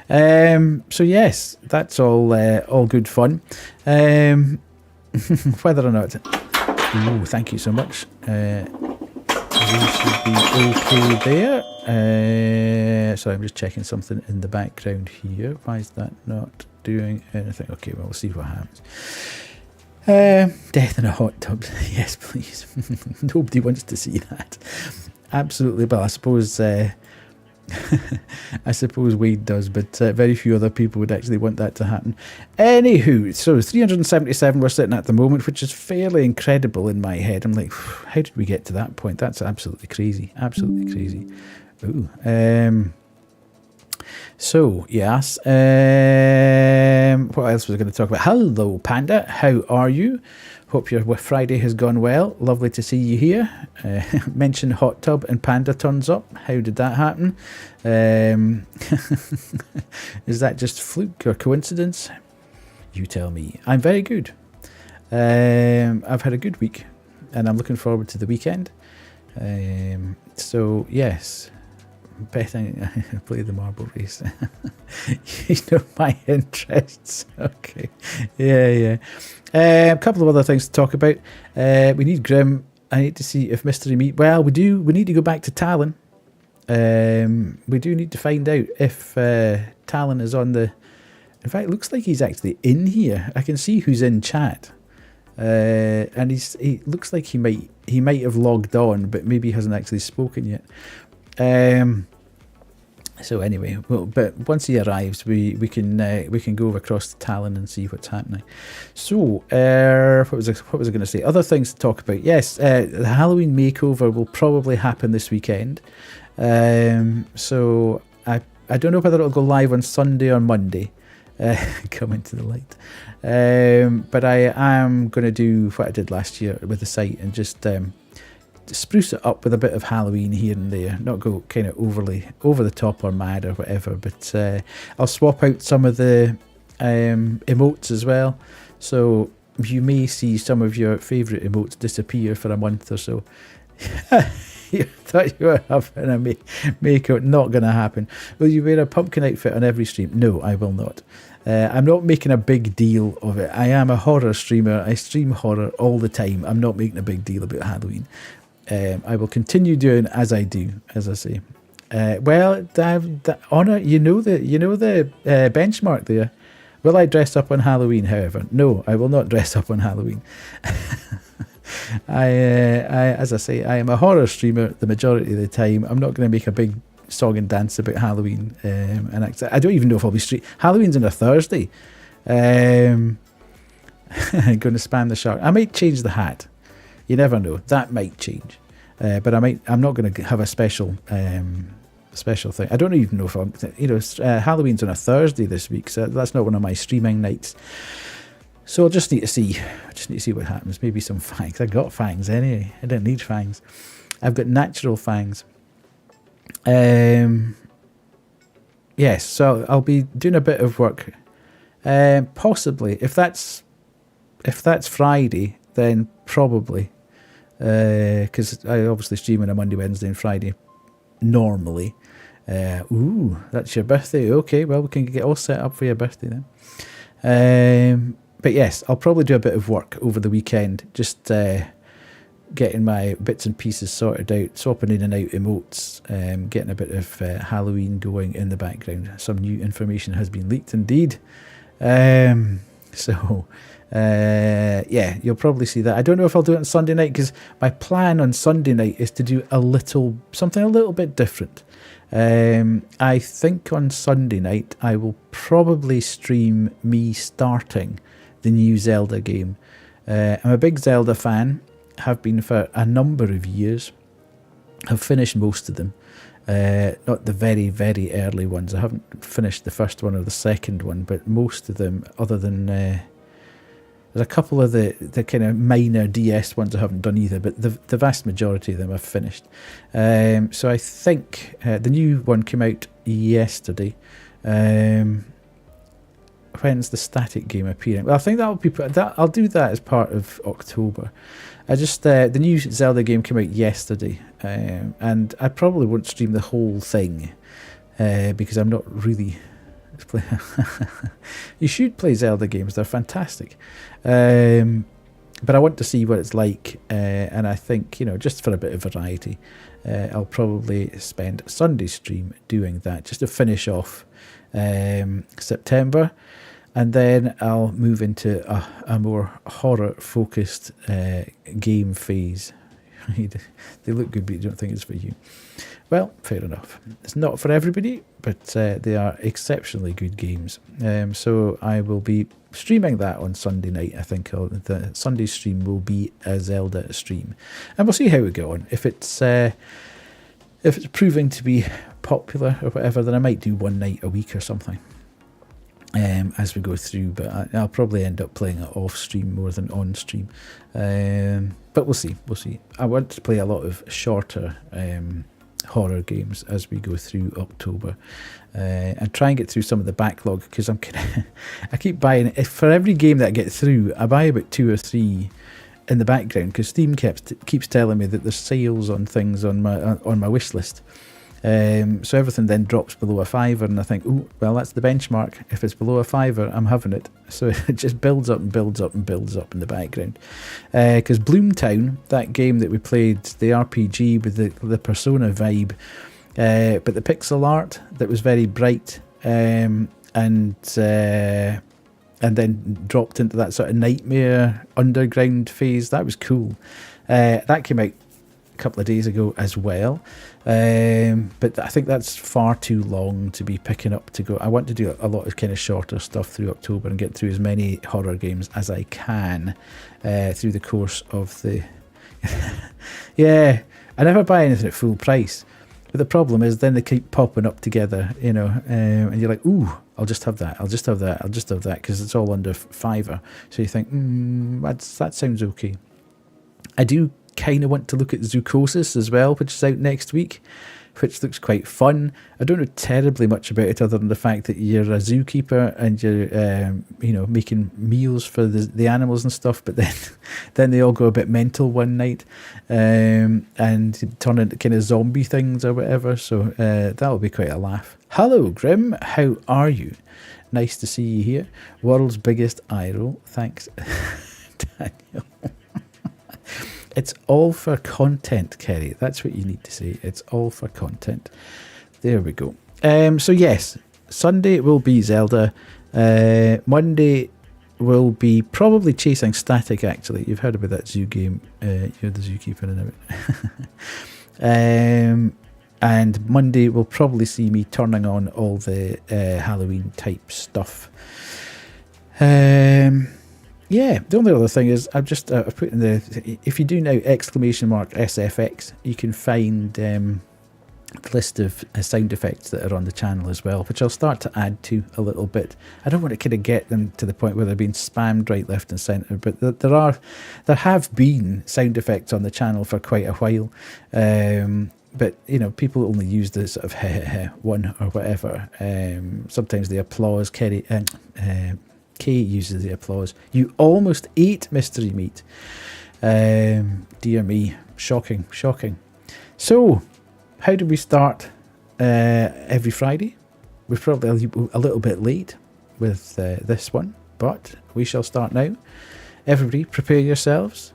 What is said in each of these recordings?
So yes, that's all good fun. Whether or not, thank you so much. We should be okay there. So I'm just checking something in the background here. Why is that not doing anything? Okay, well, we'll see what happens. Death in a hot tub. Yes, please. Nobody wants to see that. Absolutely, but I suppose Wade does, but very few other people would actually want that to happen. Anywho, so 377 we're sitting at the moment, which is fairly incredible in my head. I'm like, how did we get to that point? That's absolutely crazy. Absolutely crazy. Ooh. So, yes. What else was I going to talk about? Hello, Panda. How are you? Hope your Friday has gone well. Lovely to see you here. Mention hot tub and Panda turns up. How did that happen? Is that just fluke or coincidence? You tell me. I'm very good. I've had a good week and I'm looking forward to the weekend. So, yes. Beth, I play the marble race. You know my interests. Okay. Yeah. A couple of other things to talk about. We need Grim. I need to see if Mystery Meat. Well, we do. We need to go back to Talon. We do need to find out if Talon is on the. In fact, it looks like he's actually in here. I can see who's in chat. And he looks like he might have logged on, but maybe he hasn't actually spoken yet. So anyway, well, but once he arrives, we can go across to Talon and see what's happening. So what was I going to say? Other things to talk about. Yes, the Halloween makeover will probably happen this weekend. So I don't know whether it'll go live on Sunday or Monday. Coming to the light. But I am going to do what I did last year with the site and just spruce it up with a bit of Halloween here and there. Not go kind of overly over the top or mad or whatever, but I'll swap out some of the emotes as well. So you may see some of your favourite emotes disappear for a month or so. You thought you were having a makeout. Not going to happen. Will you wear a pumpkin outfit on every stream? No, I will not. I'm not making a big deal of it. I am a horror streamer. I stream horror all the time. I'm not making a big deal about Halloween. I will continue doing as I do, as I say. Well, Honor, you know the benchmark there. Will I dress up on Halloween? However, no, I will not dress up on Halloween. As I say, I am a horror streamer the majority of the time. I'm not going to make a big song and dance about Halloween. And I don't even know if I'll be Halloween's on a Thursday. I'm going to spam the shark. I might change the hat. You never know. That might change. But I'm not going to have a special thing. I don't even know if Halloween's on a Thursday this week, so that's not one of my streaming nights. So I'll just need to see. What happens. Maybe some fangs. I got fangs anyway. I don't need fangs. I've got natural fangs. Yes. So I'll be doing a bit of work. Possibly, if that's Friday, then probably. Because I obviously stream on a Monday, Wednesday, and Friday normally. Ooh, that's your birthday. Okay, well we can get all set up for your birthday then. But yes, I'll probably do a bit of work over the weekend, just getting my bits and pieces sorted out, swapping in and out emotes, getting a bit of Halloween going in the background. Some new information has been leaked indeed. Yeah, you'll probably see that. I don't know if I'll do it on Sunday night, because my plan on Sunday night is to do something a little bit different. I think on Sunday night I will probably stream me starting the new Zelda game. I'm a big Zelda fan, have been for a number of years. Have finished most of them. Not the very, very early ones. I haven't finished the first one or the second one, but most of them, other than there's a couple of the kind of minor DS ones I haven't done either, but the vast majority of them I've finished. So I think the new one came out yesterday. When's the static game appearing? Well, I think I'll do that as part of October. The new Zelda game came out yesterday, and I probably won't stream the whole thing because I'm not really You should play Zelda games. They're fantastic. But I want to see what it's like, and I think, you know, just for a bit of variety, I'll probably spend Sunday stream doing that, just to finish off September, and then I'll move into a more horror-focused game phase. They look good, but you don't think it's for you. Well, fair enough. It's not for everybody, but they are exceptionally good games. So I will be streaming that on Sunday night. I think the Sunday stream will be a Zelda stream, and we'll see how we go on. If it's proving to be popular or whatever, then I might do one night a week or something as we go through. But I'll probably end up playing it off stream more than on stream. But we'll see. We'll see. I want to play a lot of shorter horror games as we go through October, and try and get through some of the backlog, because I keep buying, for every game that I get through, I buy about 2 or 3 in the background, because Steam keeps telling me that there's sales on things on my wish list. So everything then drops below a £5, and I think, oh, well, that's the benchmark. If it's below a £5, I'm having it. So it just builds up and builds up and builds up in the background. Because Bloomtown, that game that we played, the RPG with the Persona vibe, but the pixel art that was very bright, and then dropped into that sort of nightmare underground phase, that was cool. That came out a couple of days ago as well, but I think that's far too long to be picking up to go. I want to do a lot of kind of shorter stuff through October and get through as many horror games as I can through the course of the yeah, I never buy anything at full price, but the problem is then they keep popping up together, you know, and you're like, ooh, I'll just have that, I'll just have that, I'll just have that, because it's all under £5. So you think, that sounds okay. I do kind of want to look at Zoocosis as well, which is out next week, which looks quite fun. I don't know terribly much about it other than the fact that you're a zookeeper and you're you know, making meals for the animals and stuff, but then they all go a bit mental one night and turn into kind of zombie things or whatever, so that'll be quite a laugh. Hello Grim, how are you? Nice to see you here. World's biggest eye roll, thanks Daniel. It's all for content, Kerry. That's what you need to say. It's all for content. There we go. So yes, Sunday will be Zelda. Monday will be probably chasing Static, actually. You've heard about that zoo game. You're the zookeeper and everything. And Monday will probably see me turning on all the Halloween type stuff. Yeah, the only other thing is I've just put in if you do now !SFX, you can find the list of sound effects that are on the channel as well, which I'll start to add to a little bit. I don't want to kind of get them to the point where they're being spammed right, left and centre, but there have been sound effects on the channel for quite a while. But, you know, people only use the sort of one or whatever. Sometimes the applause, Kay uses the applause. You almost ate mystery meat. Dear me. Shocking, shocking. So, how do we start every Friday? We're probably a little bit late with this one, but we shall start now. Everybody, prepare yourselves.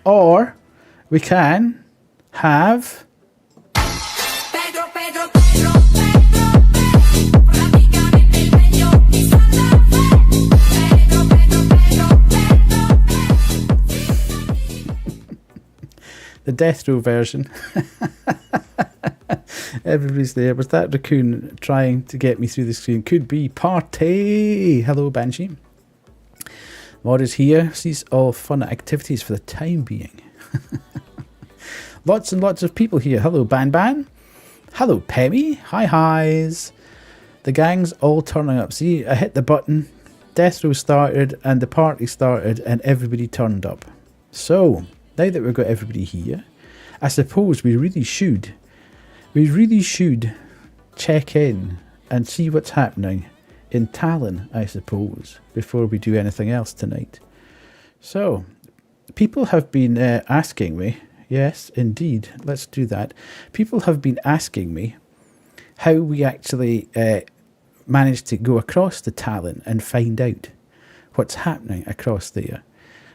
Or we can have the death row version. Everybody's there. Was that raccoon trying to get me through the screen? Could be. Party. Hello, Banshee. Mod is here, sees all fun activities for the time being. Lots and lots of people here. Hello, Ban. Hello, Pemmy. Highs. The gang's all turning up. See, I hit the button, death row started, and the party started, and everybody turned up. So, now that we've got everybody here, I suppose we really should check in and see what's happening in Talon, I suppose, before we do anything else tonight. So, people have been asking me, yes, indeed, let's do that. People have been asking me how we actually managed to go across the Talon and find out what's happening across there.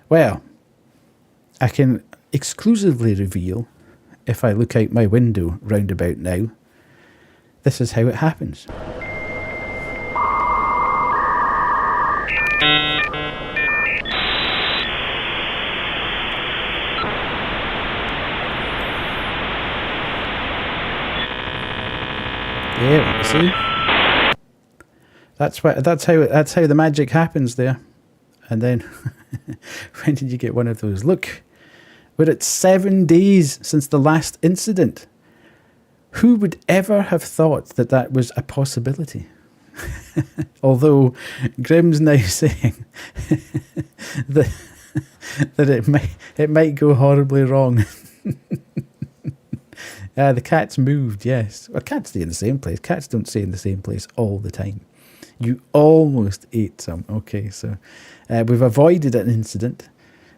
Well, I can exclusively reveal, if I look out my window round about now, this is how it happens. Yeah, you see? That's how the magic happens there. And then when did you get one of those? Look, we're at 7 days since the last incident. Who would ever have thought that that was a possibility? Although Grim's now saying that it might go horribly wrong. The cat's moved, yes. Well, cats stay in the same place. Cats don't stay in the same place all the time. You almost ate some. Okay, so we've avoided an incident.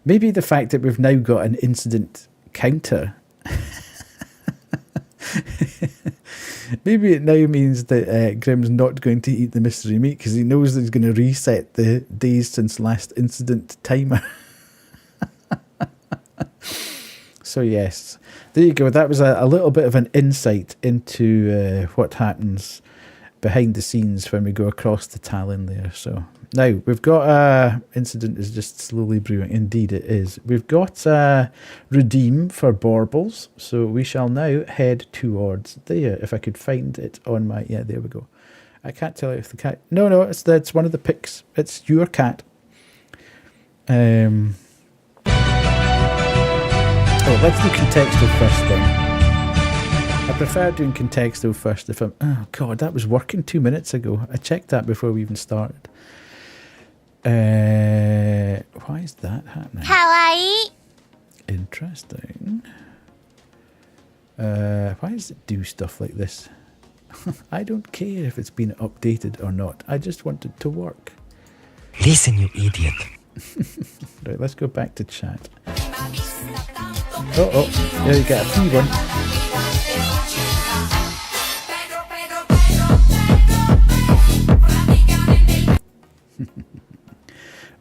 Maybe the fact that we've now got an incident counter. Maybe it now means that Grim's not going to eat the mystery meat because he knows that he's going to reset the days since last incident timer. So yes, there you go. That was a little bit of an insight into what happens behind the scenes when we go across the Talon there. So now we've got incident is just slowly brewing. Indeed it is. We've got redeem for baubles, so we shall now head towards there. If I could find it on my, yeah, there we go. I can't tell you if the cat, no, it's one of the pics. It's your cat. Oh, let's do contextual first then. I prefer doing contextual first if I'm... Oh, God, that was working 2 minutes ago. I checked that before we even started. Why is that happening? Kawaii. Interesting. Why does it do stuff like this? I don't care if it's been updated or not. I just want it to work. Listen, you idiot. Right, let's go back to chat. Oh, there you get a free one.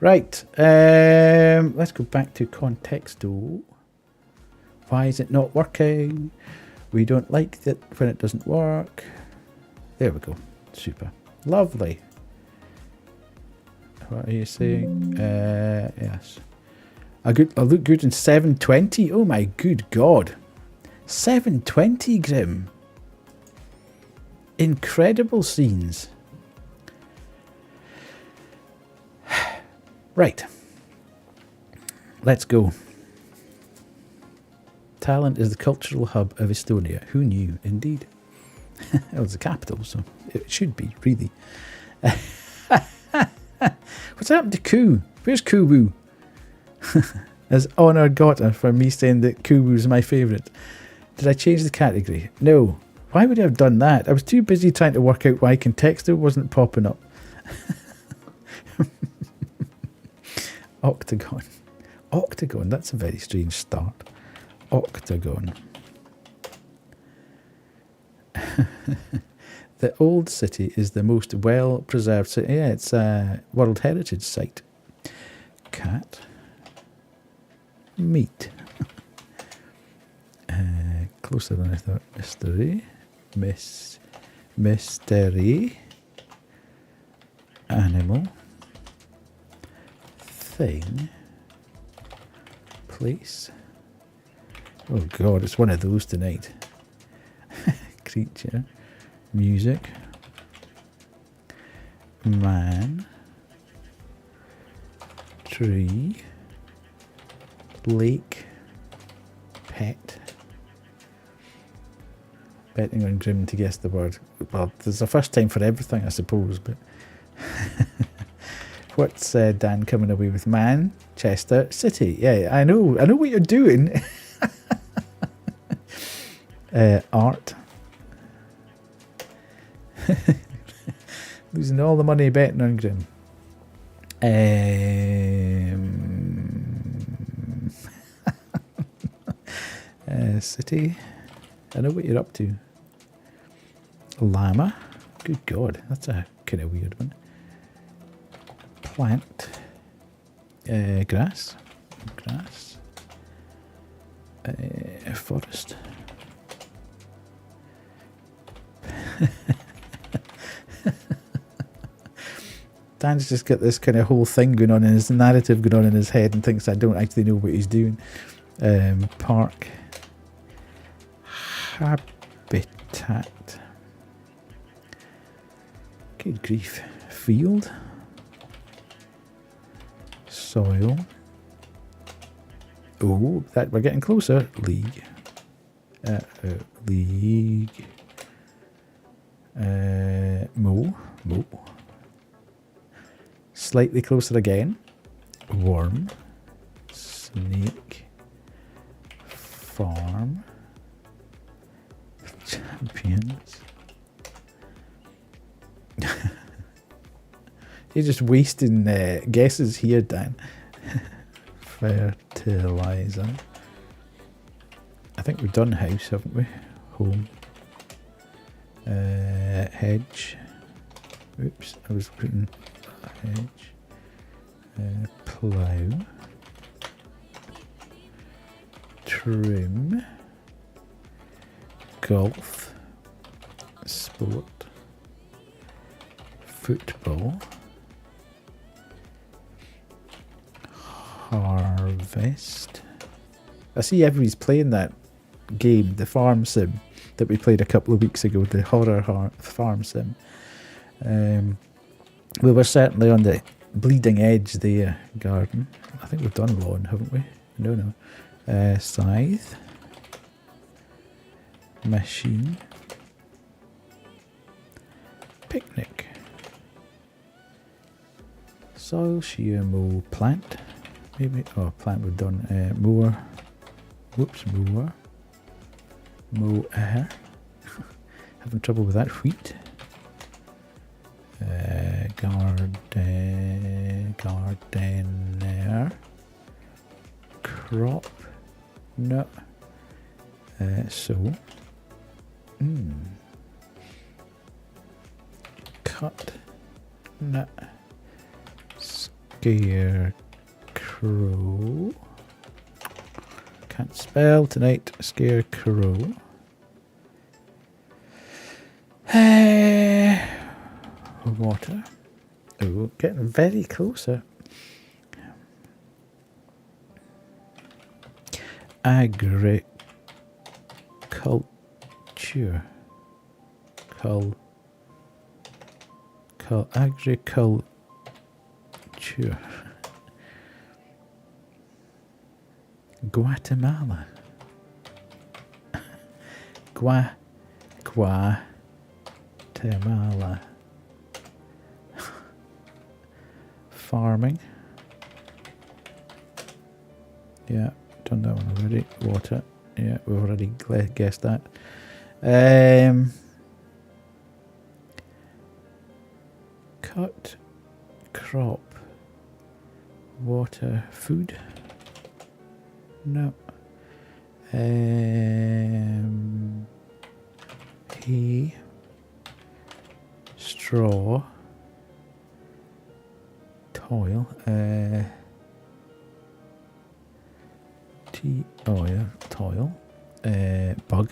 Right, let's go back to contexto. Why is it not working? We don't like it when it doesn't work. There we go. Super. Lovely. What are you saying? Yes. I look good in 720. Oh my good God. 720, Grim. Incredible scenes. Right. Let's go. Tallinn is the cultural hub of Estonia. Who knew? Indeed. Well, it's the capital, so it should be, really. What's happened to Koo? Where's Kubu? As honour got her for me saying that Kubu's my favourite. Did I change the category? No. Why would I have done that? I was too busy trying to work out why contexto wasn't popping up. Octagon. Octagon, that's a very strange start. Octagon. The old city is the most well-preserved city. Yeah, it's a World Heritage Site. Cat. Meat. Closer than I thought. Mystery. Mystery. Animal. Thing. Place. Oh God, it's one of those tonight. Creature. Music. Man. Tree. Lake. Pet. Betting on Grim to guess the word. Well, there's a first time for everything, I suppose, but... What's Dan coming away with? Man, Chester, City. Yeah, I know what you're doing. Art. Losing all the money betting on Grim. City. I know what you're up to. Llama. Good God, that's a kind of weird one. Plant. Grass. Grass. Forest. Dan's just got this kind of whole thing going on in his narrative going on in his head and thinks I don't actually know what he's doing. Park. Habitat. Good grief. Field. Soil. Oh, that we're getting closer. League. League. Mo. Slightly closer again. Worm. Snake. Farm. Champions. You're just wasting guesses here, Dan. Fertilizer. I think we've done house, haven't we? Home. Hedge. Oops, I was putting hedge. Plough. Trim. Golf. Sport. Football. Harvest. I see everybody's playing that game, the farm sim that we played a couple of weeks ago, the horror farm sim. We were certainly on the bleeding edge there. Garden. I think we've done lawn, haven't we? No. Scythe. Machine. Picnic. Soil shear mow plant. Maybe. Oh, plant we've done. Mower. Whoops, mower. Mower. Having trouble with that. Wheat. Gardener. Crop. No. So. Cut. No. Scarecrow. Can't spell tonight. Scarecrow. Water. Oh, getting very closer. Agriculture. Agriculture. Guatemala. Guatemala. Farming. Yeah, done that one already. Water. Yeah, we've already guessed that. Cut. Crop. Water. Food. No. Hay. Straw. Toil. Toil. Bug.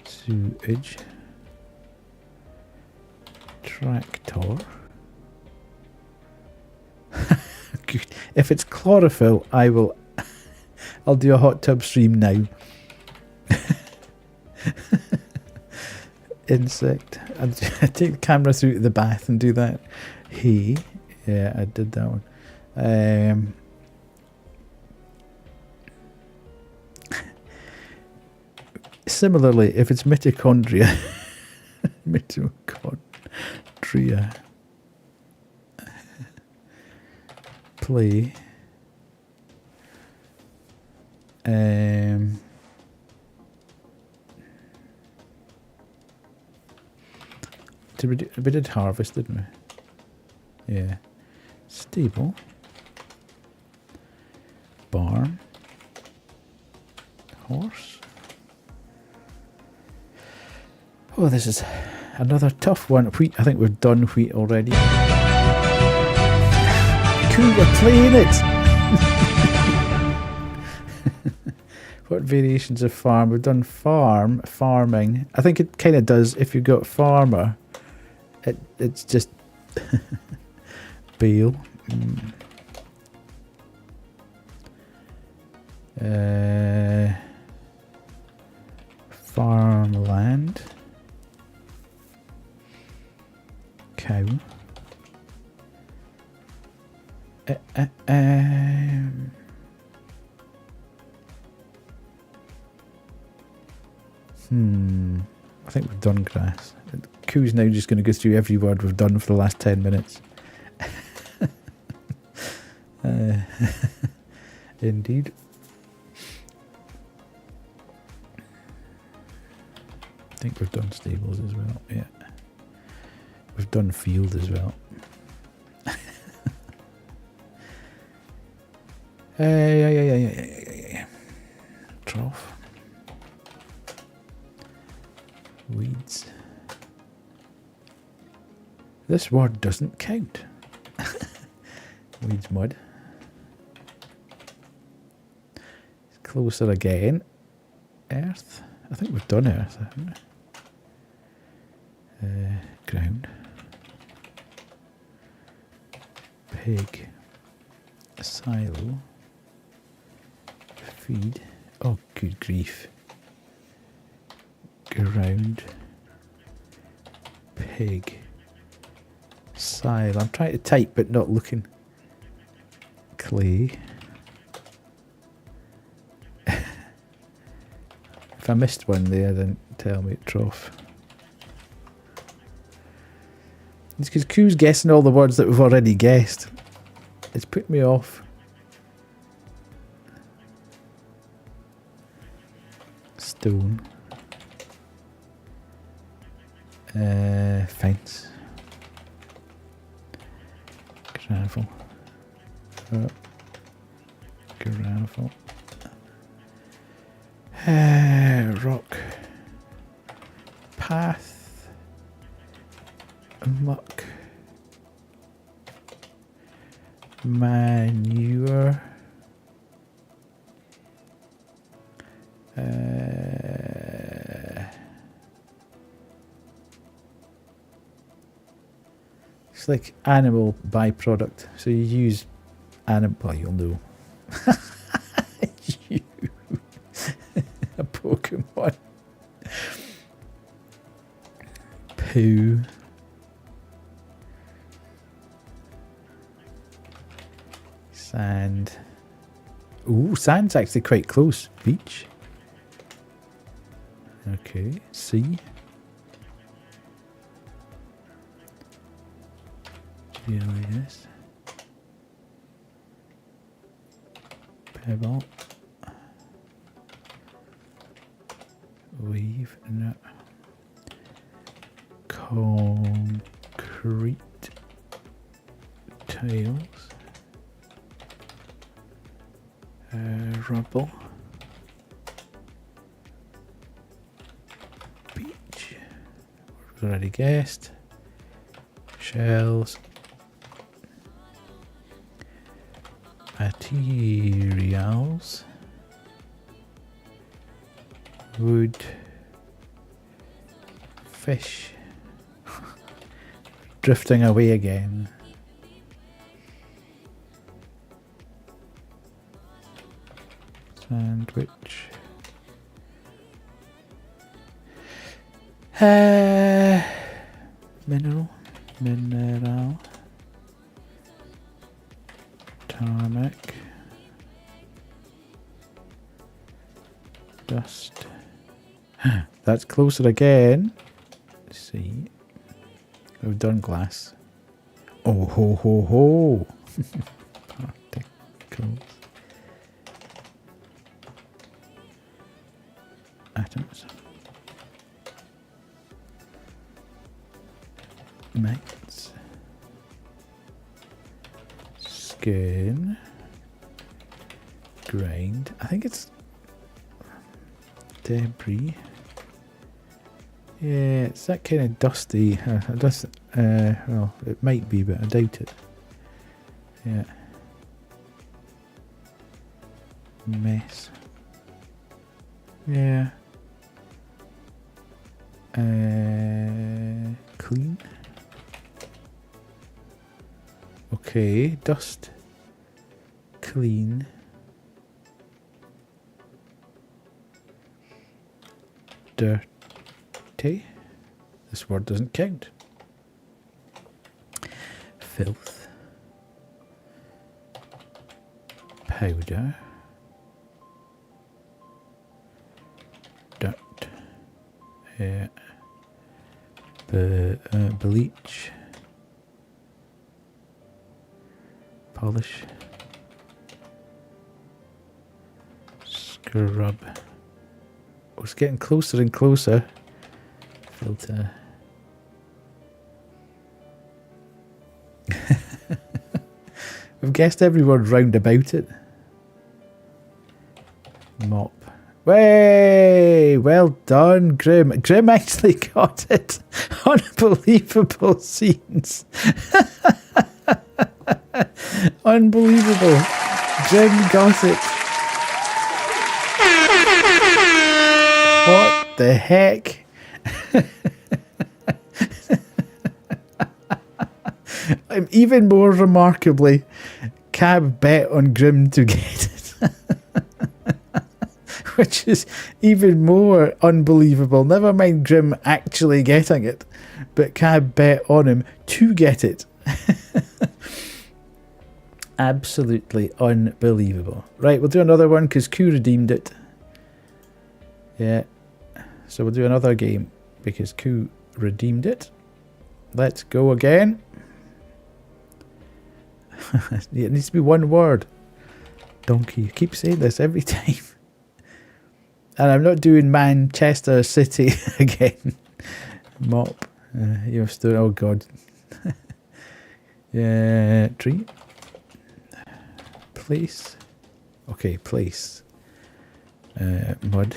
Sewage. Tractor. Good. If it's chlorophyll, I'll do a hot tub stream now. Insect. I'll take the camera through to the bath and do that. Hay. Yeah, I did that one. Similarly, if it's mitochondria, mitochondria, play, we did harvest, didn't we? Yeah. Stable. Barn. Horse. Oh, this is another tough one. Wheat. I think we've done wheat already. Cool, we're playing it. What variations of farm? We've done farming. I think it kind of does. If you've got farmer, it's just bale. Farmland. Cow. I think we've done grass. Q's now just going to go through every word we've done for the last 10 minutes. Indeed. I think we've done stables as well. Yeah. We've done field as well. Yeah. Trough. Weeds. This word doesn't count. Weeds mud. It's closer again. Earth. I think we've done earth, haven't we? Ground. Pig. Silo. Feed. Oh, good grief. Ground. Pig. Silo. I'm trying to type but not looking. Clay. If I missed one there, then tell me. Trough. It's because Q's guessing all the words that we've already guessed. It's put me off. Stone. Fence. Gravel. Gravel. Rock. Path. Muck. Manure. It's like animal byproduct. So you use animal. Well, you'll know. You. A Pokemon. Poo. Sand. Ooh, sand's actually quite close. Beach. Okay. Sea. GLAS. Pebble. Weave. No. Concrete. Tiles. Rubble. Beach. We've already guessed. Shells. Materials. Wood. Fish. Drifting away again. Sandwich. Mineral. Tarmac. Dust. That's closer again. Let's see. We've done glass. Oh ho ho ho. Particles. Atoms. Mites. Skin. Grind. I think it's debris. Yeah, it's that kind of dusty. Well, it might be, but I doubt it. Yeah. Mess. Yeah. Clean. Okay, dust. Clean. Dirty. This word doesn't count. Filth. Powder. Dirt. Yeah. Bleach. Polish. Scrub. Oh, it's getting closer and closer. Filter. We've guessed every word round about it. Mop. Way! Well done, Grim. Grim actually got it. Unbelievable scenes. Unbelievable. Grim got it. What the heck? Even more remarkably, Cab bet on Grim to get it. Which is even more unbelievable. Never mind Grim actually getting it, but Cab bet on him to get it. Absolutely unbelievable. Right, we'll do another one because Q redeemed it. Yeah. So we'll do another game because Q redeemed it. Let's go again. It needs to be one word. Donkey. I keep saying this every time. And I'm not doing Manchester City again. Mop. You're still... Oh, God. Yeah. Tree. Place. Okay, place. Mud.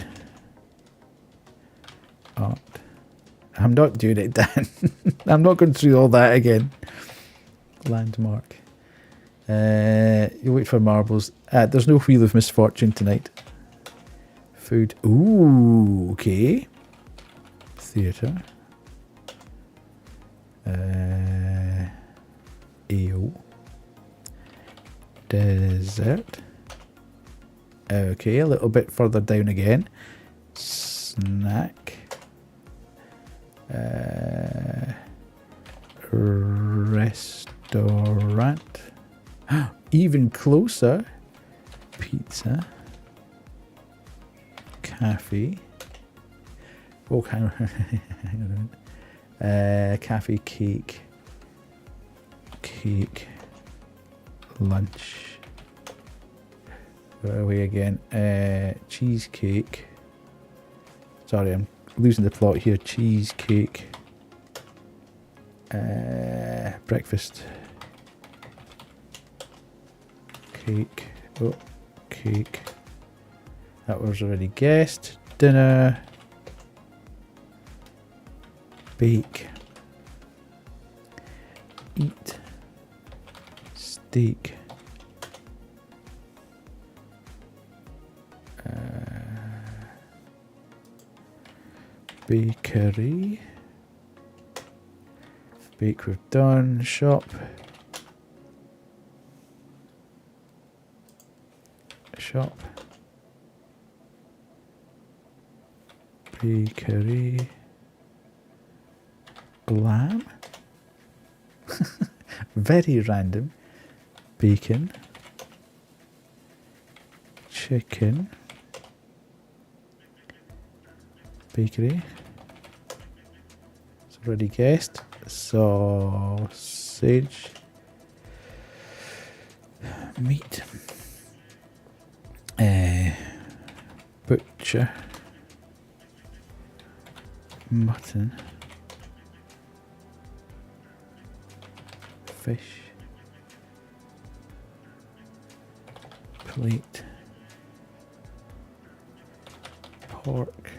Art. I'm not doing it, Dan. I'm not going through all that again. Landmark. You wait for marbles. There's no Wheel of Misfortune tonight. Food. Ooh, okay. Theatre. Ale. Dessert. Okay, a little bit further down again. Snack. Restaurant. Even closer. Pizza. Cafe. Oh, hang on. Cafe, cake. Cake. Lunch. Where are we again? Cheesecake. Sorry, I'm losing the plot here. Cheesecake. Breakfast. Cake. Oh, cake. That was already guessed. Dinner. Bake. Eat. Steak. Bakery. Bake we've done. Shop. Shop. Bakery. Lamb. Very random. Bacon. Chicken. Bakery. It's already guessed. Sausage. Meat. Butcher. fish, plate, pork,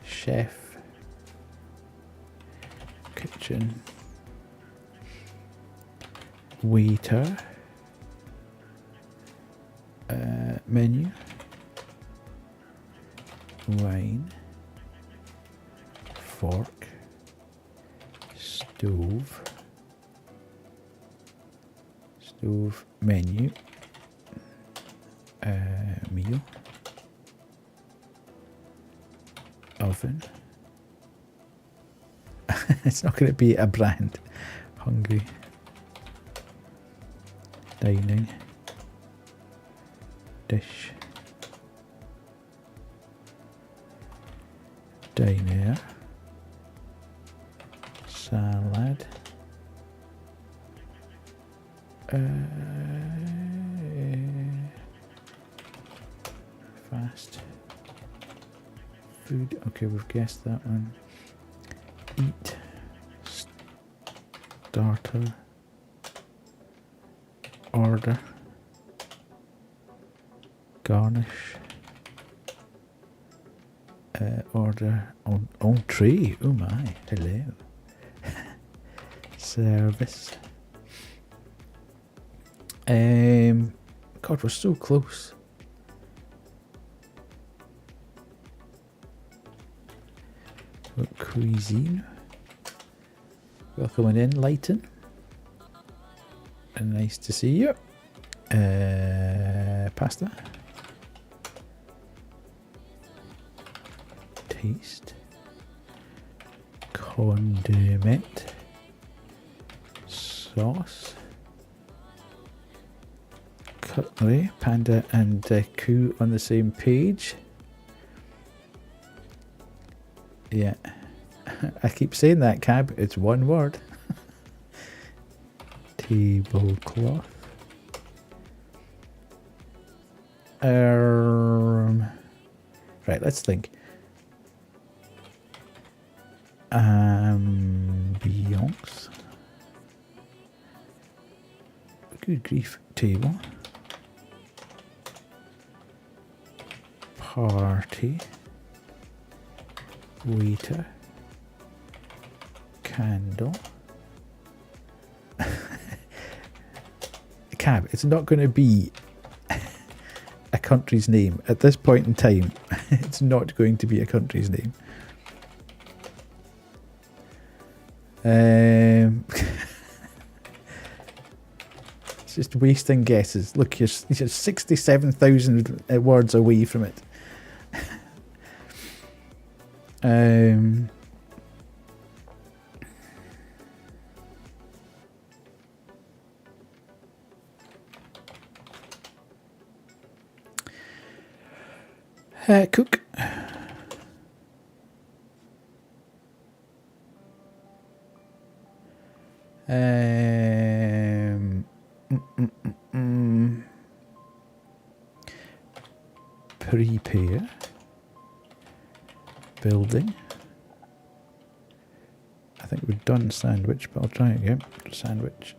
chef, kitchen, waiter, menu, wine, fork, stove, menu, meal, oven. It's not going to be a brand. Hungry. Dining. Dish. Diner. Salad. Fast food. Okay, we've guessed that one. Eat. Starter. Order. Garnish. Order on entree. Oh my, hello. Service. God, we're so close. Cuisine. Welcome in, Leighton. And nice to see you. Pasta. Taste. Condiment. Sauce. Cutlery. Panda and Ku on the same page. Yeah. I keep saying that, Cab. It's one word. Tablecloth. Right, let's think. Ambiance. Good grief. Table. Party. Waiter. Candle. Cab, it's not going to be a country's name. At this point in time, it's not going to be a country's name. It's just wasting guesses. Look, you're 67,000 words away from it. Cook. Prepare. Building. I think we've done sandwich, but I'll try it again. Sandwich.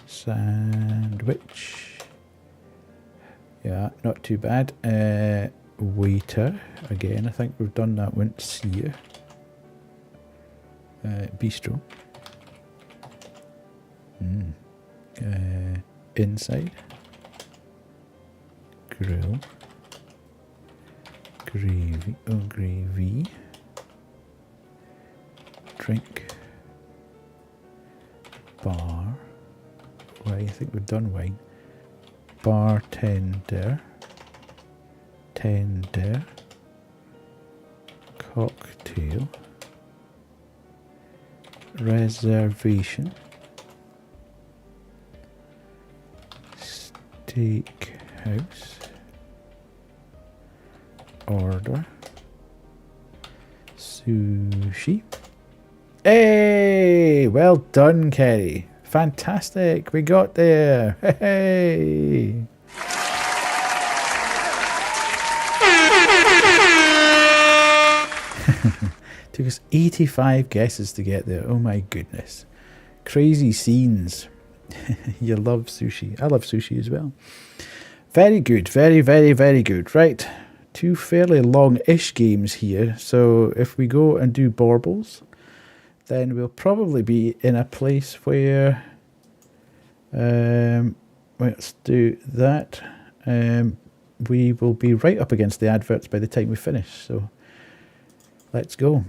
Sandwich. Yeah, not too bad. Waiter. Again, I think we've done that once here. Bistro. Inside. Grill. Gravy. Oh, gravy. Drink. Bar. Well, I think we've done wine. Bartender. Tender. Cocktail. Reservation. Steakhouse. Order. Sushi. Hey! Well done, Kerry. Fantastic. We got there. Hey! Took us 85 guesses to get there. Oh my goodness. Crazy scenes. You love sushi. I love sushi as well. Very good. Very, very, very good. Right. 2 fairly long-ish games here. So if we go and do baubles, then we'll probably be in a place where... let's do that. We will be right up against the adverts by the time we finish. So let's go.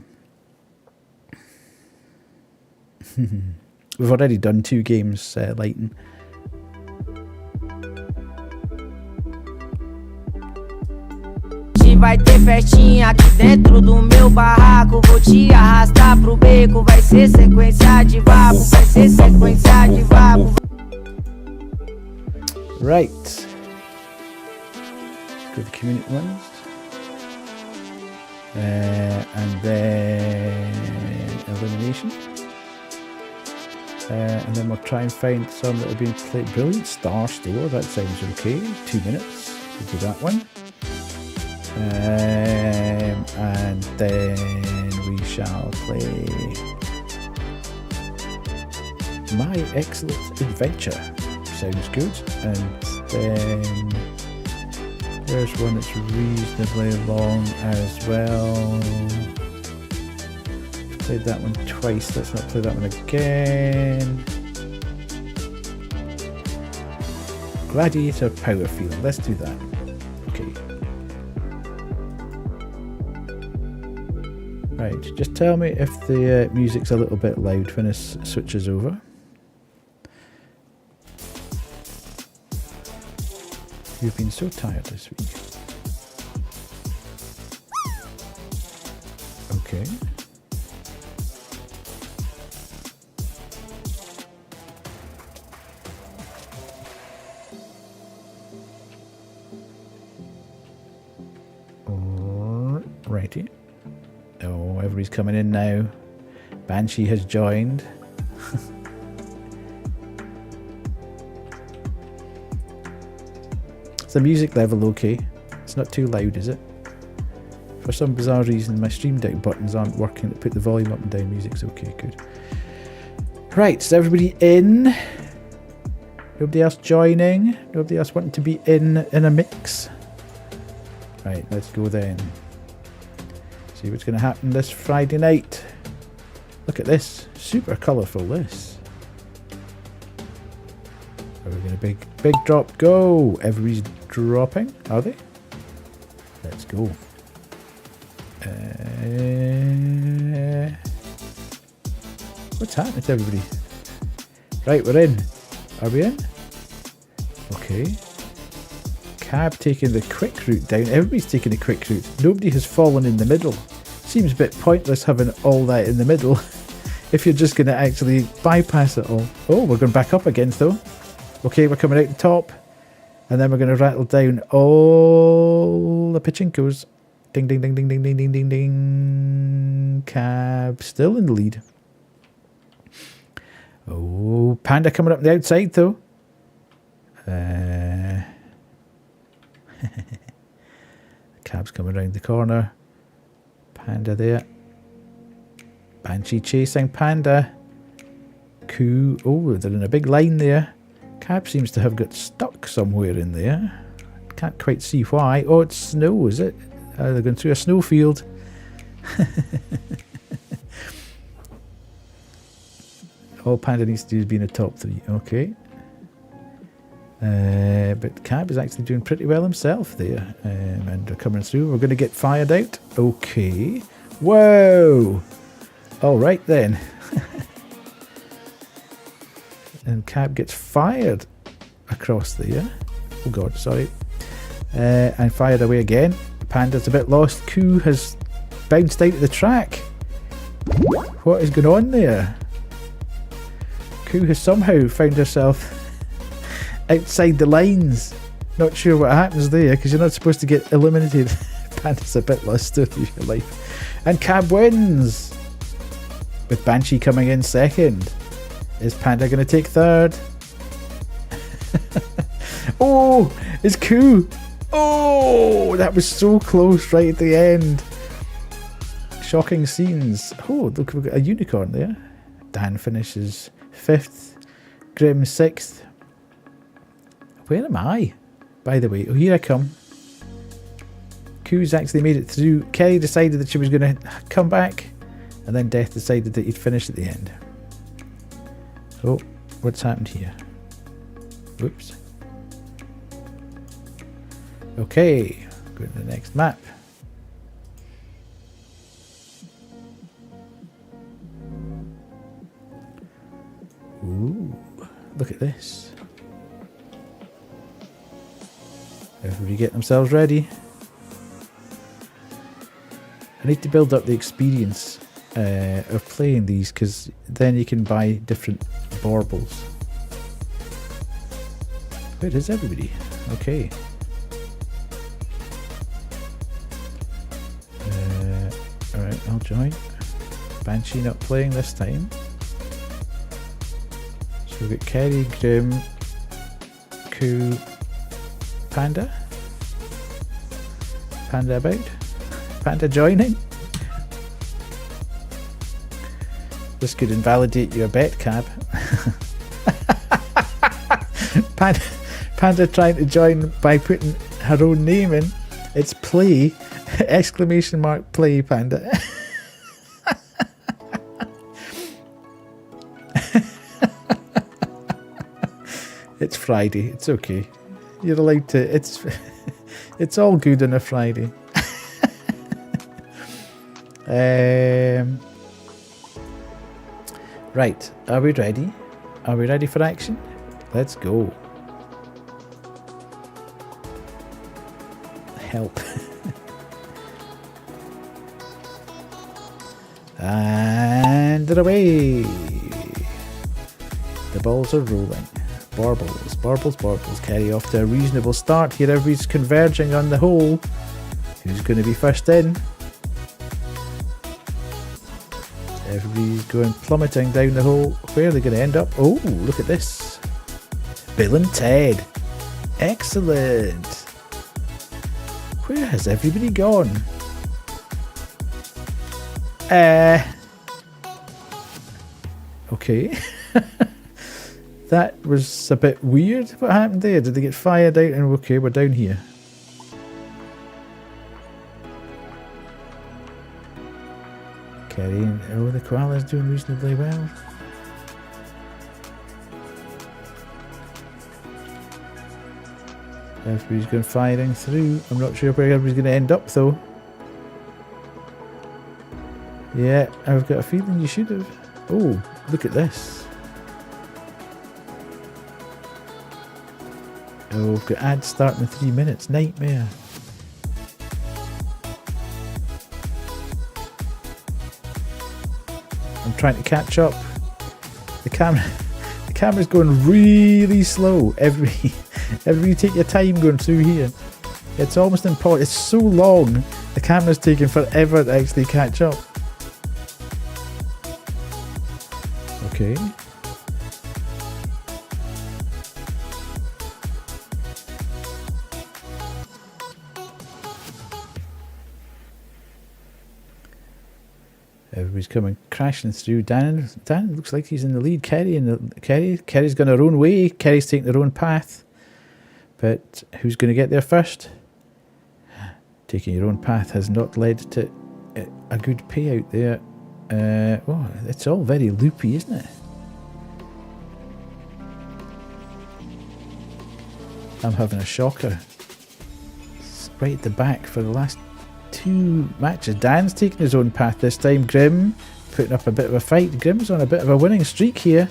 We've already done 2 games, lighting. Vai ter festinha aqui dentro do meu barraco. Vou te arrastar pro beco. Vai ser sequência de vapo. Vai ser sequência de vapo. Right. Go to the community ones. And then elimination. And then we'll try and find some that have been played. Brilliant Star Store, that sounds okay. 2 minutes, we'll do that one. And then we shall play My Excellent Adventure. Sounds good. And then there's one that's reasonably long as well. Played that one twice. Let's not play that one again. Gladiator Power Field. Let's do that. Okay. Right. Just tell me if the music's a little bit loud when it switches over. You've been so tired this week. Okay. Righty. Oh, everybody's coming in now. Banshee has joined. Is the music level okay? It's not too loud, is it? For some bizarre reason, my stream deck buttons aren't working to put the volume up and down. Music's okay, good. Right, is everybody in? Nobody else joining? Nobody else wanting to be in a mix? Right, let's go then. See what's going to happen this Friday night. Look at this. Super colourful, this. Are we going to big drop? Go! Everybody's dropping. Are they? Let's go. What's happening to everybody? Right, we're in. Are we in? Okay. Cab taking the quick route down. Everybody's taking the quick route. Nobody has fallen in the middle. Seems a bit pointless having all that in the middle if you're just going to actually bypass it all. Oh, we're going back up again though. Okay, we're coming out the top. And then we're going to rattle down all the pachinkos. Ding, ding, ding, ding, ding, ding, ding, ding, ding. Cab still in the lead. Oh, Panda coming up the outside though. Cab's coming around the corner. Panda there. Banshee chasing Panda. Coo. Oh, they're in a big line there. Cab seems to have got stuck somewhere in there. Can't quite see why. Oh, it's snow, is it? They're going through a snowfield. All Panda needs to do is be in the top 3. Okay. But Cab is actually doing pretty well himself there. And they're coming through. We're going to get fired out. Okay. Whoa! Alright then. And Cab gets fired across there. Oh god, sorry. And fired away again. Panda's a bit lost. Coo has bounced out of the track. What is going on there? Coo has somehow found herself outside the lines. Not sure what happens there because you're not supposed to get eliminated. Panda's a bit lost through your life. And Cab wins! With Banshee coming in second. Is Panda going to take third? Oh! It's Coo! Oh! That was so close right at the end. Shocking scenes. Oh, look, we've got a unicorn there. Dan finishes 5th, Grim 6th. Where am I? By the way, oh, here I come. Q's actually made it through. Kerry decided that she was going to come back, and then Death decided that he'd finish at the end. Oh, what's happened here? Whoops. Okay, go to the next map. Ooh, look at this. Everybody get themselves ready. I need to build up the experience of playing these, because then you can buy different baubles. Where is everybody? Okay. Alright, I'll join. Banshee not playing this time. So we've got Kerry, Grim, Q, Panda. Panda about? Panda joining? This could invalidate your bet, Cab. Panda trying to join by putting her own name in. It's play! Exclamation mark play, Panda. It's Friday, it's okay. You're allowed to, it's all good on a Friday. Right, are we ready? Are we ready for action? Let's go. Help. And they're away. The balls are rolling. Baubles, baubles, baubles. Kerry off to a reasonable start here. Everybody's converging on the hole. Who's going to be first in? Everybody's going plummeting down the hole. Where are they going to end up? Oh, look at this. Bill and Ted. Excellent. Where has everybody gone? Okay. That was a bit weird. What happened there? Did they get fired out? And okay, we're down here. Kerry, oh, the koala's doing reasonably well. Everybody's going firing through. I'm not sure where everybody's going to end up though. Yeah, I've got a feeling you should have. Oh, look at this. Oh, we've got ads starting in 3 minutes. Nightmare. I'm trying to catch up. The camera's going really slow. Every take your time going through here. It's almost impossible. It's so long. The camera's taking forever to actually catch up. Okay. Everybody's coming crashing through. Dan looks like he's in the lead. Kerry's gone her own way. Kerry's taking her own path. But who's going to get there first? Taking your own path has not led to a good payout there. Oh, it's all very loopy, isn't it? I'm having a shocker. It's right at the back for the last 2 matches. Dan's taking his own path this time. Grim putting up a bit of a fight. Grim's on a bit of a winning streak here.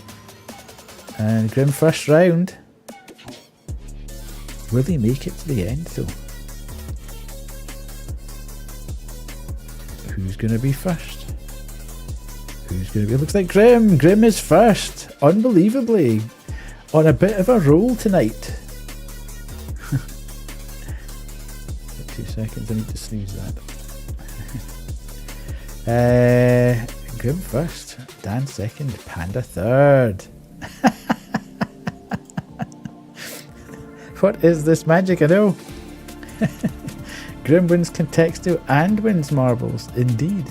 And Grim first round. Will he make it to the end though? Who's going to be first? Who's going to be... It looks like Grim. Grim is first. Unbelievably. On a bit of a roll tonight. 2 seconds. I need to snooze that. Grim first. Dan second. Panda third. What is this magic? I know. Grim wins Contexto and wins marbles. Indeed.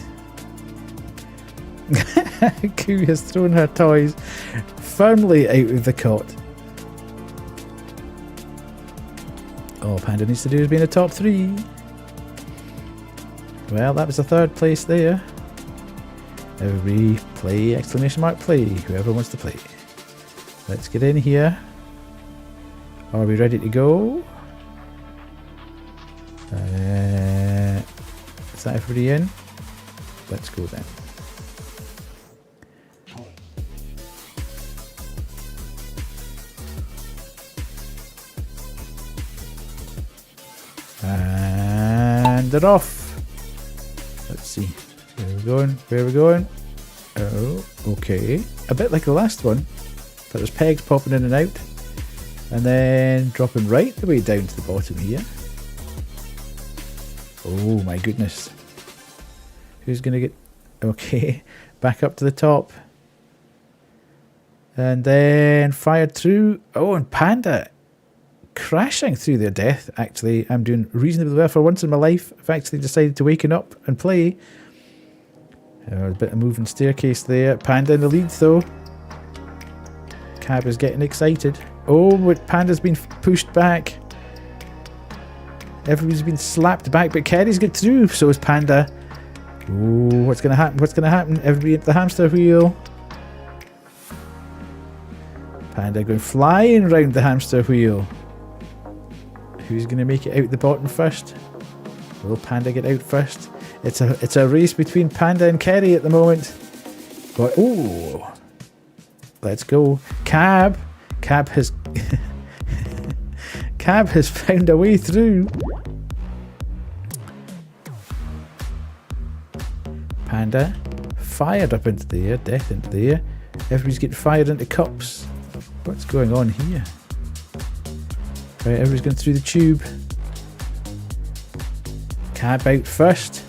Q has thrown her toys firmly out of the cot. All Panda needs to do is be in the top 3. Well, that was the 3rd place there. Everybody play, exclamation mark play, whoever wants to play. Let's get in here. Are we ready to go? Is that everybody in? Let's go then. And they're off. Let's see. Where are we going? Where are we going? Oh, okay. A bit like the last one. But there's pegs popping in and out. And then dropping right the way down to the bottom here. Oh my goodness. Who's going to get... Okay. Back up to the top. And then fired through. Oh, and Panda crashing through their death. Actually, I'm doing reasonably well for once in my life. I've actually decided to waken up and play. A bit of moving staircase there. Panda in the lead though. Cab is getting excited. Oh, but Panda's been pushed back. Everybody's been slapped back, but Kerry's got through, so is Panda. Oh, what's going to happen? What's going to happen? Everybody at the hamster wheel. Panda going flying around the hamster wheel. Who's going to make it out the bottom first? Will Panda get out first? It's a race between Panda and Kerry at the moment. But oh, let's go. Cab has Cab has found a way through. Panda fired up into the air, death into the air. Everybody's getting fired into cups. What's going on here? Right, everybody's going through the tube. Cab out first.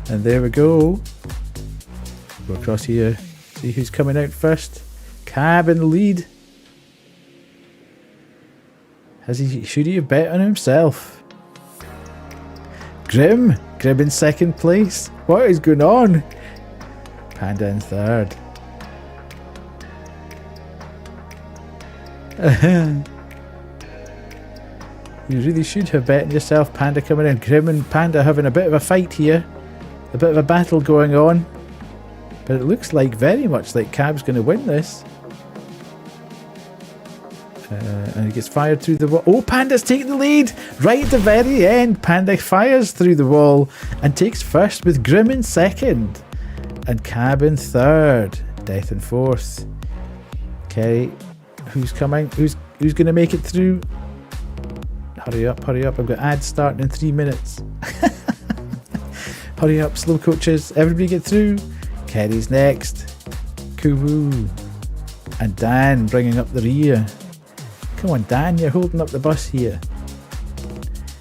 And there we go. Go across here. See who's coming out first. Cab in the lead. Should he have bet on himself? Grim in 2nd place. What is going on? Panda in 3rd. You really should have bet on yourself. Panda coming in. Grim and Panda having a bit of a fight here. A bit of a battle going on. But it looks like very much like Cab's going to win this. And he gets fired through the wall. Oh, Panda's taking the lead! Right at the very end, Panda fires through the wall and takes first with Grim in 2nd. And Cab in 3rd. Death in 4th. Okay, who's coming? Who's going to make it through? Hurry up, hurry up. I've got ads starting in 3 minutes. Hurry up, slow coaches. Everybody get through. Kerry's next. Kuwoo. And Dan bringing up the rear. Come on, Dan, you're holding up the bus here.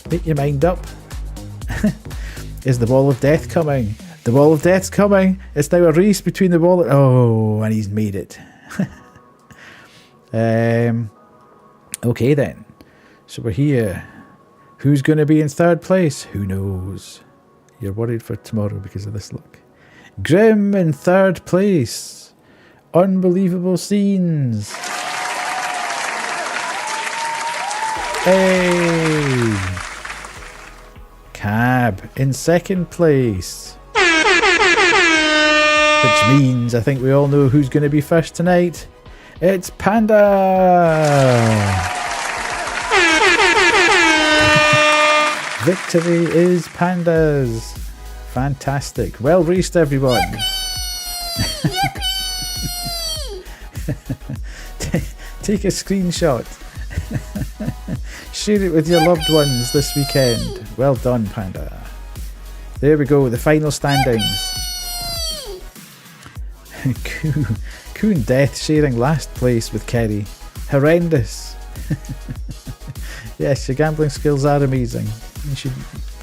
Make your mind up. Is the wall of death coming? The wall of death's coming. It's now a race between the wall. Oh, and he's made it. Okay then. So we're here. Who's going to be in 3rd place? Who knows? You're worried for tomorrow because of this look. Grim in 3rd place. Unbelievable scenes. Hey! Cab in 2nd place. Which means I think we all know who's going to be first tonight. It's Panda! Victory is Panda's. Fantastic. Well raced, everyone. Take a screenshot. Share it with your loved ones this weekend. Well done, Panda. There we go, the final standings. Coon Death sharing last place with Kerry. Horrendous. Yes, your gambling skills are amazing.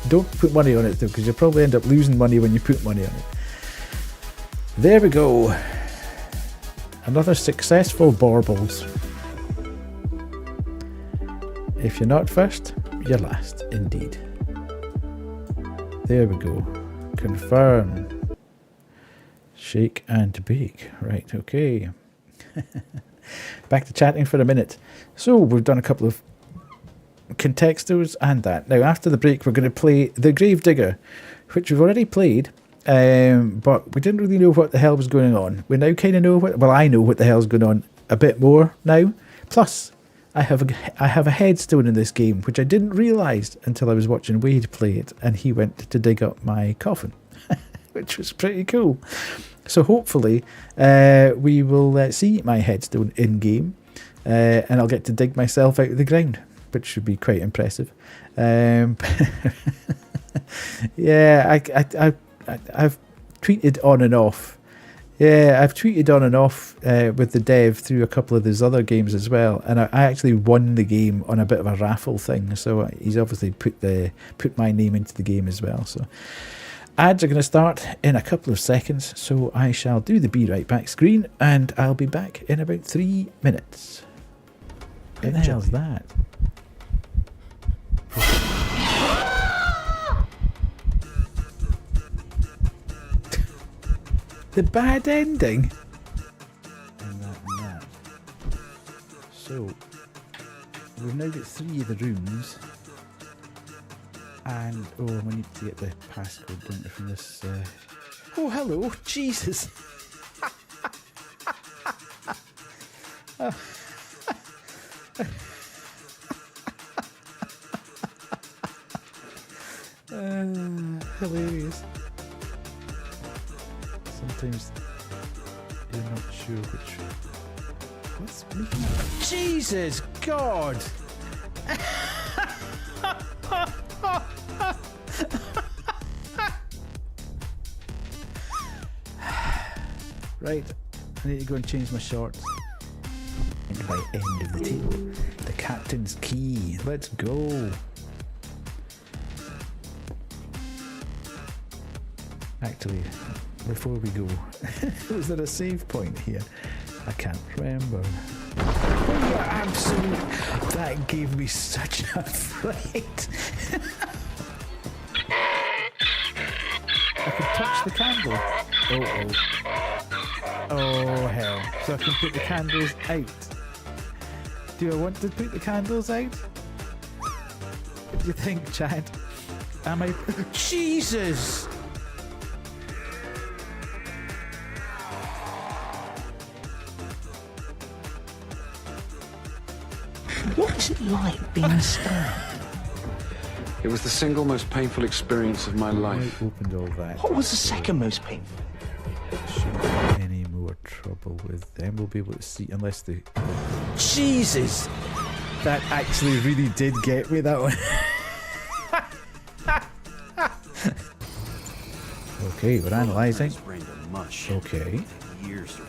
Don't put money on it though, because you'll probably end up losing money when you put money on it. There we go. Another successful baubles. If you're not first, you're last, indeed. There we go. Confirm. Shake and bake. Right, okay. Back to chatting for a minute. So we've done a couple of contextos and that. Now after the break we're going to play the Gravedigger, which we've already played, but we didn't really know what the hell was going on. We now kind of know what, well, I know what the hell's going on a bit more now. Plus, I have a headstone in this game, which I didn't realise until I was watching Wade play it, and he went to dig up my coffin, which was pretty cool. So hopefully we will see my headstone in game, and I'll get to dig myself out of the ground, which should be quite impressive. Yeah, I've tweeted on and off. Yeah, I've tweeted on and off with the dev through a couple of these other games as well, and I actually won the game on a bit of a raffle thing. So he's obviously put my name into the game as well. So ads are going to start in a couple of seconds, so I shall do the be right back screen, and I'll be back in about 3 minutes. What the hell's that? The bad ending. And that. So we've now got 3 of the rooms, and we need to get the passcode, don't we, from this. Oh, hello, Jesus! Hilarious. Sometimes you're not sure which. What's making that? Jesus God! Right, I need to go and change my shorts. And by end of the table, the captain's key. Let's go. Actually, before we go, was there a save point here? I can't remember. Oh, yeah, absolutely. That gave me such a fright. I can touch the candle. Oh hell. So I can put the candles out. Do I want to put the candles out? What do you think, Chad? Am I... Jesus! What was it like being stabbed? It was the single most painful experience of my life. I opened all that. What was the second most painful? Shouldn't have any more trouble with them. We'll be able to see unless they... Jesus! That actually really did get me, that one. Okay, we're analysing. Okay.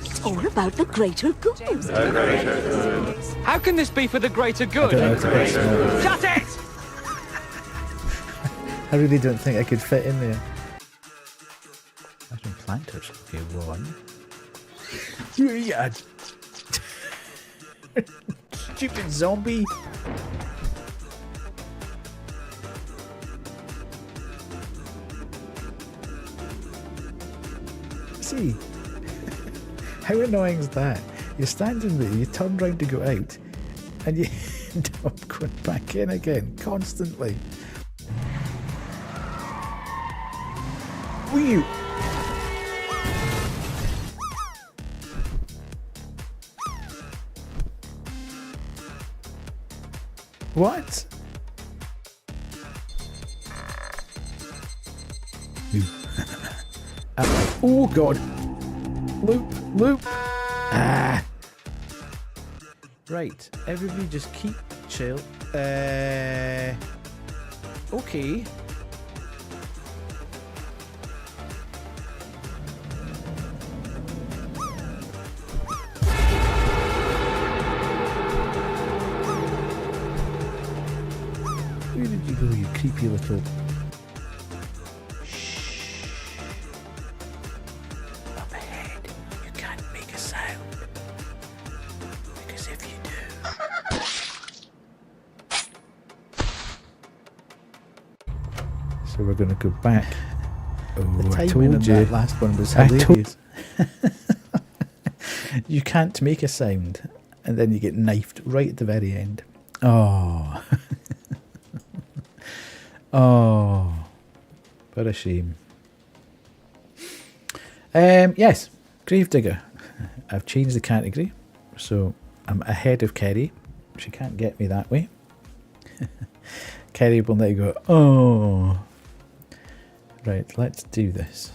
It's all about the greater good. How can this be for the greater good? Shut it! I really don't think I could fit in there. Mushroom planters. Okay, 1. Yeah. Stupid zombie. See, how annoying is that? You're standing there, you turn round to go out, and you end up going back in again constantly. Whee! What? Oh god! Loop! Ah! Right, everybody just keep chill. Okay. Where did you go, you creepy little... Shh. Up ahead, you can't make a sound. Because if you do... So we're going to go back. Oh, I told you. That last one was hilarious. You can't make a sound, and then you get knifed right at the very end. Oh. Oh. What a shame. Yes, gravedigger. I've changed the category, so I'm ahead of Kerry. She can't get me that way. Kerry will now go, oh. Right, let's do this.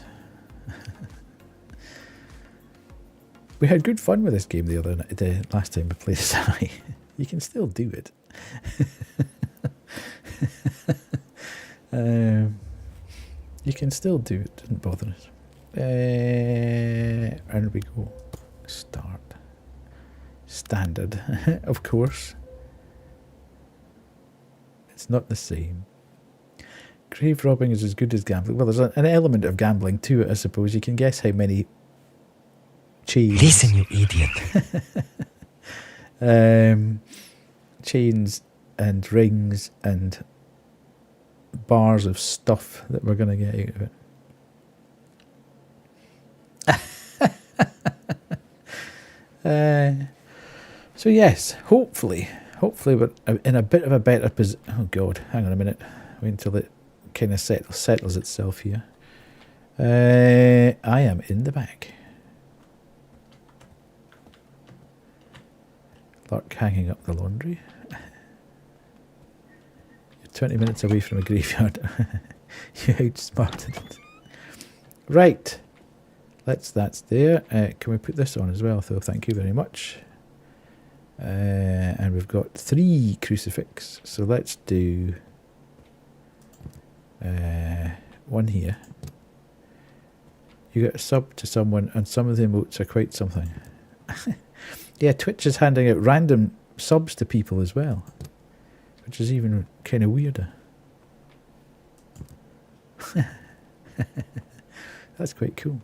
We had good fun with this game the last time we played it. You can still do it. You can still do it. Didn't bother us. And we go. Start. Standard, of course. It's not the same. Grave robbing is as good as gambling. Well, there's an element of gambling to it, I suppose. You can guess how many chains. Listen, you idiot. Chains and rings and bars of stuff that we're going to get out of it. So yes, hopefully we're in a bit of a better position. Oh God, hang on a minute. Wait until it kind of settles itself here. I am in the back. Lark hanging up the laundry. You're 20 minutes away from a graveyard. You outsmarted it. Right. That's there. Can we put this on as well, though? Thank you very much. And we've got 3 crucifix. So let's do one here. You get a sub to someone, and some of the emotes are quite something. Yeah, Twitch is handing out random subs to people as well, which is even kind of weirder. That's quite cool.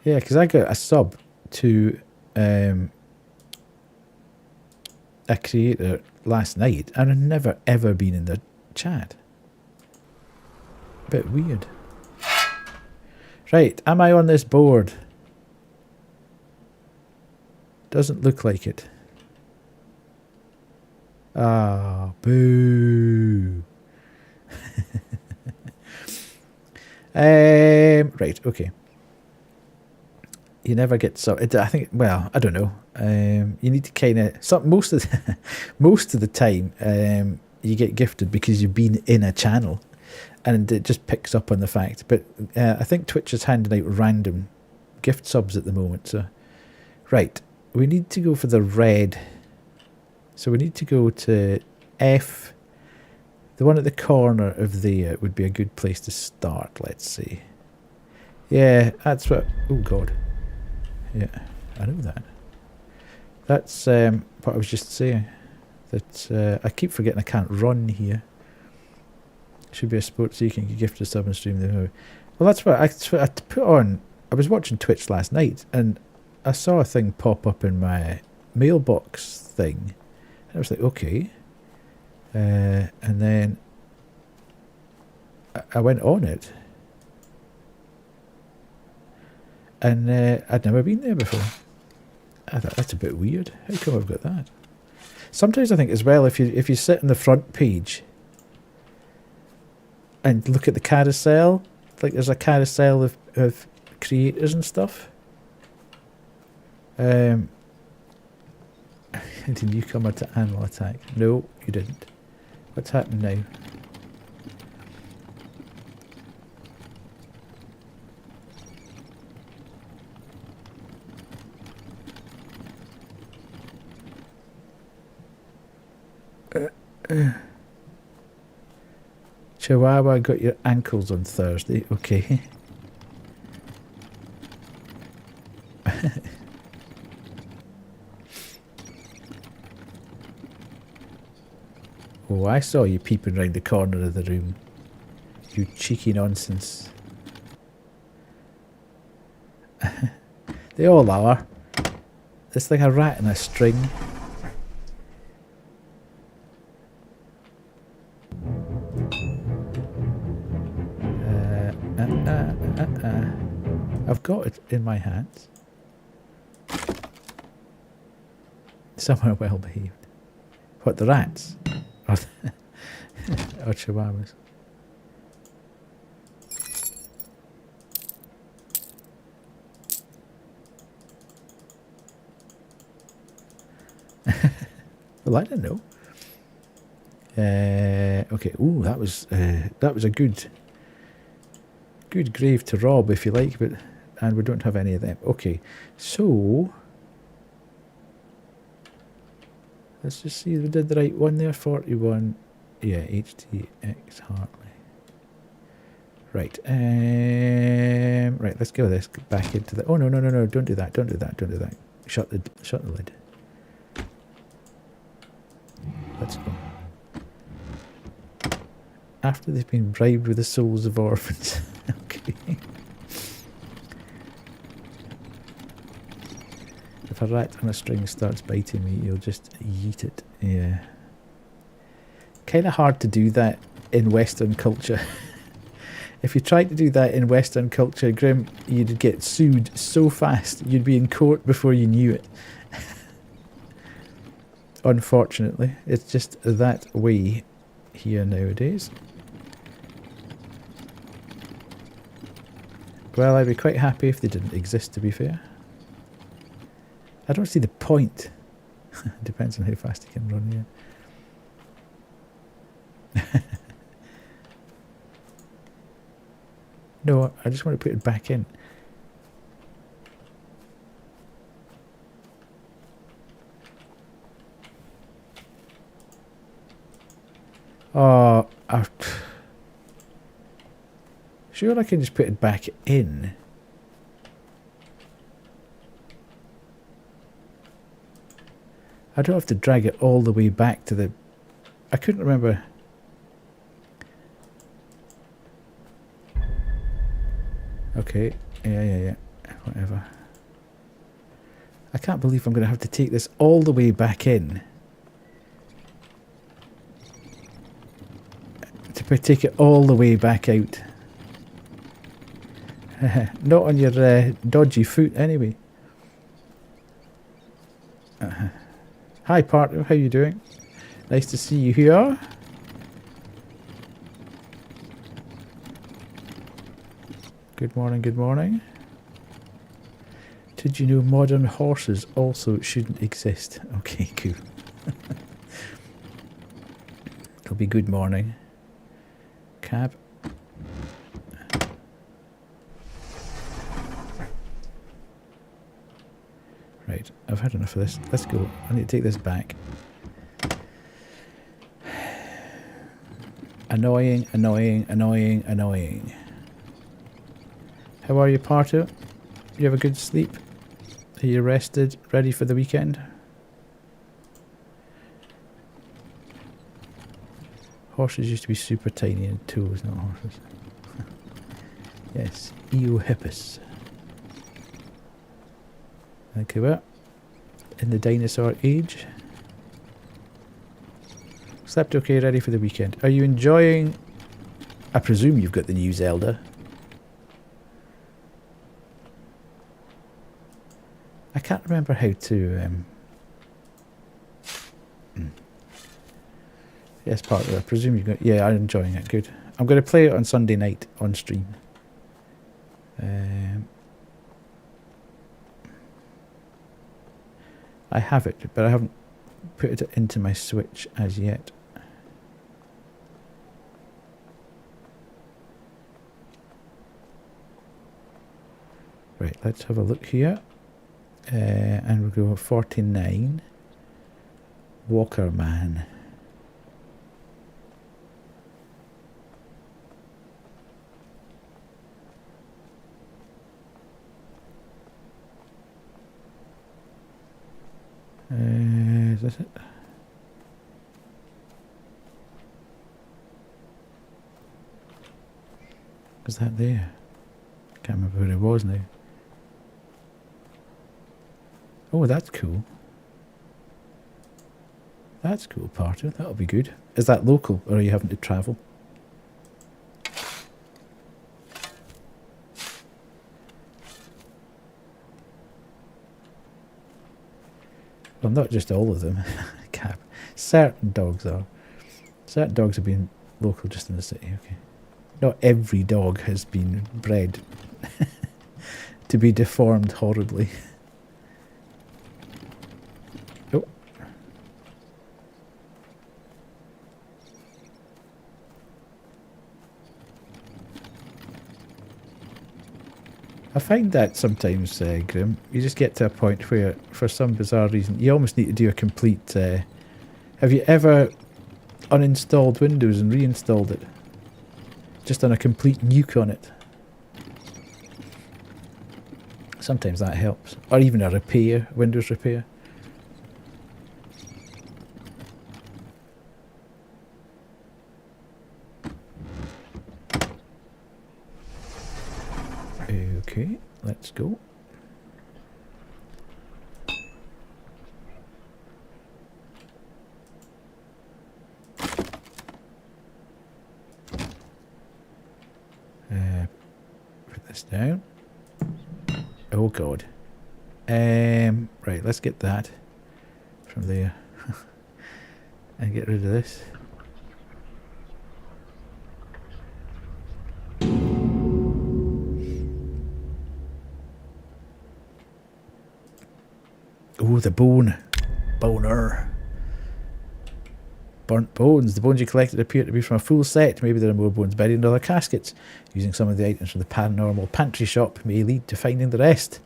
Yeah, because I got a sub to a creator last night, and I've never ever been in the chat. Bit weird. Right, am I on this board? Doesn't look like it. Ah, boo. Right, okay. You never get so. I think. Well, I don't know. You need to kind of. Most of the time, you get gifted because you've been in a channel, and it just picks up on the fact. But I think Twitch is handing out random gift subs at the moment. So, right, we need to go for the red. So we need to go to F. The one at the corner of there would be a good place to start. Let's see. Yeah, that's what. Oh God. Yeah, I know that. That's what I was just saying. That I keep forgetting I can't run here. Should be a sport so you can gift a sub and stream the movie. Well, that's what I put on. I was watching Twitch last night and I saw a thing pop up in my mailbox thing. And I was like, okay. And then I went on it. And I'd never been there before. I thought, that's a bit weird. How come I've got that? Sometimes I think as well, if you sit on the front page and look at the carousel, like there's a carousel of creators and stuff. Did you come to animal attack? No, you didn't. What's happening now? Chihuahua got your ankles on Thursday. Okay. Oh, I saw you peeping round the corner of the room. You cheeky nonsense. They all are. It's like a rat in a string. I've got it in my hands. Somewhere well behaved. What, the rats? Or chihuahuas? Well, I don't know. Okay. Ooh, that was a good grave to rob, if you like, and we don't have any of them. Okay, so let's just see if we did the right one there. 41. Yeah, HTX Hartley. Right. Right. Let's go. Let's get back into the. Oh no! Don't do that! Don't do that! Don't do that! Shut the lid. Let's go. After they've been bribed with the souls of orphans. Okay. If a rat on a string starts biting me, you'll just yeet it. Yeah. Kind of hard to do that in Western culture. If you tried to do that in Western culture, Grim, you'd get sued so fast. You'd be in court before you knew it. Unfortunately, it's just that way here nowadays. Well, I'd be quite happy if they didn't exist, to be fair. I don't see the point. Depends on how fast you can run, yeah. No, I just want to put it back in. Oh, sure I can just put it back in. I don't have to drag it all the way back to the... I couldn't remember. Okay, yeah. Whatever. I can't believe I'm going to have to take this all the way back in. To take it all the way back out. Not on your dodgy foot anyway. Hi partner, how you doing? Nice to see you here. Good morning, good morning. Did you know modern horses also shouldn't exist? Okay, cool. It'll be good morning. Cab. Right, I've had enough of this. Let's go. I need to take this back. Annoying. How are you, Parto? You have a good sleep? Are you rested? Ready for the weekend? Horses used to be super tiny and toes, not horses. Yes, Eohippus. Okay, well, in the dinosaur age. Slept okay, ready for the weekend. Are you enjoying... I presume you've got the new Zelda. I can't remember how to... Yes, partner, I presume you've got... Yeah, I'm enjoying it, good. I'm going to play it on Sunday night on stream. I have it, but I haven't put it into my Switch as yet. Right, let's have a look here. And we'll go 49. Walker Man. Is that it? Was that there? Can't remember where it was now. Oh, that's cool. That's cool, Parter. That'll be good. Is that local, or are you having to travel? Well, not just all of them. Cap. Certain dogs are. Certain dogs have been local just in the city. Okay. Not every dog has been bred to be deformed horribly. Oh. I find that sometimes, Grim, you just get to a point where, for some bizarre reason, you almost need to do a complete... have you ever uninstalled Windows and reinstalled it? Just done a complete nuke on it. Sometimes that helps. Or even a repair, Windows repair. Okay, let's go. Put this down. Oh god. Right, let's get that from there. And get rid of this. Oh, the bone. Boner. Burnt bones. The bones you collected appear to be from a full set. Maybe there are more bones buried in other caskets. Using some of the items from the paranormal pantry shop may lead to finding the rest.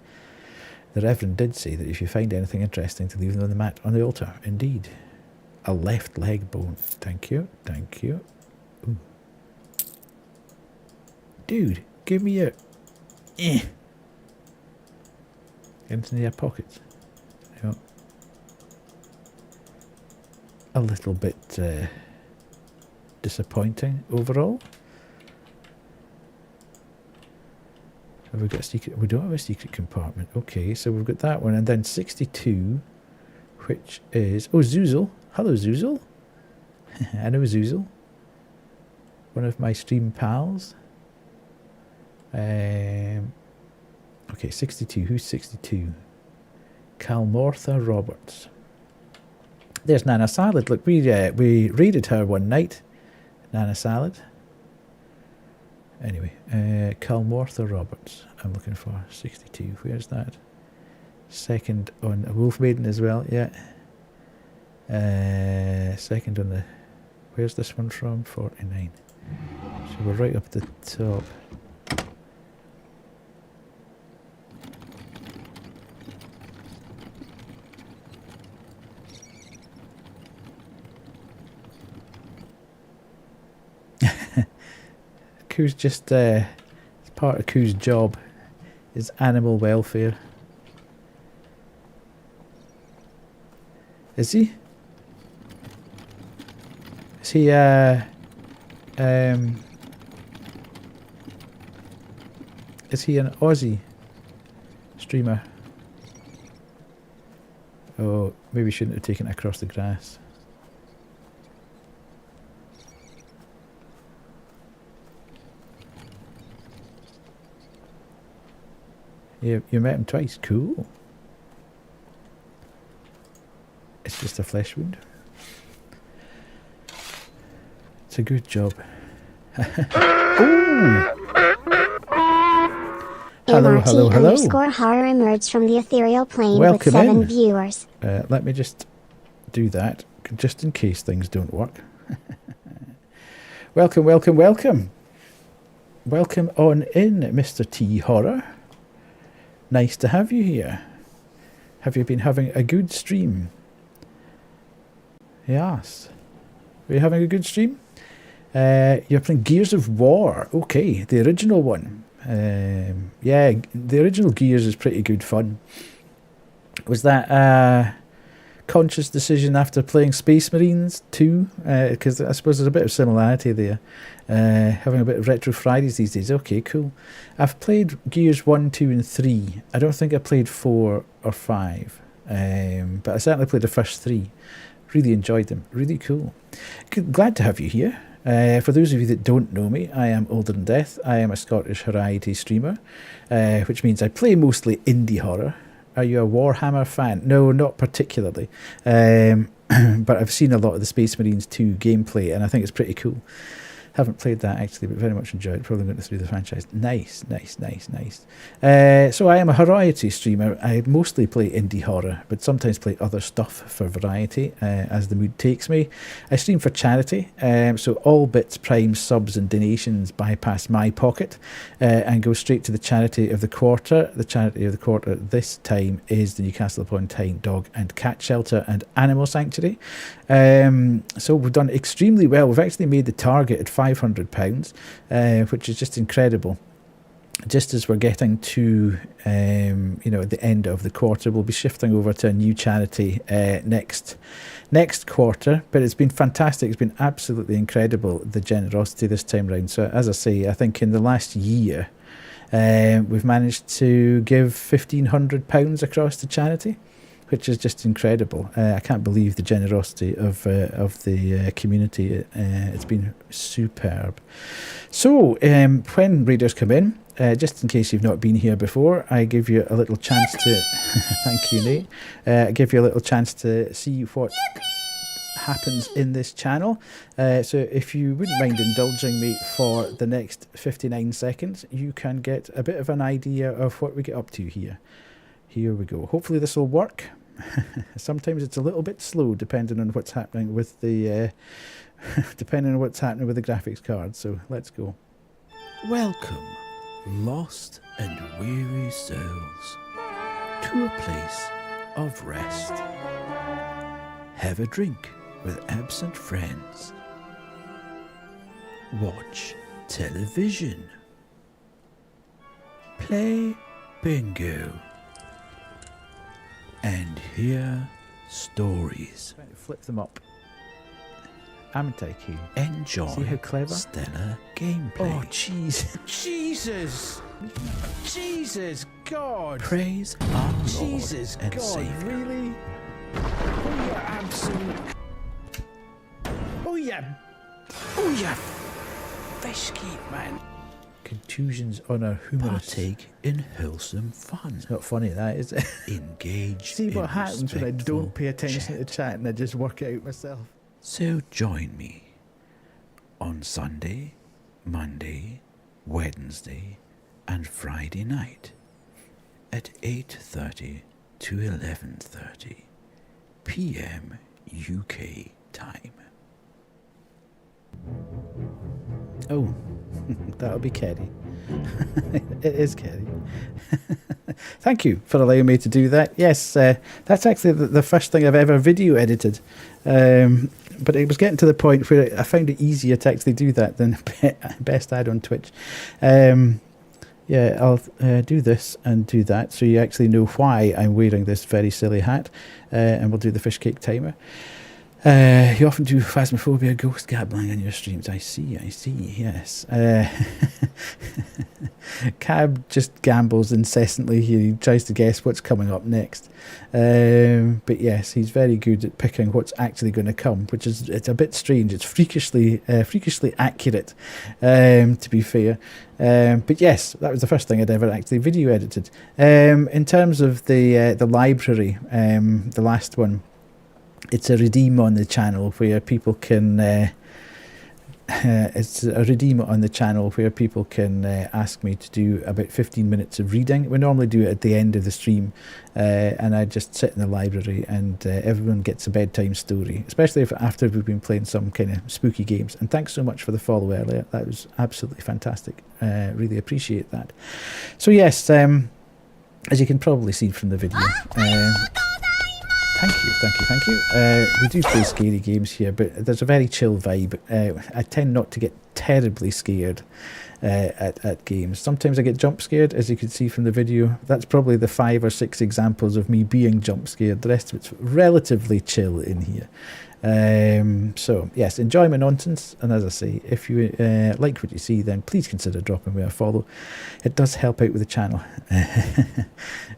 The Reverend did say that if you find anything interesting, to leave them on the mat on the altar. Indeed. A left leg bone. Thank you. Thank you. Ooh. Dude, give me your... Into your pockets. You know, a little bit disappointing overall. Have we got a secret? We don't have a secret compartment. Okay, so we've got that one, and then 62, which is... Oh, Zoozle. Hello, Zoozle. I know Zoozle. One of my stream pals. Okay, 62. Who's 62? Calmortha Roberts. There's Nana Salad. Look, we raided her one night. Nana Salad. Anyway, Calmortha Roberts. I'm looking for 62. Where's that? Second on a Wolf Maiden as well. Yeah. Second on the... Where's this one from? 49. So we're right up the top. Koo's just part of Koo's job is animal welfare. Is he? Is he is he an Aussie streamer? Oh, maybe shouldn't have taken it across the grass. You met him twice. Cool. It's just a flesh wound. It's a good job. Ooh. Hello, hello, hello. Underscore horror emerged from the ethereal plane Welcome with 7 in. viewers. Let me just do that, just in case things don't work. Welcome, welcome, welcome. Welcome on in, Mr. T Horror. Nice to have you here. Have you been having a good stream? Yes. Are you having a good stream? You're playing Gears of War. Okay, the original one. Yeah, the original Gears is pretty good fun. Was that a conscious decision after playing Space Marines 2? Because I suppose there's a bit of similarity there. Having a bit of Retro Fridays these days. Okay, cool. I've played Gears 1, 2 and 3. I don't think I played 4 or 5. But I certainly played the first 3. Really enjoyed them. Really cool. Glad to have you here. For those of you that don't know me, I am Older Than Death. I am a Scottish variety streamer, which means I play mostly indie horror. Are you a Warhammer fan? No, not particularly. But I've seen a lot of the Space Marines 2 gameplay, and I think it's pretty cool. Haven't played that actually, but very much enjoyed it. Probably going through the franchise. Nice. So I am a variety streamer. I mostly play indie horror, but sometimes play other stuff for variety as the mood takes me. I stream for charity, so all bits, primes, subs and donations bypass my pocket and go straight to the charity of the quarter. The charity of the quarter this time is the Newcastle upon Tyne Dog and Cat Shelter and Animal Sanctuary. So we've done extremely well. We've actually made the target at £500, which is just incredible. Just as we're getting to the end of the quarter, we'll be shifting over to a new charity next quarter. But it's been fantastic. It's been absolutely incredible, the generosity this time round. So as I say, I think in the last year we've managed to give £1,500 across to charity, which is just incredible. I can't believe the generosity of the community. It's been superb. So when raiders come in, just in case you've not been here before, I give you a little chance to thank you, Nate. I give you a little chance to see what happens in this channel. So if you wouldn't mind indulging me for the next 59 seconds, you can get a bit of an idea of what we get up to here. Here we go. Hopefully this will work. Sometimes it's a little bit slow depending on what's happening with the graphics card. So let's go. Welcome, lost and weary souls, to a place of rest. Have a drink with absent friends. Watch television. Play bingo. And hear stories. Flip them up. Amity key. Enjoy. See how clever? Stellar gameplay. Oh, jeez. Jesus God. Praise our Lord Jesus and God. Savior. Really? Oh, yeah, absolute. Oh, yeah, fish keep, man. Contusions on a humorous. Partake in wholesome fun. It's not funny, that is it? Engage. See what in happens when I don't pay attention chat. to chat and I just work it out myself. So join me on Sunday, Monday, Wednesday and Friday night at 8:30 to 11:30 p.m. UK time. Oh, that'll be Kerry. It is Kerry. Thank you for allowing me to do that. Yes, that's actually the first thing I've ever video edited. But it was getting to the point where I found it easier to actually do that than best ad on Twitch. Yeah, I'll do this and do that so you actually know why I'm wearing this very silly hat. And we'll do the fish cake timer. You often do Phasmophobia ghost gabbling on your streams. I see, yes. Cab just gambles incessantly. He tries to guess what's coming up next. But yes, he's very good at picking what's actually going to come, which is, it's a bit strange. It's freakishly accurate, to be fair. But yes, that was the first thing I'd ever actually video edited. In terms of the library, the last one, it's a redeem on the channel where people can ask me to do about 15 minutes of reading. We normally do it at the end of the stream, and I just sit in the library and everyone gets a bedtime story, especially if after we've been playing some kind of spooky games. And thanks so much for the follow earlier. That was absolutely fantastic. Really appreciate that. So yes, as you can probably see from the video, Thank you. We do play scary games here, but there's a very chill vibe. I tend not to get terribly scared at games. Sometimes I get jump scared, as you can see from the video. That's probably the 5 or 6 examples of me being jump scared. The rest of it's relatively chill in here. So yes, enjoy my nonsense, and as I say, if you like what you see, then please consider dropping me a follow. It does help out with the channel.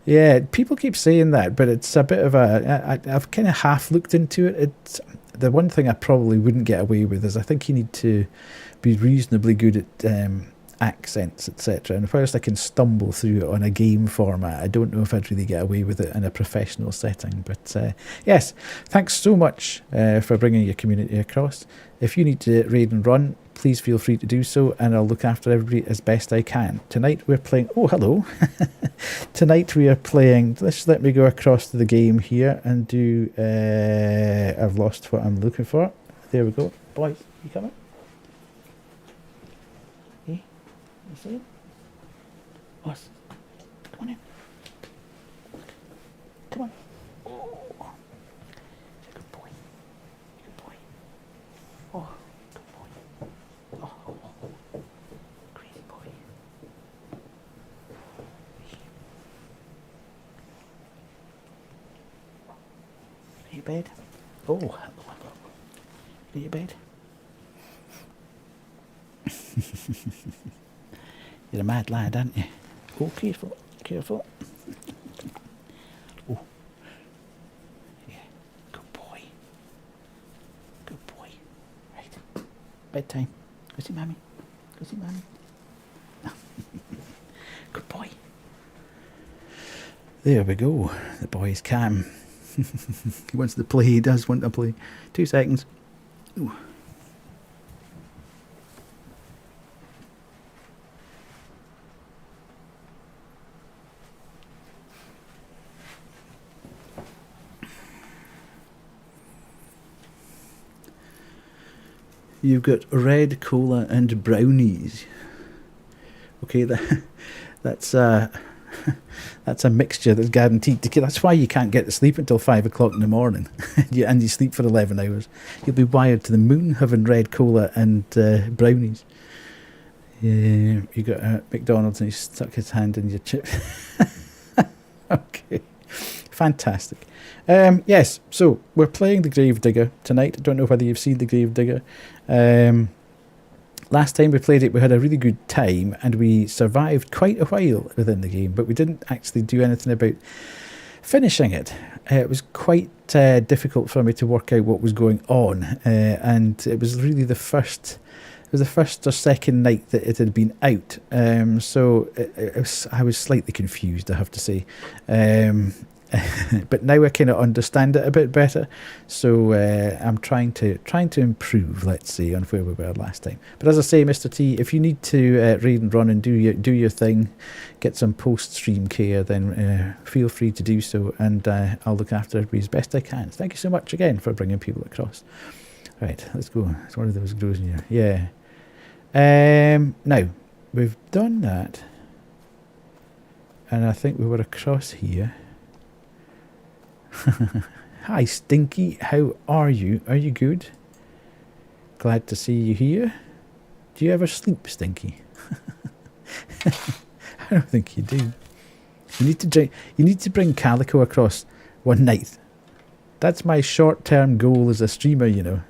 Yeah, people keep saying that, but it's a bit of I've kind of half looked into it. It's the one thing I probably wouldn't get away with is I think you need to be reasonably good accents, etc. And whilst I can stumble through it on a game format, I don't know if I'd really get away with it in a professional setting. But yes, thanks so much for bringing your community across. If you need to raid and run, please feel free to do so, and I'll look after everybody as best I can. Tonight we're playing... Oh, hello. Tonight we are playing... Let me go across to the game here and do... I've lost what I'm looking for. There we go. Boys, you coming? Hey, you see it? Boss, come on in. Come on. Oh. Good boy. Good boy. Oh, good boy. Oh, crazy boy. Are you bed? Oh, hello. Are you bed? You're a mad lad, aren't you? Oh, careful, careful. Oh, yeah, good boy. Good boy. Right, bedtime. Go see mommy. Go see mommy. Good boy. There we go. The boy's calm. He wants to play. He does want to play. 2 seconds. Ooh. You've got red cola and brownies. Okay, that's a mixture that's guaranteed to kill. That's why you can't get to sleep until 5 o'clock in the morning, and you sleep for 11 hours. You'll be wired to the moon having red cola and brownies. Yeah, you got McDonald's and he stuck his hand in your chip. Okay, fantastic. Yes, so we're playing the Gravedigger tonight. I don't know whether you've seen the Gravedigger. Last time we played it, we had a really good time and we survived quite a while within the game, but we didn't actually do anything about finishing it. It was quite difficult for me to work out what was going on, and it was really the first or second night that it had been out, so I was slightly confused, I have to say. But now I kind of understand it a bit better, so I'm trying to improve, let's say, on where we were last time. But as I say, Mr. T, if you need to raid and run and do your thing, get some post-stream care, then feel free to do so, and I'll look after everybody as best I can. Thank you so much again for bringing people across. Right, let's go. It's one of those grows in here. Yeah. Now, we've done that, and I think we were across here. Hi Stinky, how are you? Are you good? Glad to see you here. Do you ever sleep, Stinky? I don't think you do. You need to bring Calico across one night. That's my short-term goal as a streamer, you know.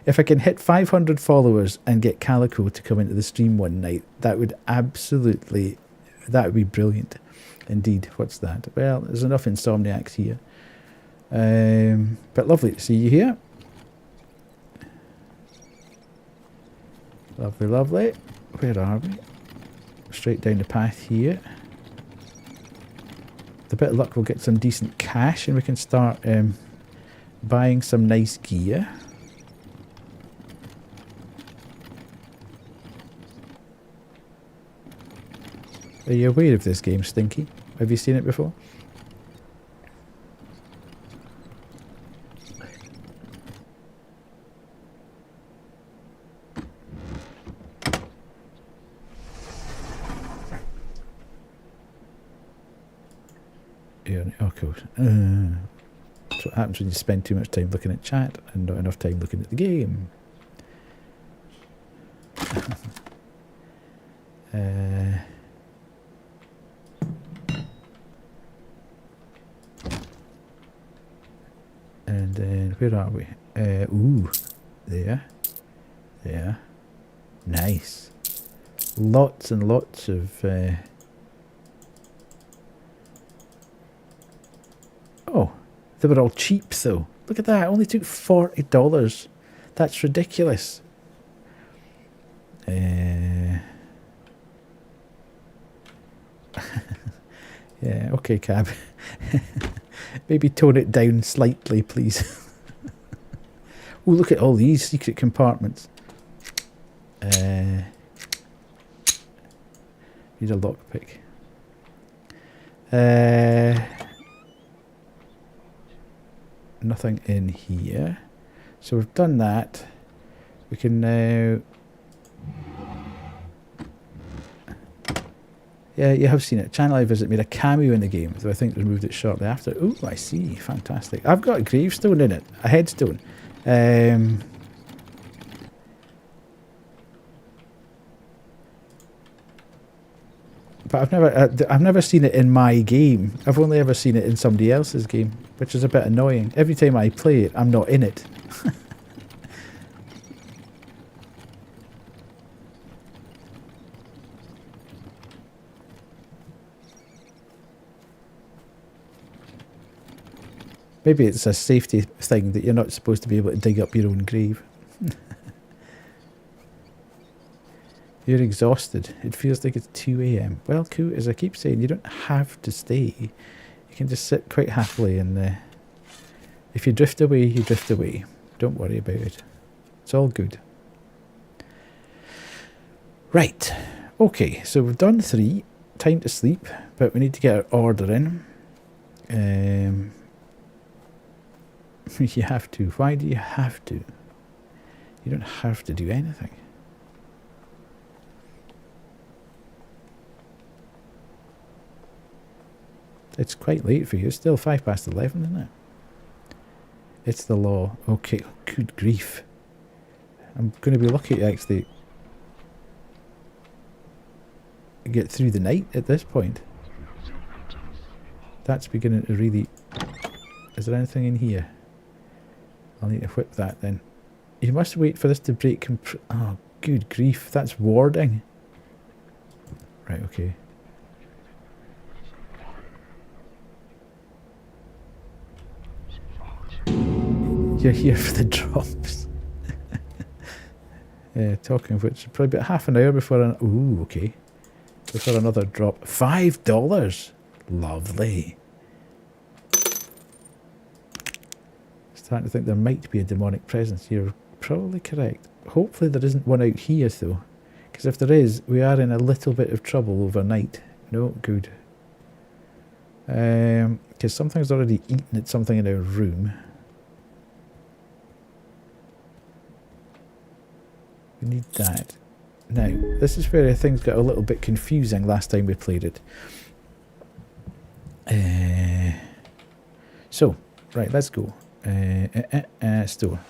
If I can hit 500 followers and get Calico to come into the stream one night, that would be brilliant. Indeed, what's that? Well, there's enough insomniacs here. But lovely to see you here. Lovely, lovely. Where are we? Straight down the path here. With a bit of luck, we'll get some decent cash and we can start buying some nice gear. Are you aware of this game, Stinky? Have you seen it before? Yeah, oh, cool. That's what happens when you spend too much time looking at chat and not enough time looking at the game. And then, where are we? Ooh, there. Nice. Lots and lots of... Oh, they were all cheap though. Look at that, it only took $40. That's ridiculous. Yeah, okay, Cab. Maybe tone it down slightly, please. Oh, look at all these secret compartments. Need a lockpick. Nothing in here. So we've done that. We can now... Yeah, you have seen it. Channel I Visit made a cameo in the game, though I think they removed it shortly after. Oh, I see. Fantastic. I've got a gravestone in it. A headstone. But I've never seen it in my game. I've only ever seen it in somebody else's game, which is a bit annoying. Every time I play it, I'm not in it. Maybe it's a safety thing that you're not supposed to be able to dig up your own grave. You're exhausted. It feels like it's 2 AM. Well, cool, as I keep saying, you don't have to stay. You can just sit quite happily and if you drift away, you drift away. Don't worry about it. It's all good. Right. Okay, so we've done 3. Time to sleep, but we need to get our order in. You have to. Why do you have to? You don't have to do anything. It's quite late for you. It's still 11:05, isn't it? It's the law. Okay. Good grief. I'm going to be lucky to actually get through the night at this point. That's beginning to really... Is there anything in here? I'll need to whip that then. You must wait for this to break... Oh, good grief. That's warding. Right, okay. You're here for the drops. Talking of which, probably about half an hour before an... Ooh, okay. Before another drop. $5! Lovely. Starting to think there might be a demonic presence. You're probably correct. Hopefully there isn't one out here though. Because if there is, we are in a little bit of trouble overnight. No good. Because something's already eaten at something in our room. We need that. Now, this is where things got a little bit confusing last time we played it. So, right, let's go. Store.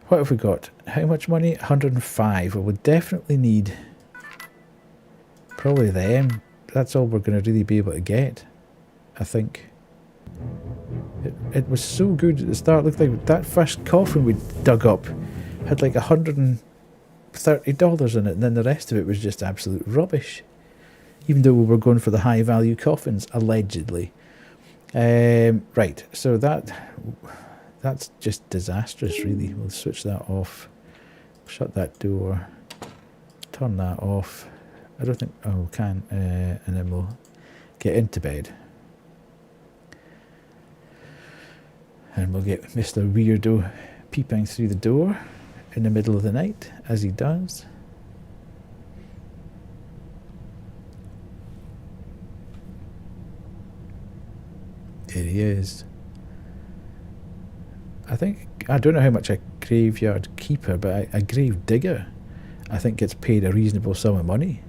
What have we got? How much money? 105. Well, we definitely need probably them. That's all we're going to really be able to get, I think. It was so good at the start. Looked like that first coffin we dug up had like $130 in it, and then the rest of it was just absolute rubbish. Even though we were going for the high value coffins, allegedly. Right, so that's just disastrous, really. We'll switch that off. Shut that door. Turn that off. I don't think... Oh, we can. And then we'll get into bed. And we'll get Mr. Weirdo peeping through the door in the middle of the night, as he does. There he is. I don't know how much a graveyard keeper, but a grave digger, I think, gets paid a reasonable sum of money.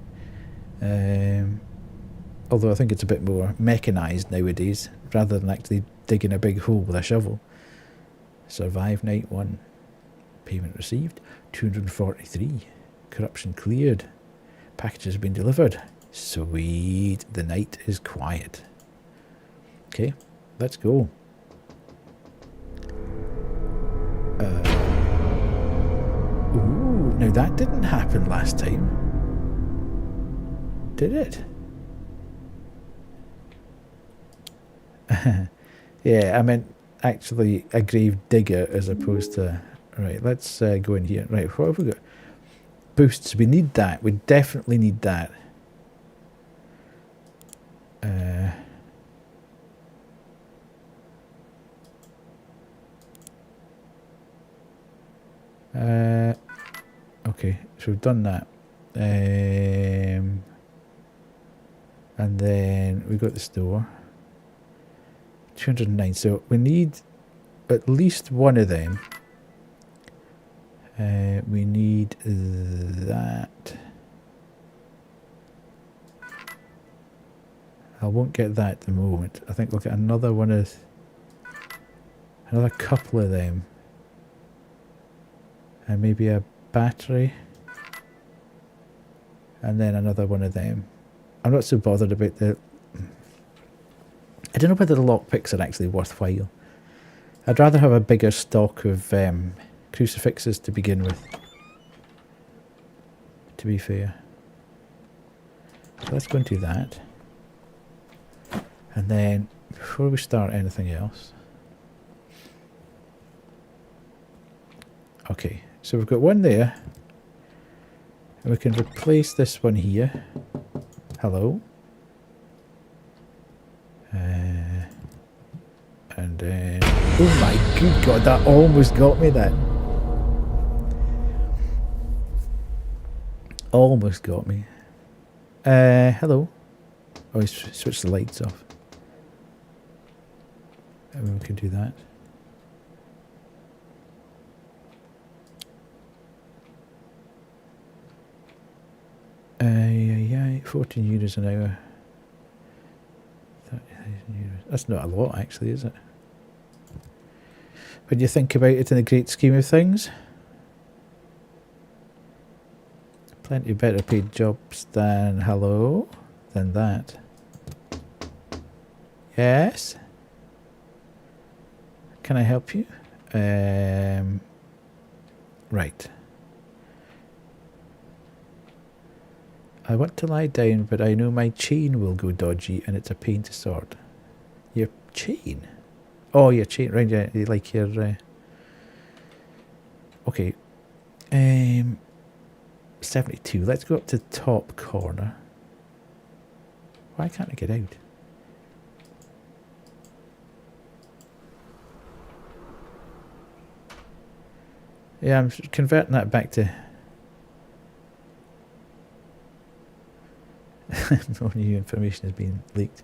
Although I think it's a bit more mechanised nowadays, rather than actually digging a big hole with a shovel. Survive night 1. Payment received. 243. Corruption cleared. Package has been delivered. Sweet. The night is quiet. Okay, let's go. Ooh, now that didn't happen last time. Did it? Yeah, I meant actually a grave digger as opposed to... Right, let's go in here. Right, what have we got? boosts. We need that. We definitely need that. Okay, so we've done that. And then we got the store. 209. So we need at least one of them. We need that. I won't get that at the moment. I think we'll get another one of... another couple of them. And maybe a battery. And then another one of them. I'm not so bothered about the... I don't know whether the lockpicks are actually worthwhile. I'd rather have a bigger stock of crucifixes to begin with. To be fair. So let's go and do that. And then, before we start anything else... Okay, so we've got one there. And we can replace this one here. Hello. And then... oh my good god, that almost got me, that. Almost got me. Hello. Oh, he's switched the lights off. And we can do that. Yeah, 14 euros an hour. 30,000 euros. That's not a lot, actually, is it? When you think about it in the great scheme of things. Plenty better paid jobs than than that. Yes? Can I help you? Right. I want to lie down, but I know my chain will go dodgy and it's a pain to sort. Your chain? Oh, your chain, right, yeah, like your... Okay. 72. Let's go up to the top corner. Why can't I get out? Yeah, I'm converting that back to... no new information has been leaked.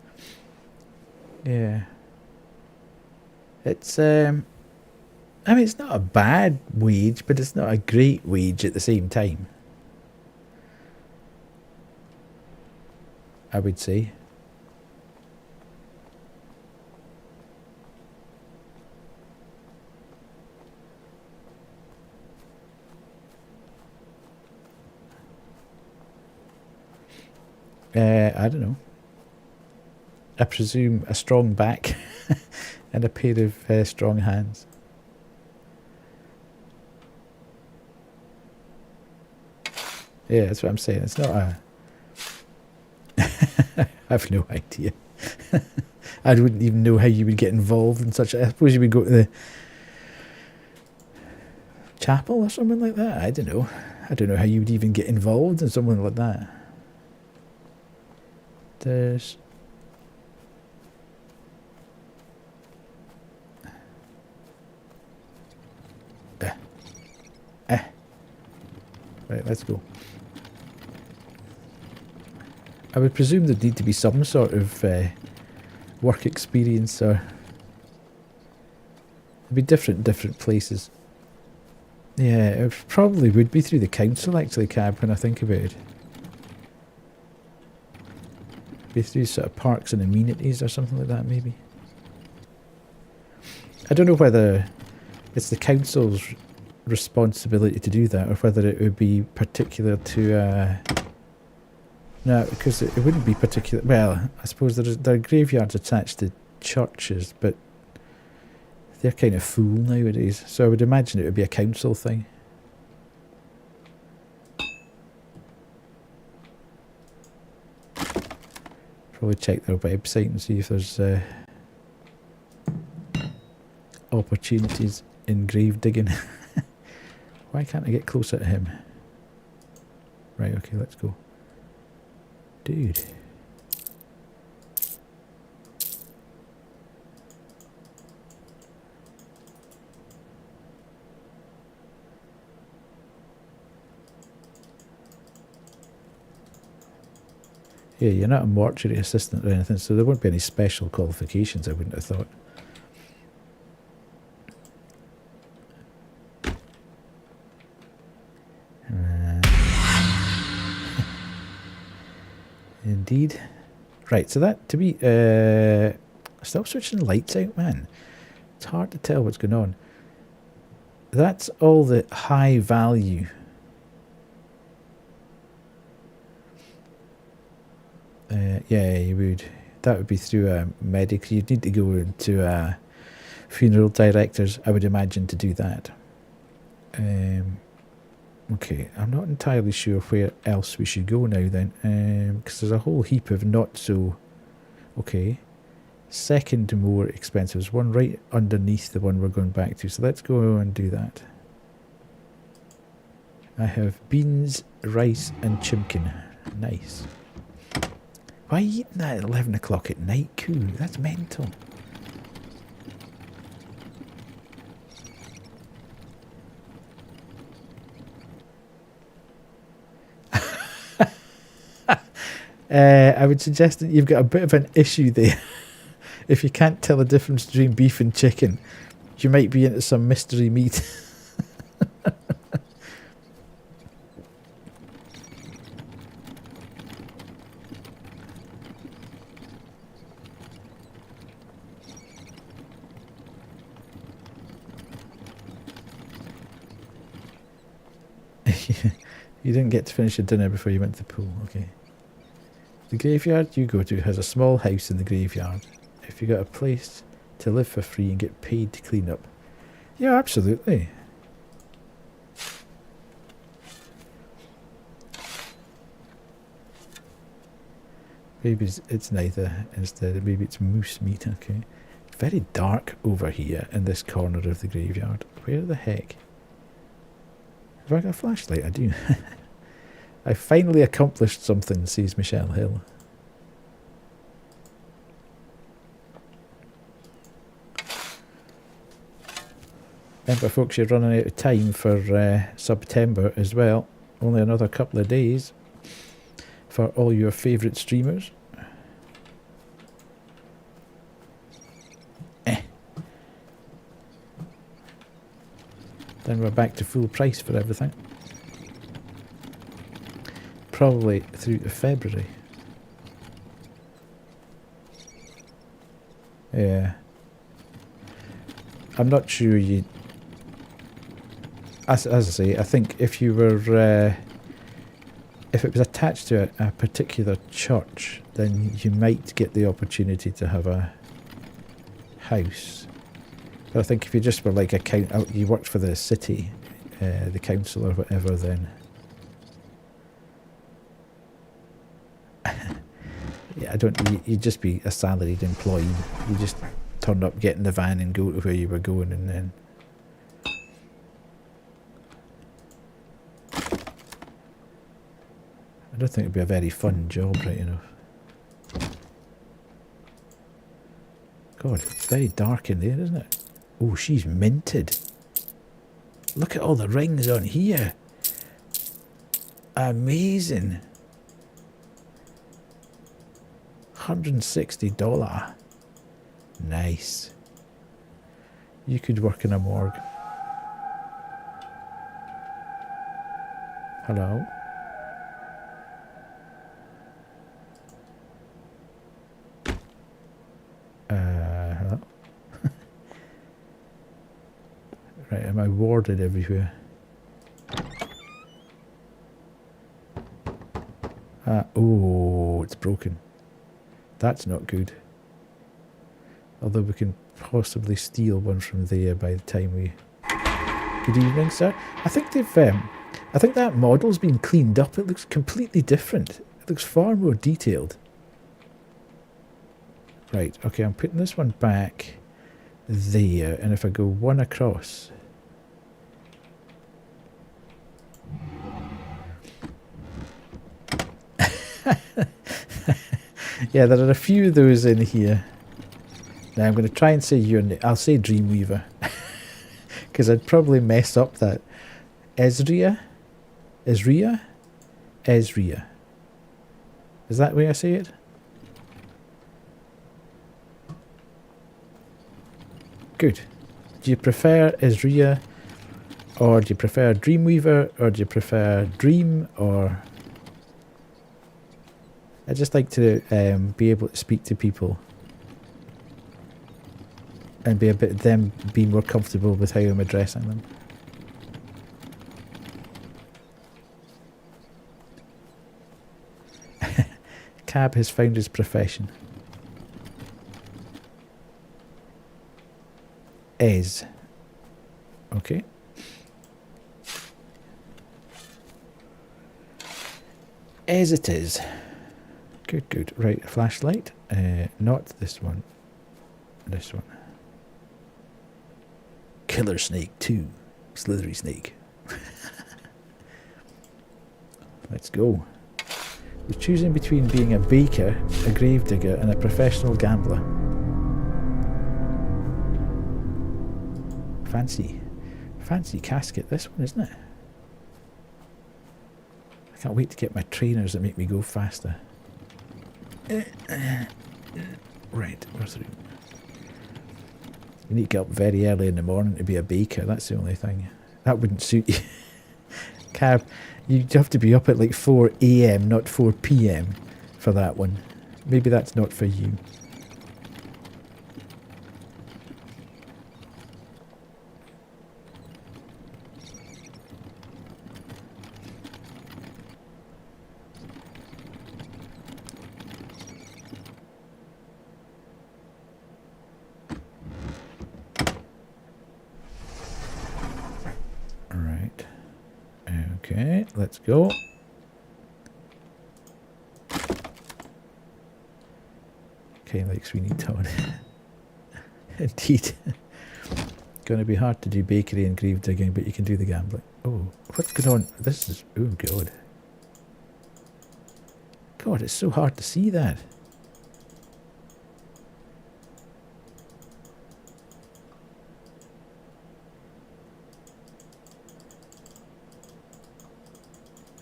Yeah. It's, I mean, it's not a bad wage, but it's not a great wage at the same time. I would say. I don't know. I presume a strong back and a pair of strong hands. Yeah, that's what I'm saying. It's not a... I have no idea. I wouldn't even know how you would get involved in such a... I suppose you would go to the chapel or something like that. I don't know. I don't know how you would even get involved in something like that. There's... Right, let's go. I would presume there'd need to be some sort of work experience, or it'd be different places. Yeah, it probably would be through the council, actually, Cab, when I think about it. Be through sort of parks and amenities or something like that, maybe. I don't know whether it's the council's responsibility to do that, or whether it would be particular to... no, because it wouldn't be particular... Well, I suppose there are graveyards attached to churches, but they're kind of full nowadays, so I would imagine it would be a council thing. Probably check their website and see if there's opportunities in grave digging. Why can't I get closer to him? Right, okay, let's go. Dude. Yeah, you're not a mortuary assistant or anything, so there won't be any special qualifications, I wouldn't have thought. Indeed. Right, so that, to be, stop switching the lights out, man. It's hard to tell what's going on. That's all the high value. Yeah, you would. That would be through a medic. You'd need to go into a funeral directors, I would imagine, to do that. Okay, I'm not entirely sure where else we should go now then, because there's a whole heap of not so... Okay, second more expensive. There's one right underneath the one we're going back to, so let's go and do that. I have beans, rice and chimkin. Nice. Why are you eating that at 11 o'clock at night? Cool, that's mental. I would suggest that you've got a bit of an issue there. If you can't tell the difference between beef and chicken, you might be into some mystery meat. You didn't get to finish your dinner before you went to the pool, okay. The graveyard you go to has a small house in the graveyard. If you got a place to live for free and get paid to clean up. Yeah, absolutely. Maybe it's neither instead, maybe it's moose meat, okay. It's very dark over here in this corner of the graveyard. Where the heck? Have I got a flashlight? I do. I finally accomplished something, says Michelle Hill. Remember folks, you're running out of time for September as well. Only another couple of days for all your favourite streamers. Then we're back to full price for everything. Probably through to February. Yeah. I'm not sure you... As I say, I think if you were... if it was attached to a particular church, then you might get the opportunity to have a house. But I think if you just were like you worked for the city, the council or whatever, then... yeah, you'd just be a salaried employee. You just turn up, get in the van and go to where you were going, and then... I don't think it'd be a very fun job, right enough. God, it's very dark in there, isn't it? Oh, she's minted. Look at all the rings on here. Amazing. $160. Nice. You could work in a morgue. Hello? Hello? Right, am I warded everywhere? Oh, it's broken. That's not good. Although we can possibly steal one from there by the time we... Good evening, sir. I think they've... I think that model's been cleaned up. It looks completely different. It looks far more detailed. Right, okay, I'm putting this one back there, and if I go one across... Yeah, there are a few of those in here. Now I'm going to try and say your name. I'll say Dreamweaver. Because I'd probably mess up that. Ezria? Ezria? Ezria. Is that the way I say it? Good. Do you prefer Ezria? Or do you prefer Dreamweaver? Or do you prefer Dream? Or... I just like to be able to speak to people. And be be more comfortable with how I'm addressing them. Cab has found his profession. Ez. Okay. As it is. Good, good. Right, a flashlight. Not this one. This one. Killer Snake 2. Slithery Snake. Let's go. We're choosing between being a baker, a gravedigger, and a professional gambler. Fancy casket, this one, isn't it? I can't wait to get my trainers that make me go faster. Right, where's the room? You need to get up very early in the morning to be a baker, that's the only thing. That wouldn't suit you. Cab, you'd have to be up at like 4 AM, not 4 PM for that one. Maybe that's not for you. Okay, let's go. Okay, like Sweeney Todd. Indeed. Going to be hard to do bakery and grave digging, but you can do the gambling. Oh, what's going on? This is... Oh, God. God, it's so hard to see that.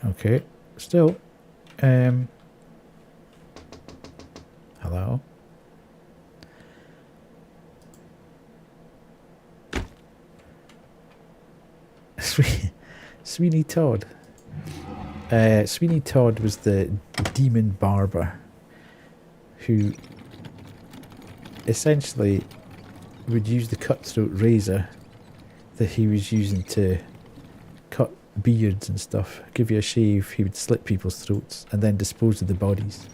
Okay, still, hello? Sweeney Todd. Sweeney Todd was the demon barber who essentially would use the cutthroat razor that he was using to cut beards and stuff, give you a shave. He would slit people's throats and then dispose of the bodies.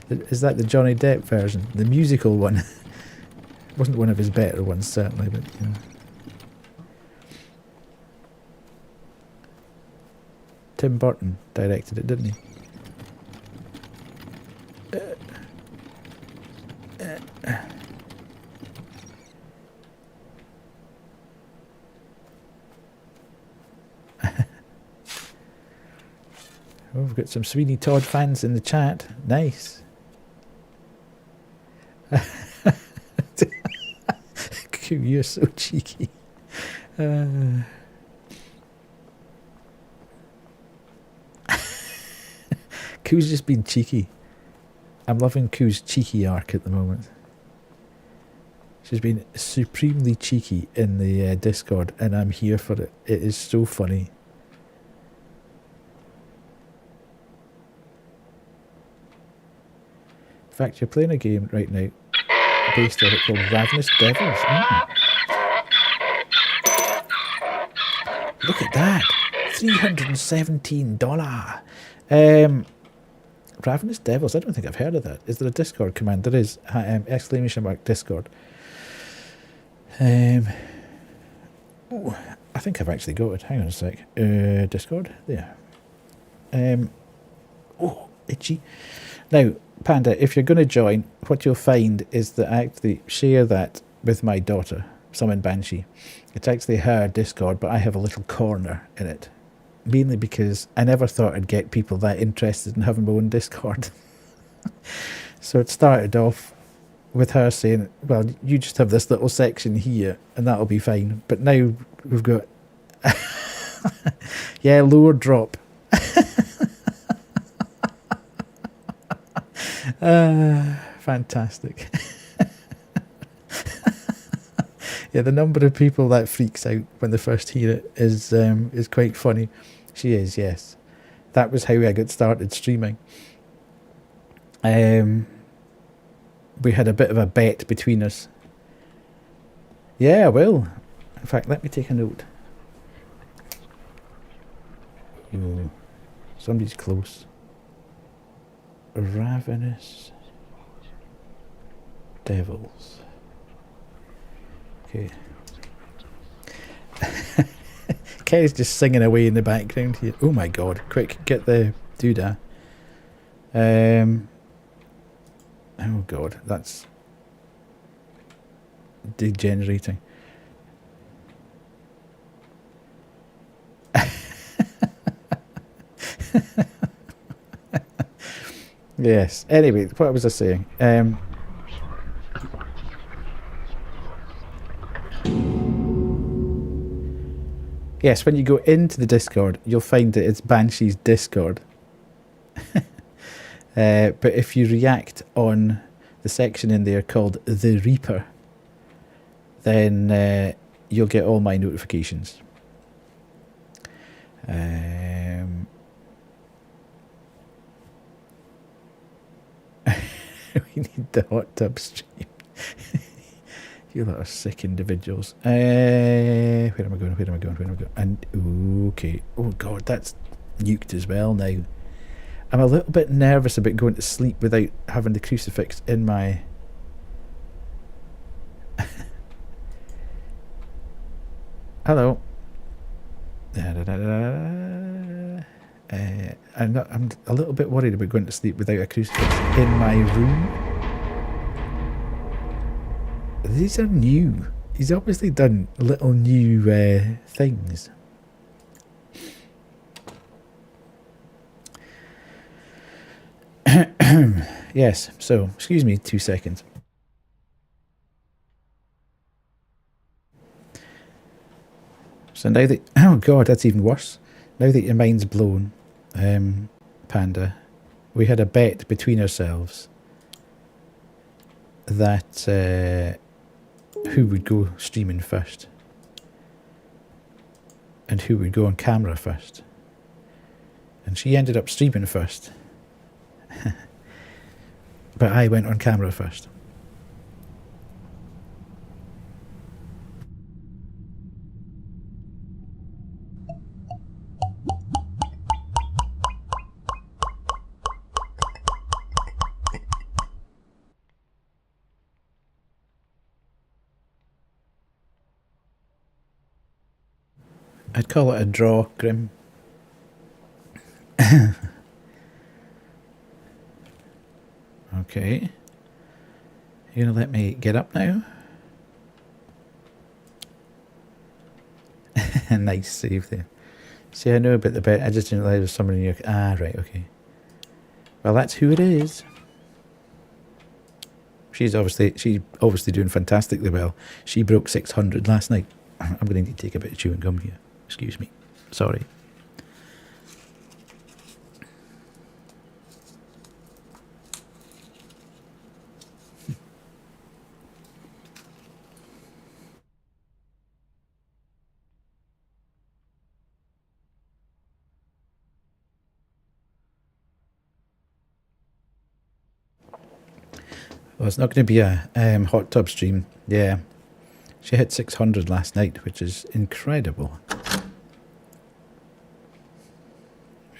Is that the Johnny Depp version? The musical one? Wasn't one of his better ones, certainly, but you know. Tim Burton directed it, didn't he? Oh, we've got some Sweeney Todd fans in the chat. Nice. You're so cheeky. Koo's just been cheeky. I'm loving Koo's cheeky arc at the moment. She's been supremely cheeky in the Discord, and I'm here for it. It is so funny. In fact, you're playing a game right now based on it called Ravenous Devils. Look at that! $317. Ravenous Devils, I don't think I've heard of that. Is there a Discord command? There is. Exclamation mark Discord. Ooh, I think I've actually got it. Hang on a sec. Discord? There. Oh, itchy. Now, Panda, if you're going to join, what you'll find is that I actually share that with my daughter. Summon Banshee. It's actually her Discord, but I have a little corner in it. Mainly because I never thought I'd get people that interested in having my own Discord. So it started off with her saying, well, you just have this little section here and that'll be fine. But now we've got, yeah, lower drop. Fantastic. Yeah, the number of people that freaks out when they first hear it is quite funny. She is, yes. That was how I got started streaming. We had a bit of a bet between us. Yeah, I will. In fact, let me take a note. Oh, somebody's close. Ravenous devils. Okay. Kerry's just singing away in the background here. Oh my god, quick, get the doodah. Oh god, that's degenerating. Yes, anyway, what was I saying? Yes, when you go into the Discord, you'll find that it's Banshee's Discord. But if you react on the section in there called The Reaper, then you'll get all my notifications. We need the hot tub stream. You lot are sick individuals. Where am I going? And okay. Oh god, that's nuked as well now. I'm a little bit nervous about going to sleep without having the crucifix in my... Hello. I'm a little bit worried about going to sleep without a crucifix in my room. These are new. He's obviously done little new things. Yes, so, excuse me 2 seconds. So now that... Oh god, that's even worse. Now that your mind's blown, Panda, we had a bet between ourselves that who would go streaming first and who would go on camera first. And she ended up streaming first. But I went on camera first. I'd call it a draw, Grim. Okay. You gonna let me get up now? Nice save there. See, I know about the bet. I just didn't realize there was someone in your... Ah, right, okay. Well, that's who it is. She's obviously doing fantastically well. She broke 600 last night. I'm going to need to take a bit of chewing gum here. Excuse me. Sorry. Well, it's not going to be a hot tub stream. Yeah. She hit 600 last night, which is incredible.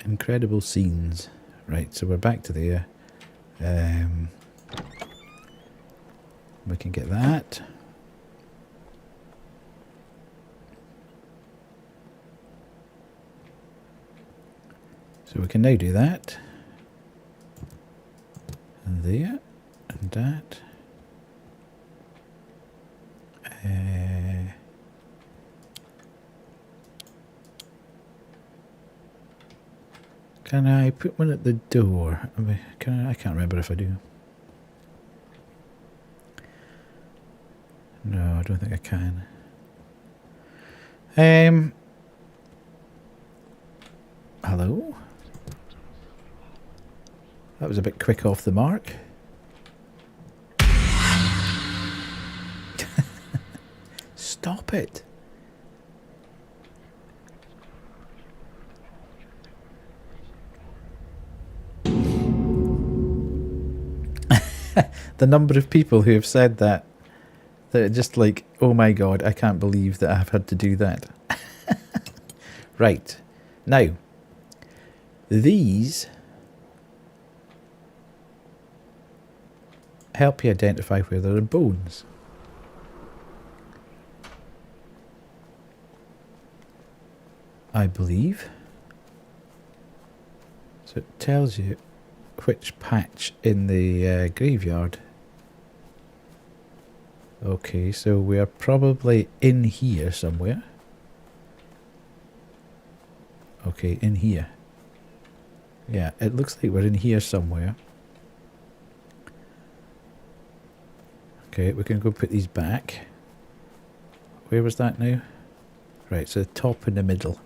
Incredible scenes. Right, so we're back to there. We can get that. So we can now do that. And there. And that. Can I put one at the door? I mean, I can't remember if I do. No, I don't think I can. Hello? That was a bit quick off the mark. Stop it. The number of people who have said that are just like, oh my god, I can't believe that I've had to do that. Right. Now, these help you identify where there are bones. I believe. So it tells you which patch in the graveyard. Okay, so we are probably in here somewhere. Okay, in here. Yeah, it looks like we're in here somewhere. Okay, we can go put these back. Where was that now? Right, so the top and the middle.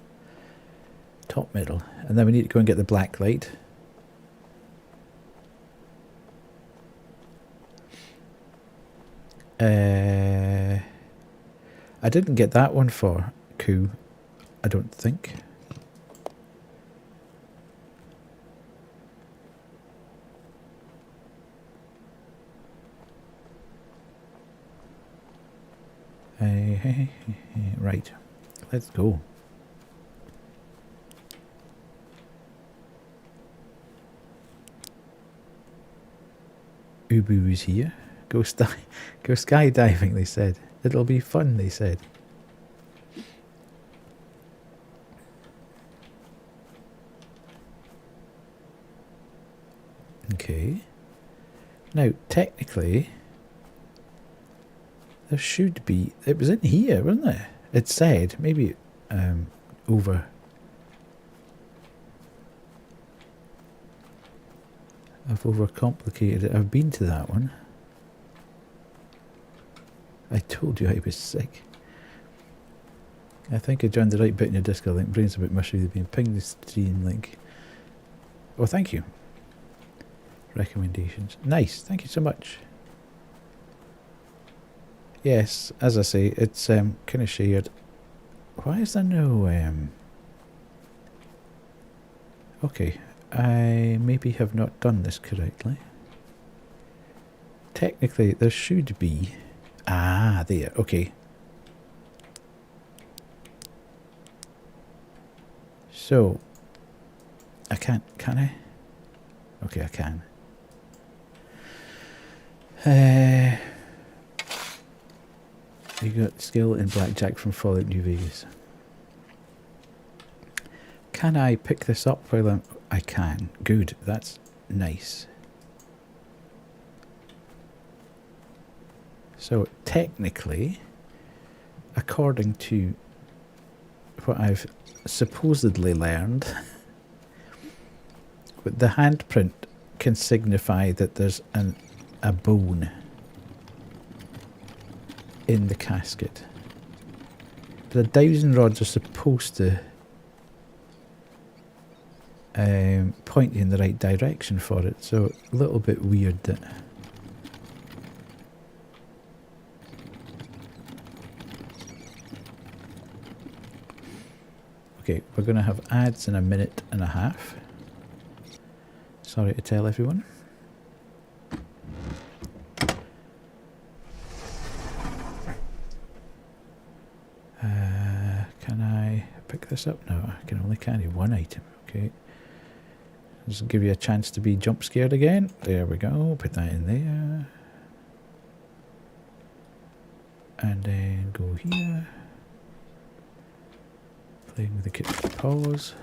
Top, middle. And then we need to go and get the black light. I didn't get that one for coup, I don't think. Right, let's go. Ubu is here. Go skydiving, they said. It'll be fun, they said. Okay. Now, technically, there should be... It was in here, wasn't it? It said, maybe over... I've overcomplicated it. I've been to that one. I told you I was sick. I think I joined the right bit in your Discord link. Brain's a bit mushy. They've been pinged the stream link. Oh, thank you. Recommendations. Nice. Thank you so much. Yes, as I say, it's kind of shared. Why is there no... Okay. I maybe have not done this correctly. Technically, there should be... Ah, there. Okay. So, I can't... Can I? Okay, I can. You got skill in blackjack from Fallout New Vegas. Can I pick this up while I'm... I can. Good. That's nice. So technically, according to what I've supposedly learned, the handprint can signify that there's a bone in the casket. The dowsing rods are supposed to point you in the right direction for it, so a little bit weird that... Okay, we're going to have ads in a minute and a half. Sorry to tell everyone. Can I pick this up? No, I can only carry one item. Okay. Just give you a chance to be jump scared again. There we go. Put that in there. And then go here. Playing with the kitchen paws.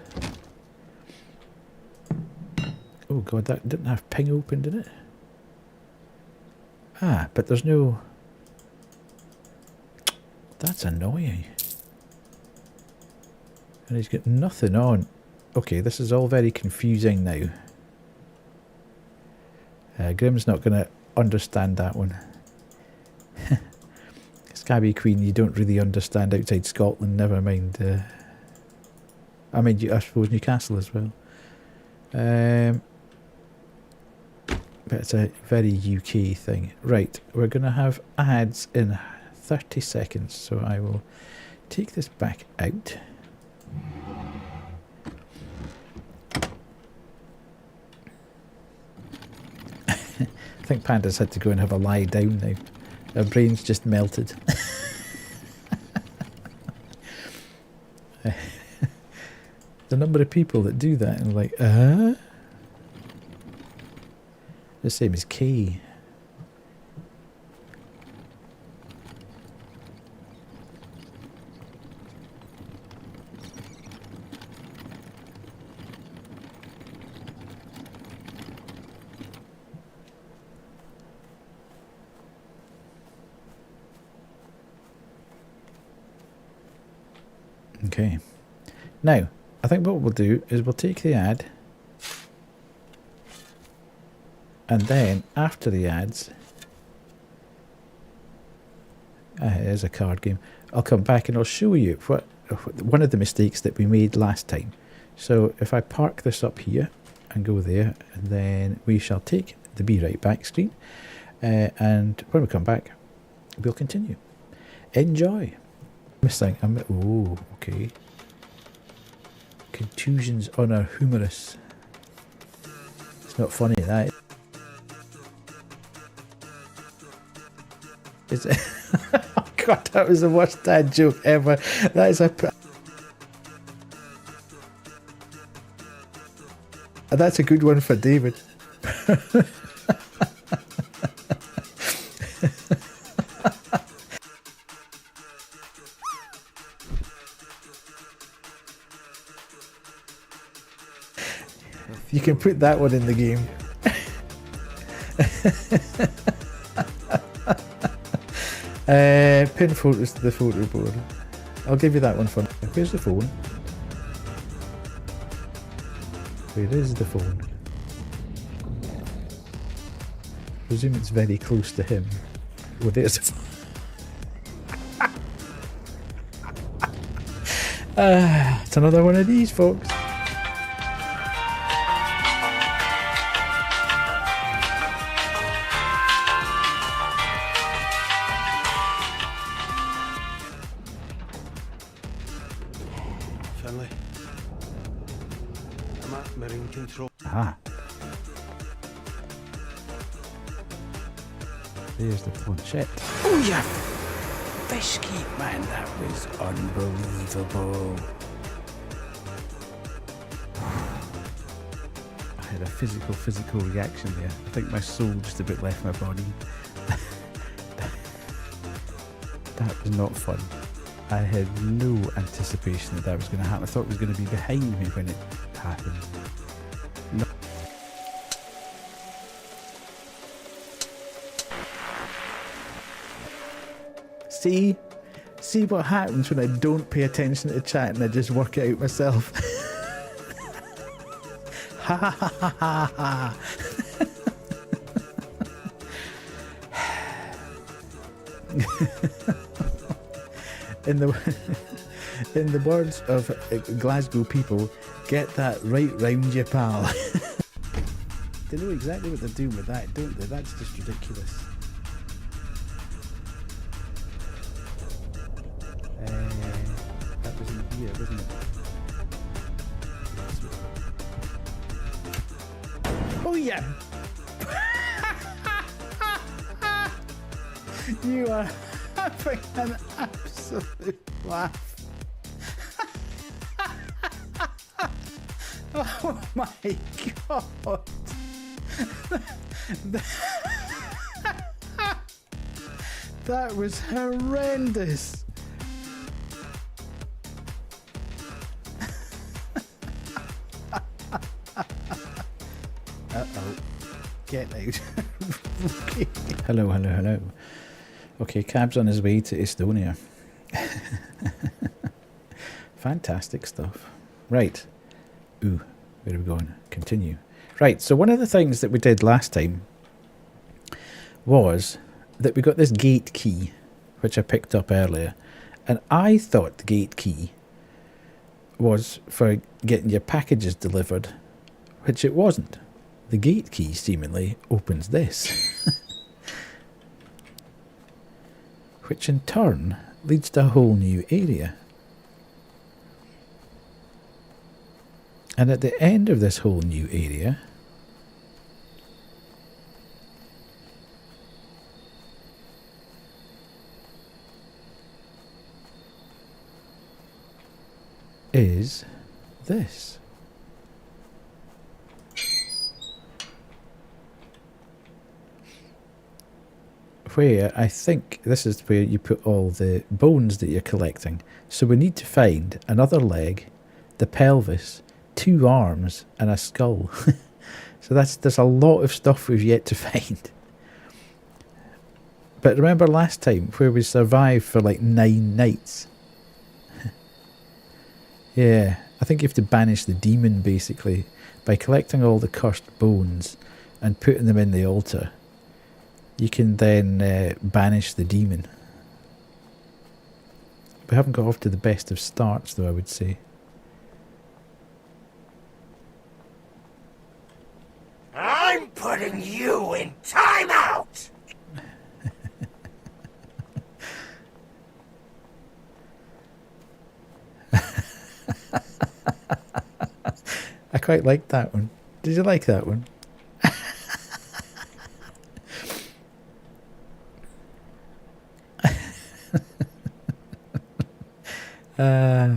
Oh god, that didn't have ping open, did it? Ah, but there's no... That's annoying. And he's got nothing on Okay, this is all very confusing now. Grim's not going to understand that one. Scabby Queen, you don't really understand outside Scotland, never mind. I mean, I suppose Newcastle as well. But it's a very UK thing. Right, we're going to have ads in 30 seconds, so I will take this back out. I think Panda's had to go and have a lie down now. Her brain's just melted. The number of people that do that and like, the same as Kay. Okay. Now, I think what we'll do is we'll take the ad, and then after the ads, there's a card game. I'll come back and I'll show you one of the mistakes that we made last time. So if I park this up here and go there, and then we shall take the Be Right Back screen, and when we come back, we'll continue. Enjoy. Missing. Oh, okay. Contusions on our humerus. It's not funny, that. Is it? Oh God, that was the worst dad joke ever. That is a. That's a good one for David. You can put that one in the game. Pin photos to the photo board. I'll give you that one for now. Where's the phone? Where is the phone? I presume it's very close to him. Well, there's the phone. It's another one of these, folks. Aha. There's the planchette. Oh yeah! Fish keep, man, that was unbelievable. I had a physical reaction there. I think my soul just about left my body. That was not fun. I had no anticipation that was going to happen. I thought it was going to be behind me when it happened. No. See what happens when I don't pay attention to the chat and I just work it out myself. Ha ha ha ha ha. In the words of Glasgow people, get that right round you, pal. They know exactly what they're doing with that, don't they? That's just ridiculous. That was in here, wasn't it? Oh yeah! You are having an absolute laugh. Oh my God! That was horrendous. Uh-oh. Get out. Okay. Hello. Okay, cab's on his way to Estonia. Fantastic stuff. Right. Ooh, where are we going? Continue. Right, so one of the things that we did last time was that we got this gate key, which I picked up earlier, and I thought the gate key was for getting your packages delivered, which it wasn't. The gate key seemingly opens this, which in turn leads to a whole new area. And at the end of this whole new area is this. Where I think this is where you put all the bones that you're collecting. So we need to find another leg, the pelvis, 2 arms and a skull. So there's a lot of stuff we've yet to find. But remember last time where we survived for like 9 nights? Yeah, I think you have to banish the demon basically by collecting all the cursed bones and putting them in the altar. You can then banish the demon. We haven't got off to the best of starts though, I would say. I'm putting you in timeout! I quite liked that one. Did you like that one?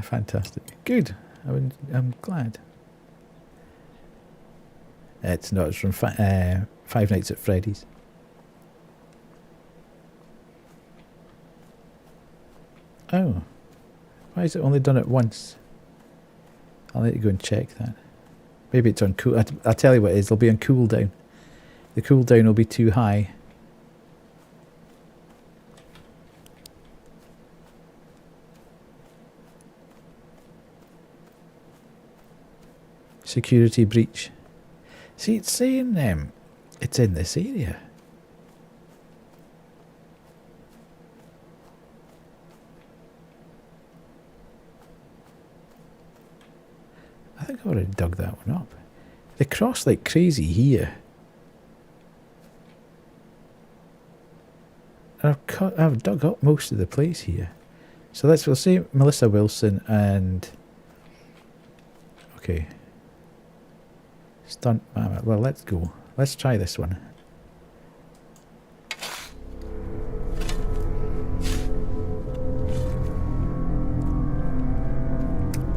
Fantastic. Good. I'm glad. It's not. It's from Five Nights at Freddy's. Oh. Why is it only done it once? I'll need to go and check that. Maybe it's on cool. I'll tell you what it is. It'll be on cooldown. The cooldown will be too high. Security breach. See, it's saying it's in this area. I think I already dug that one up. They cross like crazy here. And I've dug up most of the place here. So we'll say Melissa Wilson and... Okay. Stunt Mama. Well, let's go. Let's try this one.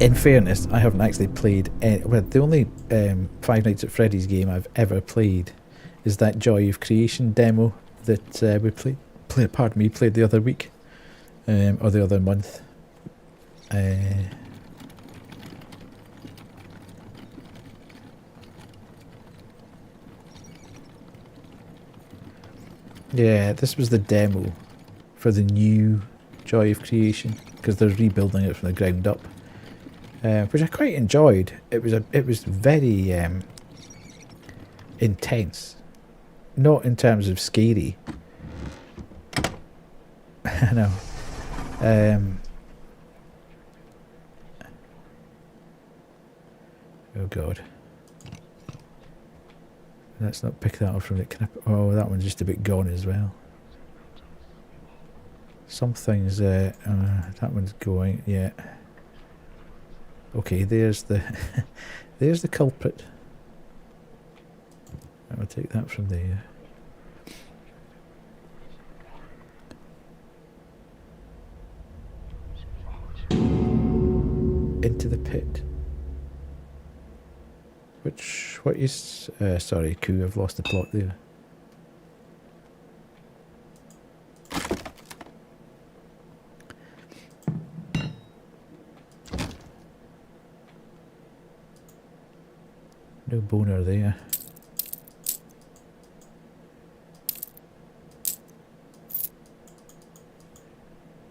In fairness, I haven't actually played well, the only Five Nights at Freddy's game I've ever played is that Joy of Creation demo that we played the other week, or the other month. Yeah, this was the demo for the new Joy of Creation because they're rebuilding it from the ground up. Which I quite enjoyed. It was very intense, not in terms of scary. I know. Oh God. Let's not pick that up from it. Oh, that one's just a bit gone as well. Something's that one's going. Yeah. Okay, there's the there's the culprit. I'll take that from there. Into the pit. What is... sorry, Koo, I've lost the plot there. No boner there.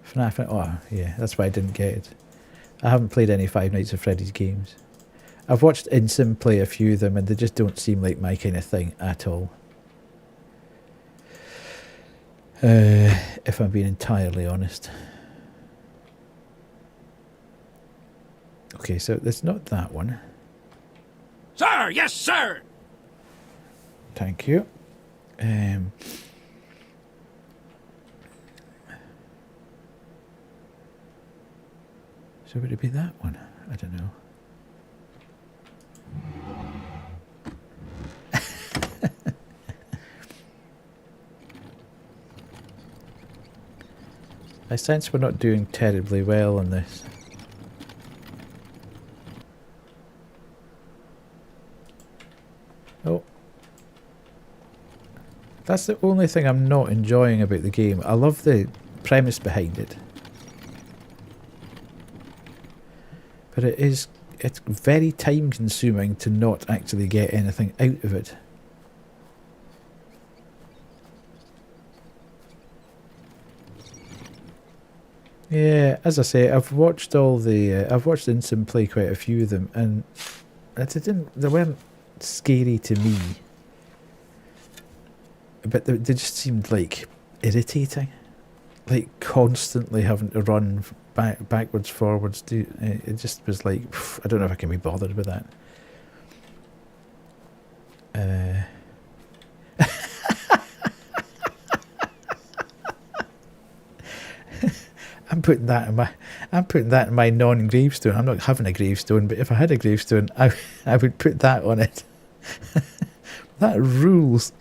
FNAF, oh yeah, that's why I didn't get it. I haven't played any Five Nights at Freddy's games. I've watched Insim play a few of them, and they just don't seem like my kind of thing at all. If I'm being entirely honest. Okay, so it's not that one. Sir, yes, sir. Thank you. So would it be that one? I don't know. I sense we're not doing terribly well on this. Oh. That's the only thing I'm not enjoying about the game. I love the premise behind it. But it's very time consuming to not actually get anything out of it. Yeah, as I say, I've watched all the I've watched Insim play quite a few of them, and they weren't scary to me, but they just seemed like irritating, like constantly having to run backwards, forwards. It just was like, I don't know if I can be bothered with that. I'm putting that in my non-gravestone. I'm not having a gravestone, but if I had a gravestone, I would put that on it. That rules.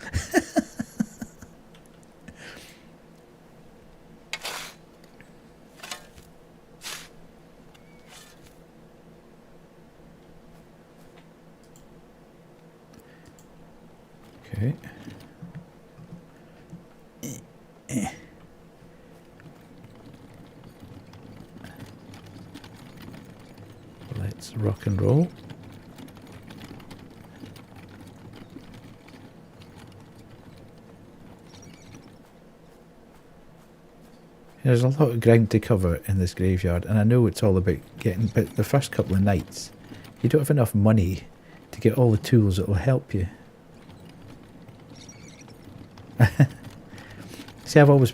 Okay. Let's rock and roll. There's a lot of ground to cover in this graveyard, and I know it's all about getting, but the first couple of nights, you don't have enough money to get all the tools that will help you. See, I've always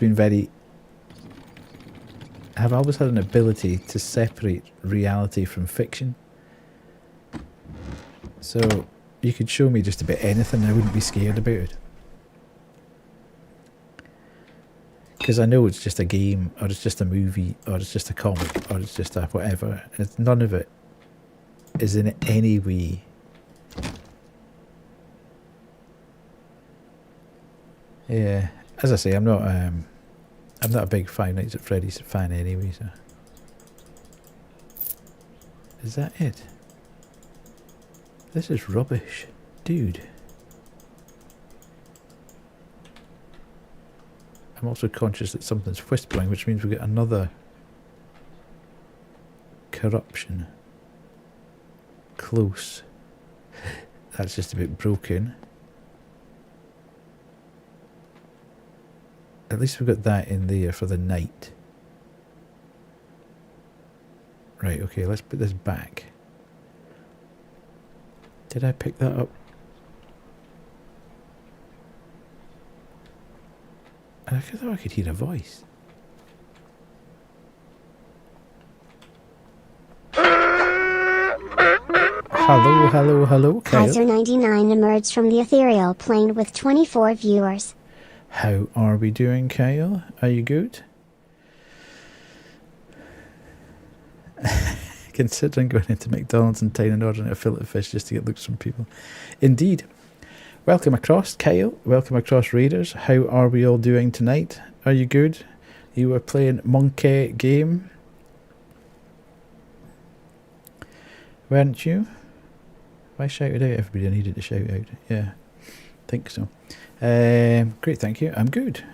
had an ability to separate reality from fiction. So you could show me just about anything and I wouldn't be scared about it. Because I know it's just a game, or it's just a movie, or it's just a comic, or it's just a whatever. None of it is in any way yeah. As I say, I'm not a big Five Nights at Freddy's fan anyway, so. Is that it? This is rubbish. Dude. I'm also conscious that something's whispering, which means we get another corruption. Close. That's just a bit broken. At least we've got that in there for the night. Right, okay, let's put this back. Did I pick that up? I thought I could hear a voice. Hello, hello, hello, Kyle. Kaiser99 emerged from the ethereal plane with 24 viewers. How are we doing, Kyle? Are you good? Considering going into McDonald's in town and ordering a fillet of fish just to get looks from people. Indeed. Welcome across, Kyle. Welcome across, Raiders. How are we all doing tonight? Are you good? You were playing Monkey Game, weren't you? If I shouted out everybody I needed to shout out. Yeah, think so. Great, thank you. I'm good.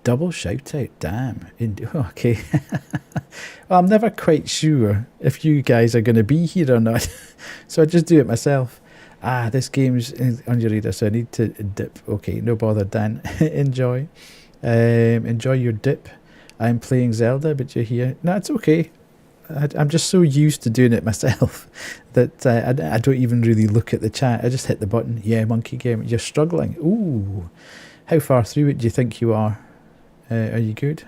Double shout out, damn. Okay. Well, I'm never quite sure if you guys are going to be here or not, so I just do it myself. Ah, this game's on your reader, so I need to dip. Okay, no bother, Dan. Enjoy. Enjoy your dip. I'm playing Zelda, but you're here. No, it's okay. I'm just so used to doing it myself that I don't even really look at the chat. I just hit the button. Yeah, Monkey Game. You're struggling. Ooh. How far through it do you think you are? Are you good?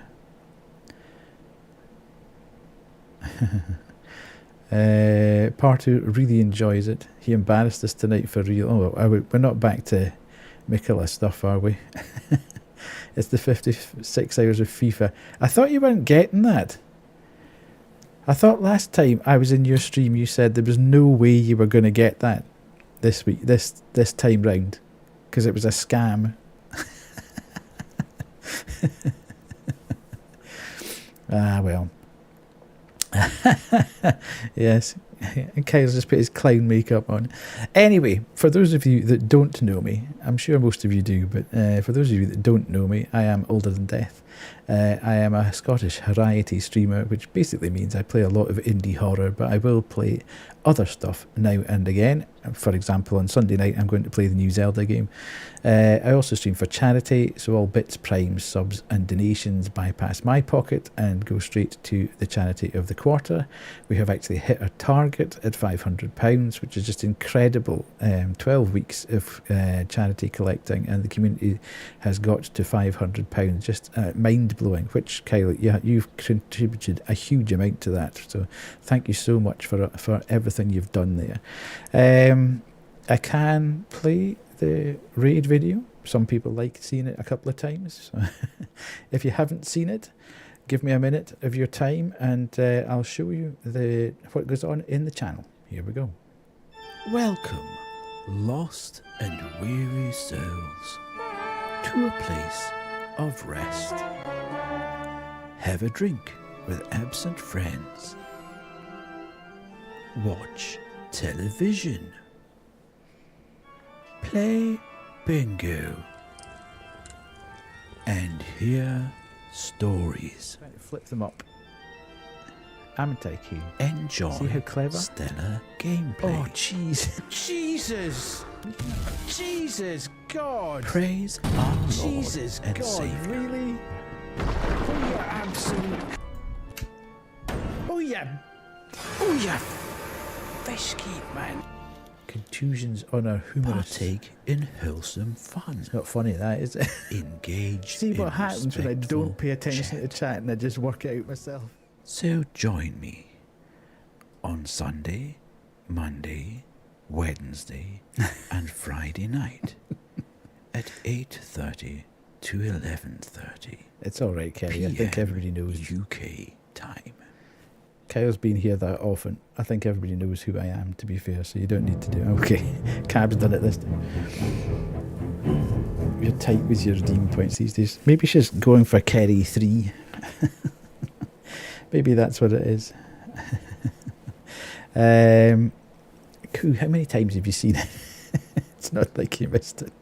Partu really enjoys it. He embarrassed us tonight for real. Oh, we're not back to Mikola stuff, are we? It's the 56 hours of FIFA. I thought you weren't getting that. I thought last time I was in your stream you said there was no way you were going to get that this week, this time round, because it was a scam. Ah, well. Yes. And Kyle's just put his clown makeup on. Anyway, for those of you that don't know me, I'm sure most of you do, but for those of you that don't know me, I am older than death. I am a Scottish variety streamer, which basically means I play a lot of indie horror, but I will play other stuff now and again. For example, on Sunday night, I'm going to play the new Zelda game. I also stream for charity, so all bits, primes, subs and donations bypass my pocket and go straight to the charity of the quarter. We have actually hit our target at £500, which is just incredible. 12 weeks of charity collecting, and the community has got to £500. Just mind-blowing, which, Kyle, you've contributed a huge amount to that. So thank you so much for everything you've done there. I can play the raid video. Some people like seeing it a couple of times. So if you haven't seen it, give me a minute of your time and I'll show you what goes on in the channel. Here we go. Welcome, lost and weary souls, to a place of rest. Have a drink with absent friends. Watch television. Play bingo. And hear stories. Flip them up. Amintake you. Enjoy. See how clever? Stellar gameplay. Oh, jeez. Jesus. Jesus God. Praise our Lord Jesus and God. Savior. Really? Oh, yeah, absolute. Oh, yeah. Oh, yeah. Fish keep, man. Contusions on our humerus. Partake in wholesome fun. It's not funny, that, is it? Engage. See what in happens when I don't pay attention chat. to chat and I just work it out myself. So join me on Sunday, Monday, Wednesday and Friday night at 8:30 to 11:30. It's all right, Kelly. I think everybody knows. UK time. Kyle's been here that often. I think everybody knows who I am, to be fair, so you don't need to do it. Okay, Cab's done it this time. You're tight with your redeem points these days. Maybe she's going for Kerry 3. Maybe that's what it is. Cool. How many times have you seen it? It's not like you missed it.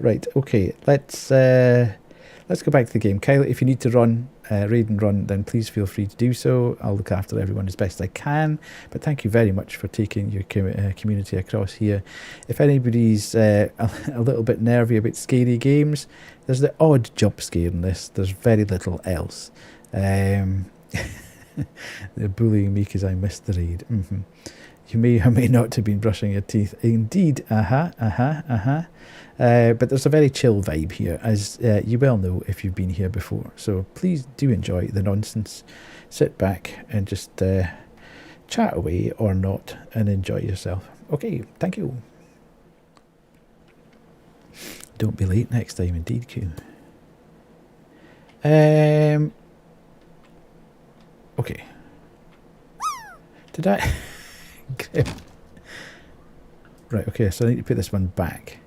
Right, okay. Let's go back to the game. Kyle, if you need to run, raid and run, then please feel free to do so. I'll look after everyone as best I can. But thank you very much for taking your community across here. If anybody's a little bit nervy about scary games, there's the odd jump scare in this. There's very little else. They're bullying me because I missed the raid. You may or may not have been brushing your teeth. Indeed. But there's a very chill vibe here, as you well know if you've been here before. So please do enjoy the nonsense. Sit back and just chat away or not and enjoy yourself. Okay, thank you. Don't be late next time, indeed, Q. Okay. Did I... Right, okay, so I need to put this one back.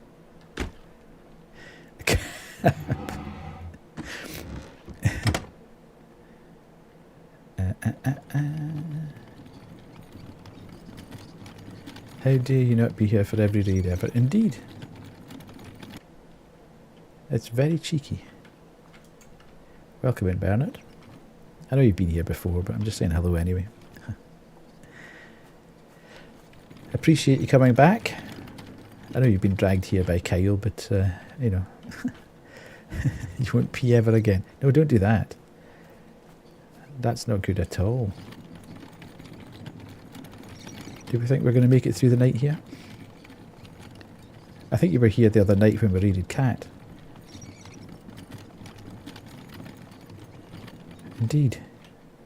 How dare you not be here for every raid ever? Indeed. It's very cheeky. Welcome in, Bernard. I know you've been here before, but I'm just saying hello anyway. Appreciate you coming back. I know you've been dragged here by Kyle, but, you know, you won't pee ever again. No, don't do that. That's not good at all. Do we think we're going to make it through the night here? I think you were here the other night when we raided Cat. Indeed.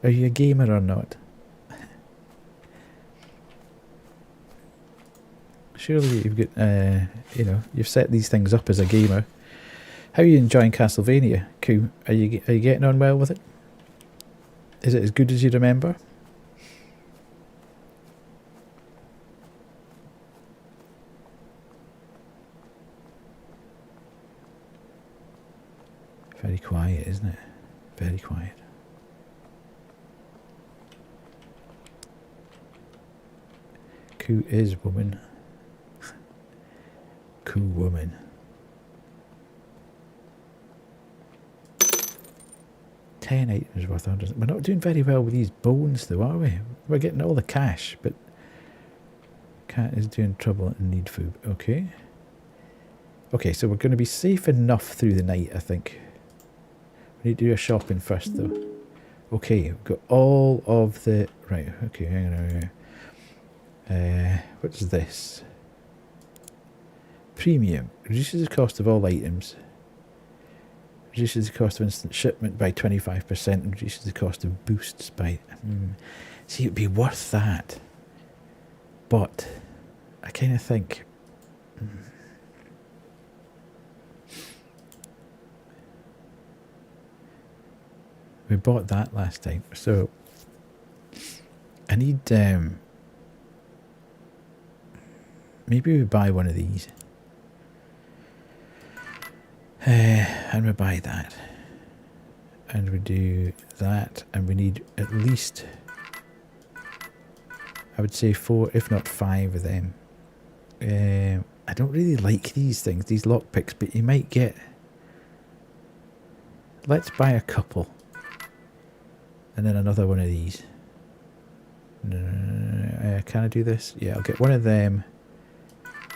Are you a gamer or not? Surely you've got, you know, you've set these things up as a gamer. How are you enjoying Castlevania, Koo? Are you getting on well with it? Is it as good as you remember? Very quiet, isn't it? Very quiet. Koo is woman. Cool woman. $10 items worth 100. We're not doing very well with these bones though, are we? We're getting all the cash, but Cat is doing trouble and need food. Okay. Okay, so we're going to be safe enough through the night, I think. We need to do a shopping first though. Okay, we've got all of the... Right, okay, hang on. What's this? Premium. Reduces the cost of all items. Reduces the cost of instant shipment by 25% and reduces the cost of boosts by... See, it'd be worth that. But I kind of think... We bought that last time, so I need... maybe we buy one of these. And we buy that. And we do that. And we need at least, I would say 4, if not 5 of them. I don't really like these things, these lockpicks, but you might get... Let's buy a couple. And then another one of these. Can I do this? Yeah, I'll get one of them.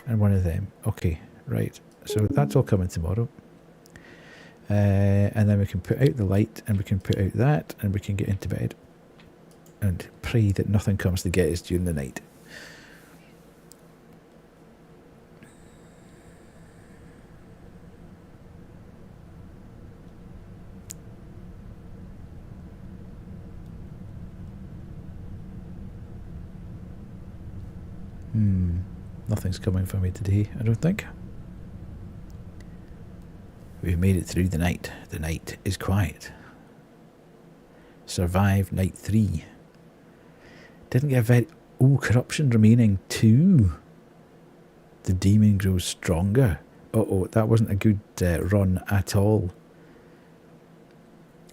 And one of them. Okay, right. So that's all coming tomorrow. And then we can put out the light, and we can put out that, and we can get into bed. And pray that nothing comes to get us during the night. Nothing's coming for me today, I don't think. We've made it through the night. The night is quiet. Survived night 3. Didn't get a very... Oh, corruption remaining 2. The demon grows stronger. Uh-oh, that wasn't a good run at all.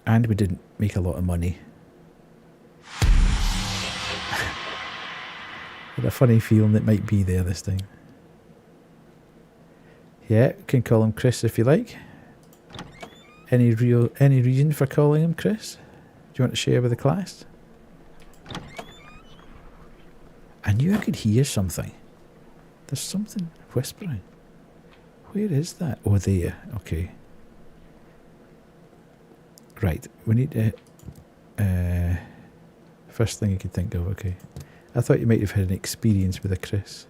And we didn't make a lot of money. With a funny feeling it might be there this time. Yeah, can call him Chris if you like. Any reason for calling him Chris? Do you want to share with the class? I knew I could hear something. There's something whispering. Where is that? Oh, there. Okay. Right, we need to... first thing you could think of, okay. I thought you might have had an experience with a Chris.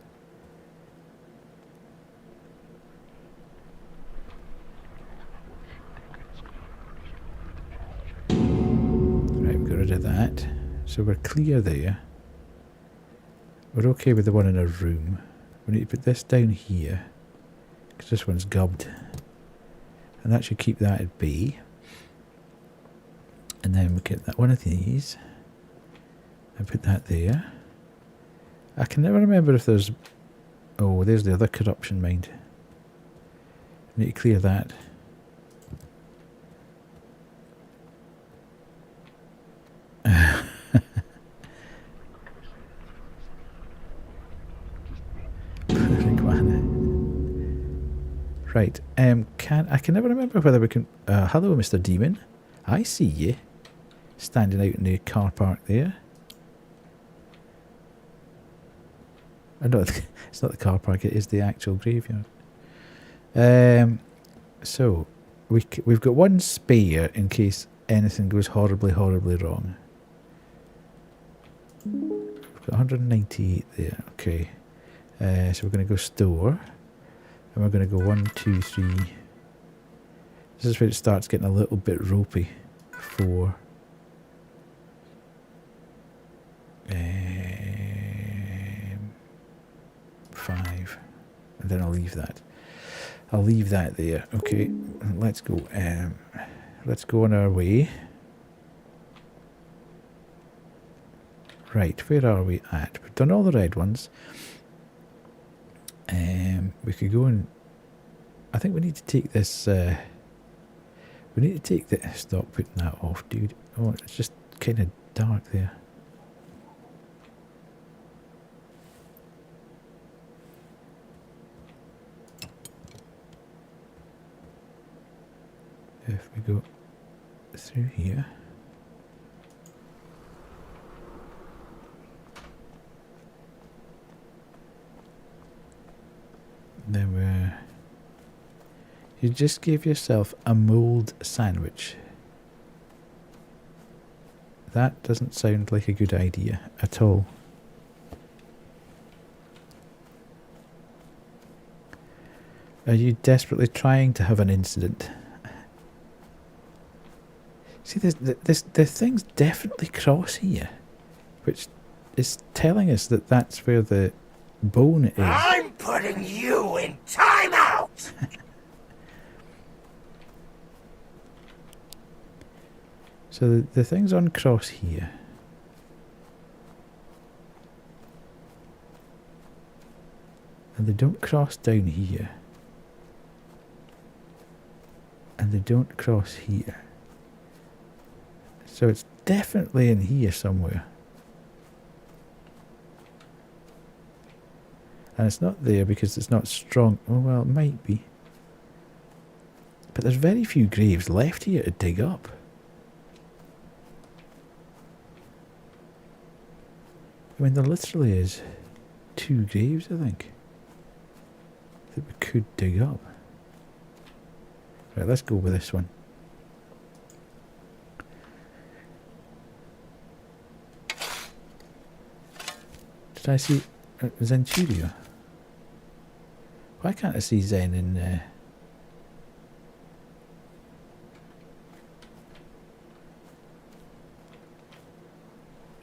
Right, we got rid of that. So we're clear there. We're okay with the one in our room. We need to put this down here, because this one's gubbed. And that should keep that at bay. And then we get that one of these. And put that there. I can never remember if there's... Oh, there's the other corruption mind. I need to clear that. Right, I can never remember whether we can... hello, Mr. Demon. I see you. Standing out in the car park there. No, it's not the car park, it is the actual graveyard. So, we've got one spare in case anything goes horribly, horribly wrong. We've 198 there. Okay. So we're going to go store. And we're going to go 1, 2, 3. This is where it starts getting a little bit ropey. 4. 5. And then I'll leave that. I'll leave that there. Okay, let's go. Let's go on our way. Right, where are we at? We've done all the red ones. We could go and... I think we need to take this... we need to take the... Stop putting that off, dude. Oh, it's just kind of dark there. If we go through here... Then we're... You just gave yourself a mould sandwich. That doesn't sound like a good idea at all. Are you desperately trying to have an incident? See, the things definitely cross here, which is telling us that that's where the bone is. I'm putting you in timeout! So the things on cross here. And they don't cross down here. And they don't cross here. So it's definitely in here somewhere. And it's not there because it's not strong. Oh, well, it might be. But there's very few graves left here to dig up. I mean, there literally is 2 graves, I think, that we could dig up. Right, let's go with this one. Did I see Zenturio? Why can't I see Zen in... Did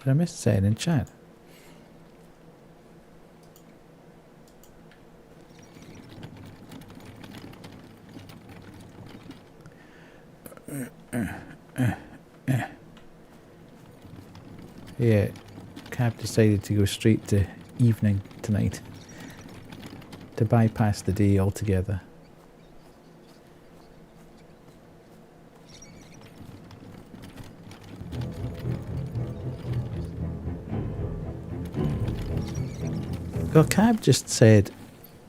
I miss Zen in chat? Yeah, Cab decided to go straight to evening tonight to bypass the day altogether. Well, Cab just said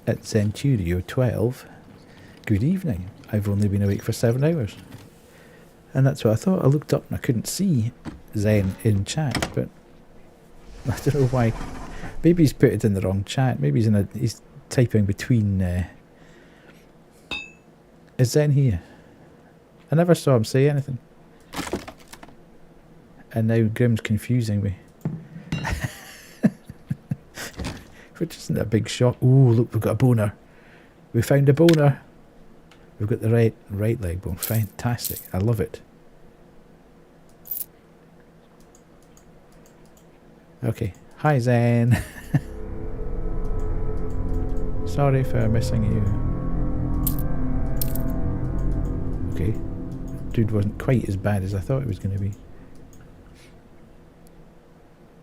at Centurio 12, good evening, I've only been awake for 7 hours. And that's what I thought. I looked up and I couldn't see Zen in chat, but I don't know why. Maybe he's put it in the wrong chat. Maybe he's typing between... Is Zen here? I never saw him say anything. And now Grim's confusing me. Which isn't a big shock. Ooh, look, we've got a boner. We found a boner. We've got the right leg bone. Fantastic. I love it. Okay. Hi, Zen. Sorry for missing you. Okay. Dude wasn't quite as bad as I thought it was going to be.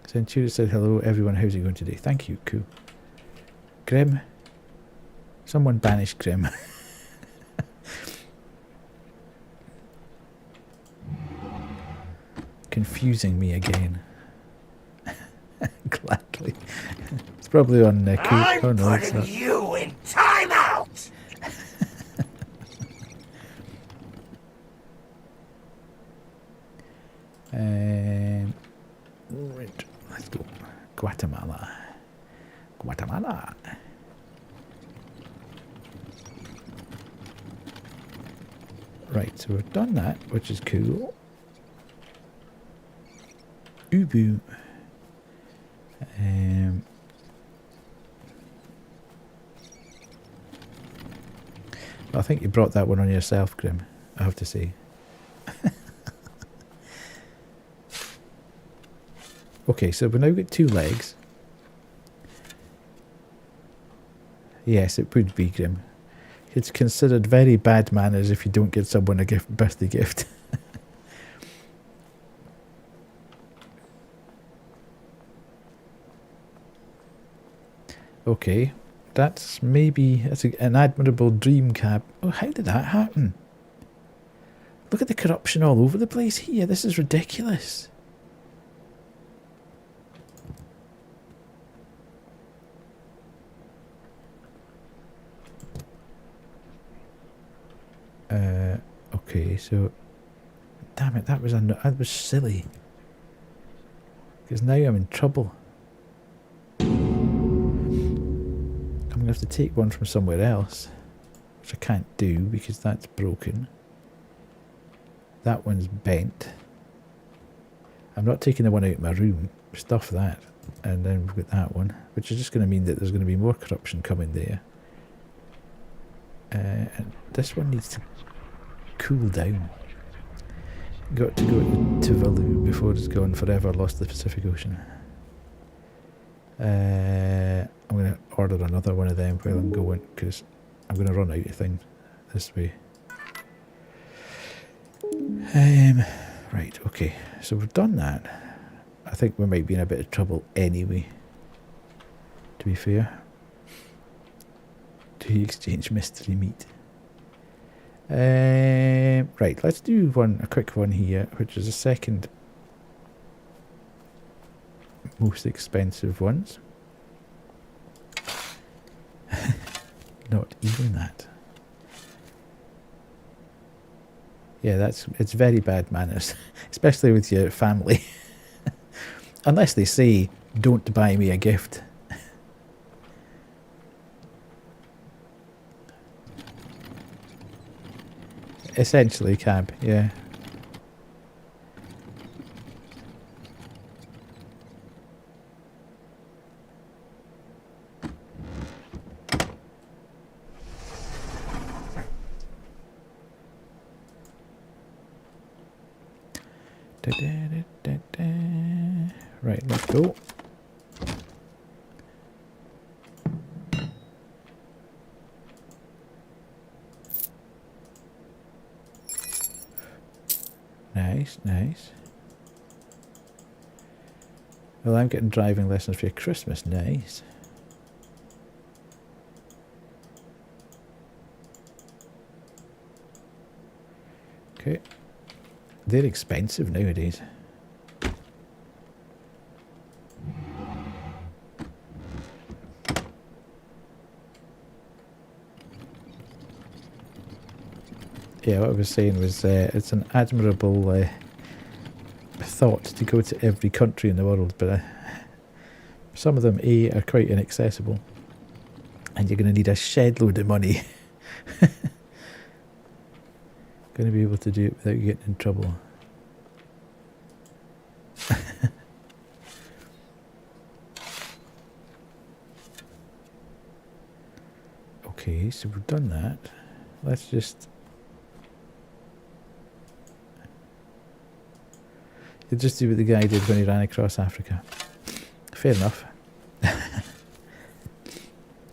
Centuria said, hello, everyone. How's it going today? Thank you. Cool. Grim. Someone banish Grim. Confusing me again. Gladly. It's probably on I'm putting you in timeout! Right, let's go. Guatemala. Guatemala. Right, so we've done that, which is cool. Ubu. I think you brought that one on yourself, Grim, I have to say. Okay, so we've now got 2 legs. Yes, it would be, Grim. It's considered very bad manners if you don't get someone a birthday gift. Okay, that's an admirable dream cab. Oh, how did that happen? Look at the corruption all over the place here. This is ridiculous. Okay, so damn it, that was silly. Because now I'm in trouble. I'm gonna have to take one from somewhere else, which I can't do because that's broken. That one's bent. I'm not taking the one out of my room. Stuff that, and then we've got that one, which is just going to mean that there's going to be more corruption coming there. And this one needs to cool down. Got to go to Tuvalu before it's gone forever, lost the Pacific Ocean. I'm going to order another one of them while I'm going, because I'm going to run out of things this way. Right, okay, so we've done that. I think we might be in a bit of trouble anyway, to be fair. To exchange mystery meat. Right, let's do a quick one here, which is the second most expensive ones. Not even that. Yeah, it's very bad manners, especially with your family. Unless they say, don't buy me a gift. Essentially, cab, yeah. Right, let's go. Nice, nice. Well, I'm getting driving lessons for your Christmas. Nice. Okay. They're expensive nowadays. Yeah, what I was saying was it's an admirable thought to go to every country in the world, but some of them, A, are quite inaccessible, and you're going to need a shed load of money. Going to be able to do it without getting in trouble. Okay, so we've done that. Let's just... You'll just do what the guy did when he ran across Africa. Fair enough.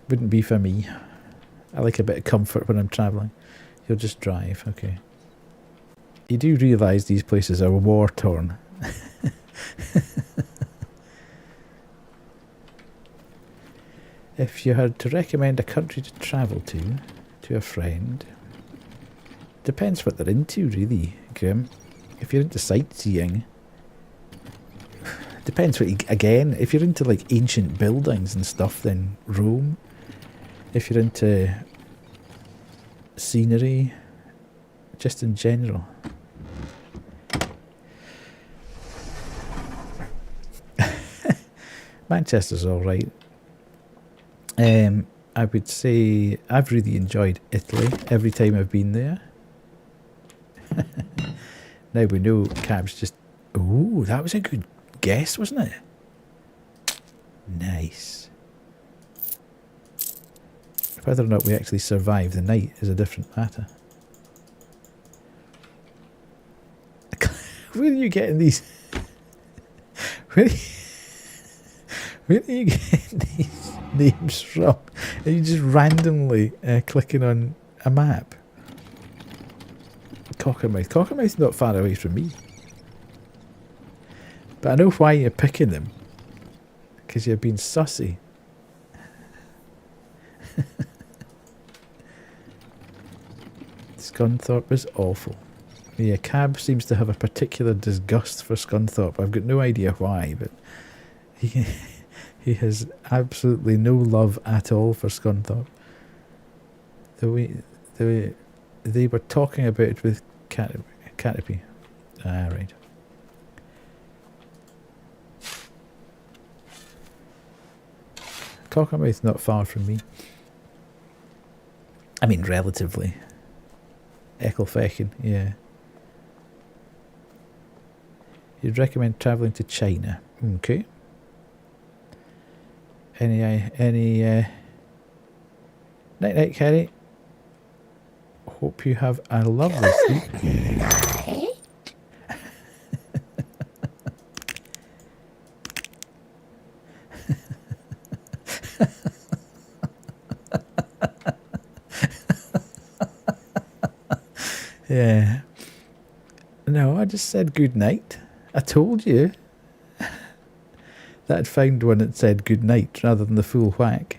Wouldn't be for me. I like a bit of comfort when I'm travelling. You'll just drive, okay. You do realise these places are war-torn. If you had to recommend a country to travel to a friend, depends what they're into, really, Grim. If you're into sightseeing, depends what again, if you're into like ancient buildings and stuff, then Rome. If you're into scenery, just in general. Manchester's alright. I would say I've really enjoyed Italy every time I've been there. Now we know cabs just... Ooh, that was a good guess, wasn't it? Nice. Whether or not we actually survive the night is a different matter. Where are you getting these? Where are you getting these names from? Are you just randomly clicking on a map? Cockermouth. Cockermouth's not far away from me. But I know why you're picking them. Because you're being sussy. Scunthorpe is awful. Yeah, Cab seems to have a particular disgust for Scunthorpe. I've got no idea why, but he has absolutely no love at all for Scunthorpe. They were talking about it with Caterpie. Ah, right. Cockermouth's not far from me. I mean, relatively. Ecclefechan, yeah. You'd recommend travelling to China. Okay. Any night night, Carrie. Hope you have a lovely sleep. Yeah. No, I just said good night. I told you that I'd found one that said good night rather than the full whack.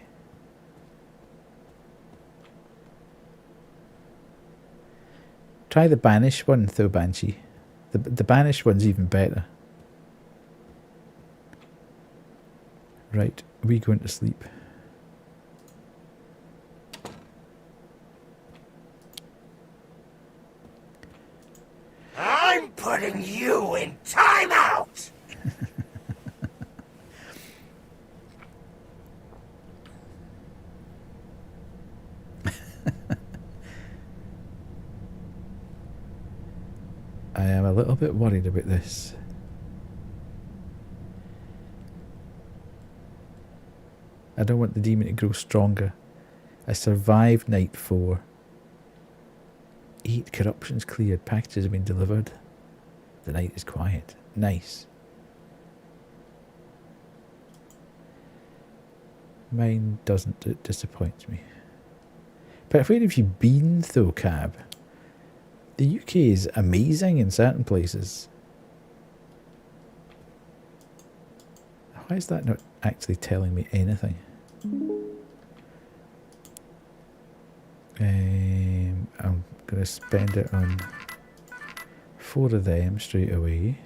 Try the Banish one though, Banshee. The Banish one's even better. Right, we going to sleep. I'm putting you in timeout! I am a little bit worried about this. I don't want the demon to grow stronger. I survived night 4. 8 corruptions cleared. Packages have been delivered. The night is quiet. Nice. Mine doesn't. It disappoints me. But where have you been though, Cab? The UK is amazing in certain places. Why is that not actually telling me anything? I'm going to spend it on 4 of them straight away.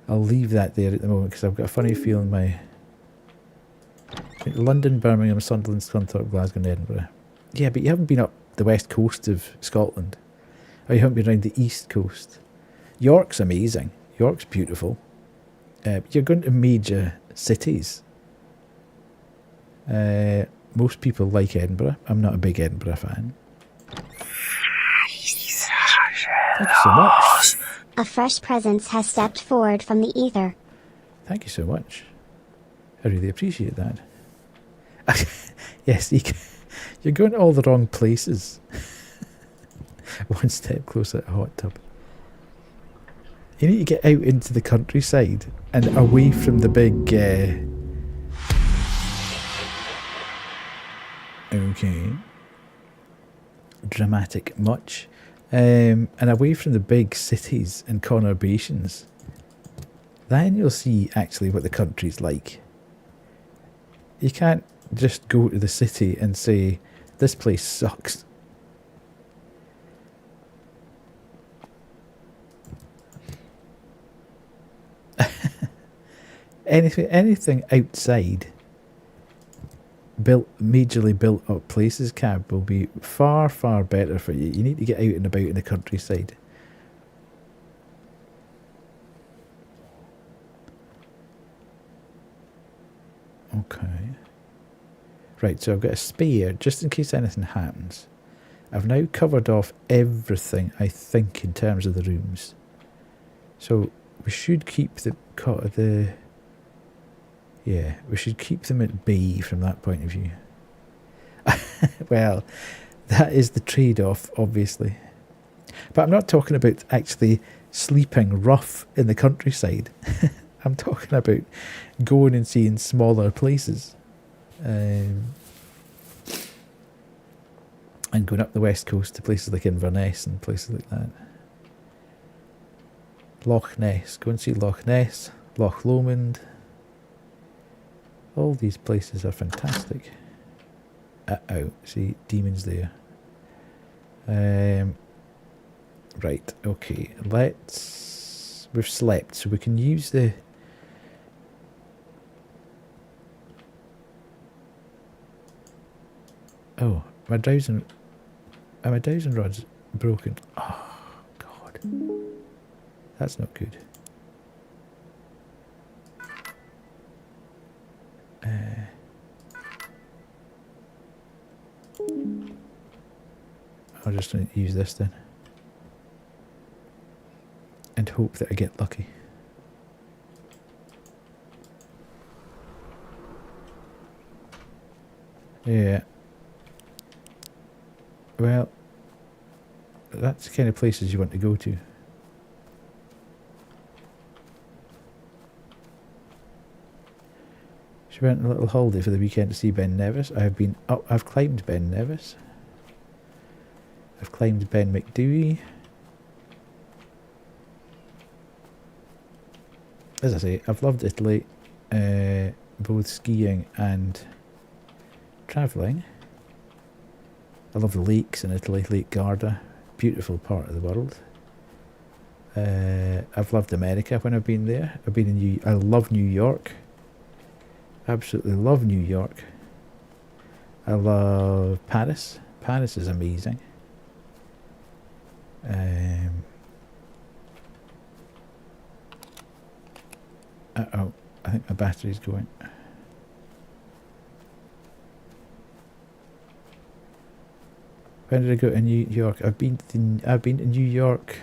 I'll leave that there at the moment because I've got a funny feeling my London, Birmingham, Sunderland, Scunthorpe, Glasgow and Edinburgh. Yeah, but you haven't been up the west coast of Scotland. Or you haven't been around the east coast. York's amazing. York's beautiful. You're going to major cities. Most people like Edinburgh. I'm not a big Edinburgh fan. Thank you so much. A fresh presence has stepped forward from the ether. Thank you so much. I really appreciate that. Yes, you're going to all the wrong places. One step closer to a hot tub. You need to get out into the countryside and away from the big... okay. Dramatic much. And away from the big cities and conurbations. Then you'll see actually what the country's like. You can't just go to the city and say, this place sucks. Anything outside majorly built up places, Cab, will be far, far better for you. You need to get out and about in the countryside. Okay. Right, so I've got a spare just in case anything happens. I've now covered off everything, I think, in terms of the rooms. So we should keep yeah, we should keep them at bay from that point of view. Well, that is the trade-off, obviously. But I'm not talking about actually sleeping rough in the countryside. I'm talking about going and seeing smaller places. And going up the west coast to places like Inverness and places like that. Loch Ness. Go and see Loch Ness, Loch Lomond. All these places are fantastic. Uh-oh, see, demons there. Right, okay, we've slept, so we can use the... Oh, my dowsing rod's broken. Oh, God. That's not good. I'll just use this then. And hope that I get lucky. Yeah. Well, that's the kind of places you want to go to. She went on a little holiday for the weekend to see Ben Nevis. I've climbed Ben Nevis. I've climbed Ben McDewey. As I say, I've loved Italy, both skiing and travelling. I love the lakes in Italy, Lake Garda, beautiful part of the world. I've loved America when I've been there. I love New York. Absolutely love New York. I love Paris. Paris is amazing. Uh-oh, I think my battery's going. When did I go to New York? I've been to New York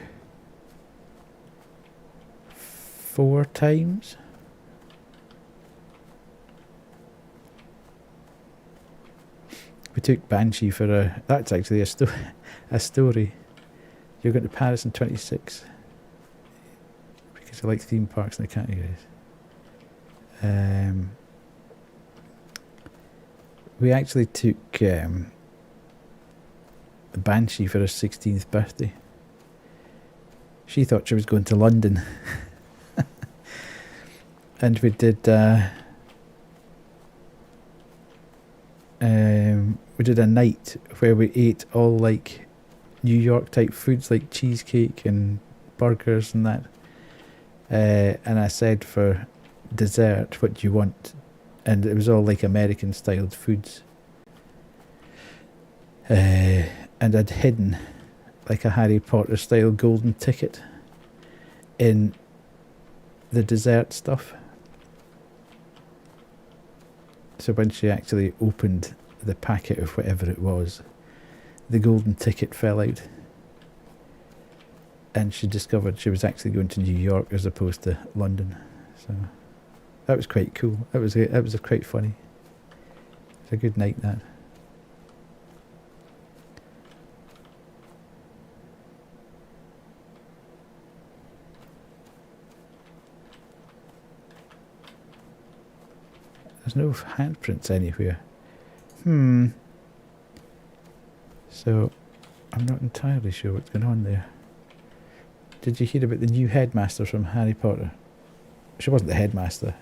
4 times. We took Banshee for that's actually a story. You're going to Paris in 26 because I like theme parks and the categories. We actually took Banshee for her 16th birthday. She thought she was going to London. And we did a night where we ate all like New York type foods like cheesecake and burgers and that. And I said for dessert, what do you want? And it was all like American styled foods. And I'd hidden like a Harry Potter style golden ticket in the dessert stuff. So when she actually opened the packet of whatever it was, the golden ticket fell out. And she discovered she was actually going to New York as opposed to London. So that was quite cool. That was quite funny. It was a good night, that. There's no handprints anywhere. So, I'm not entirely sure what's going on there. Did you hear about the new headmaster from Harry Potter? She wasn't the headmaster.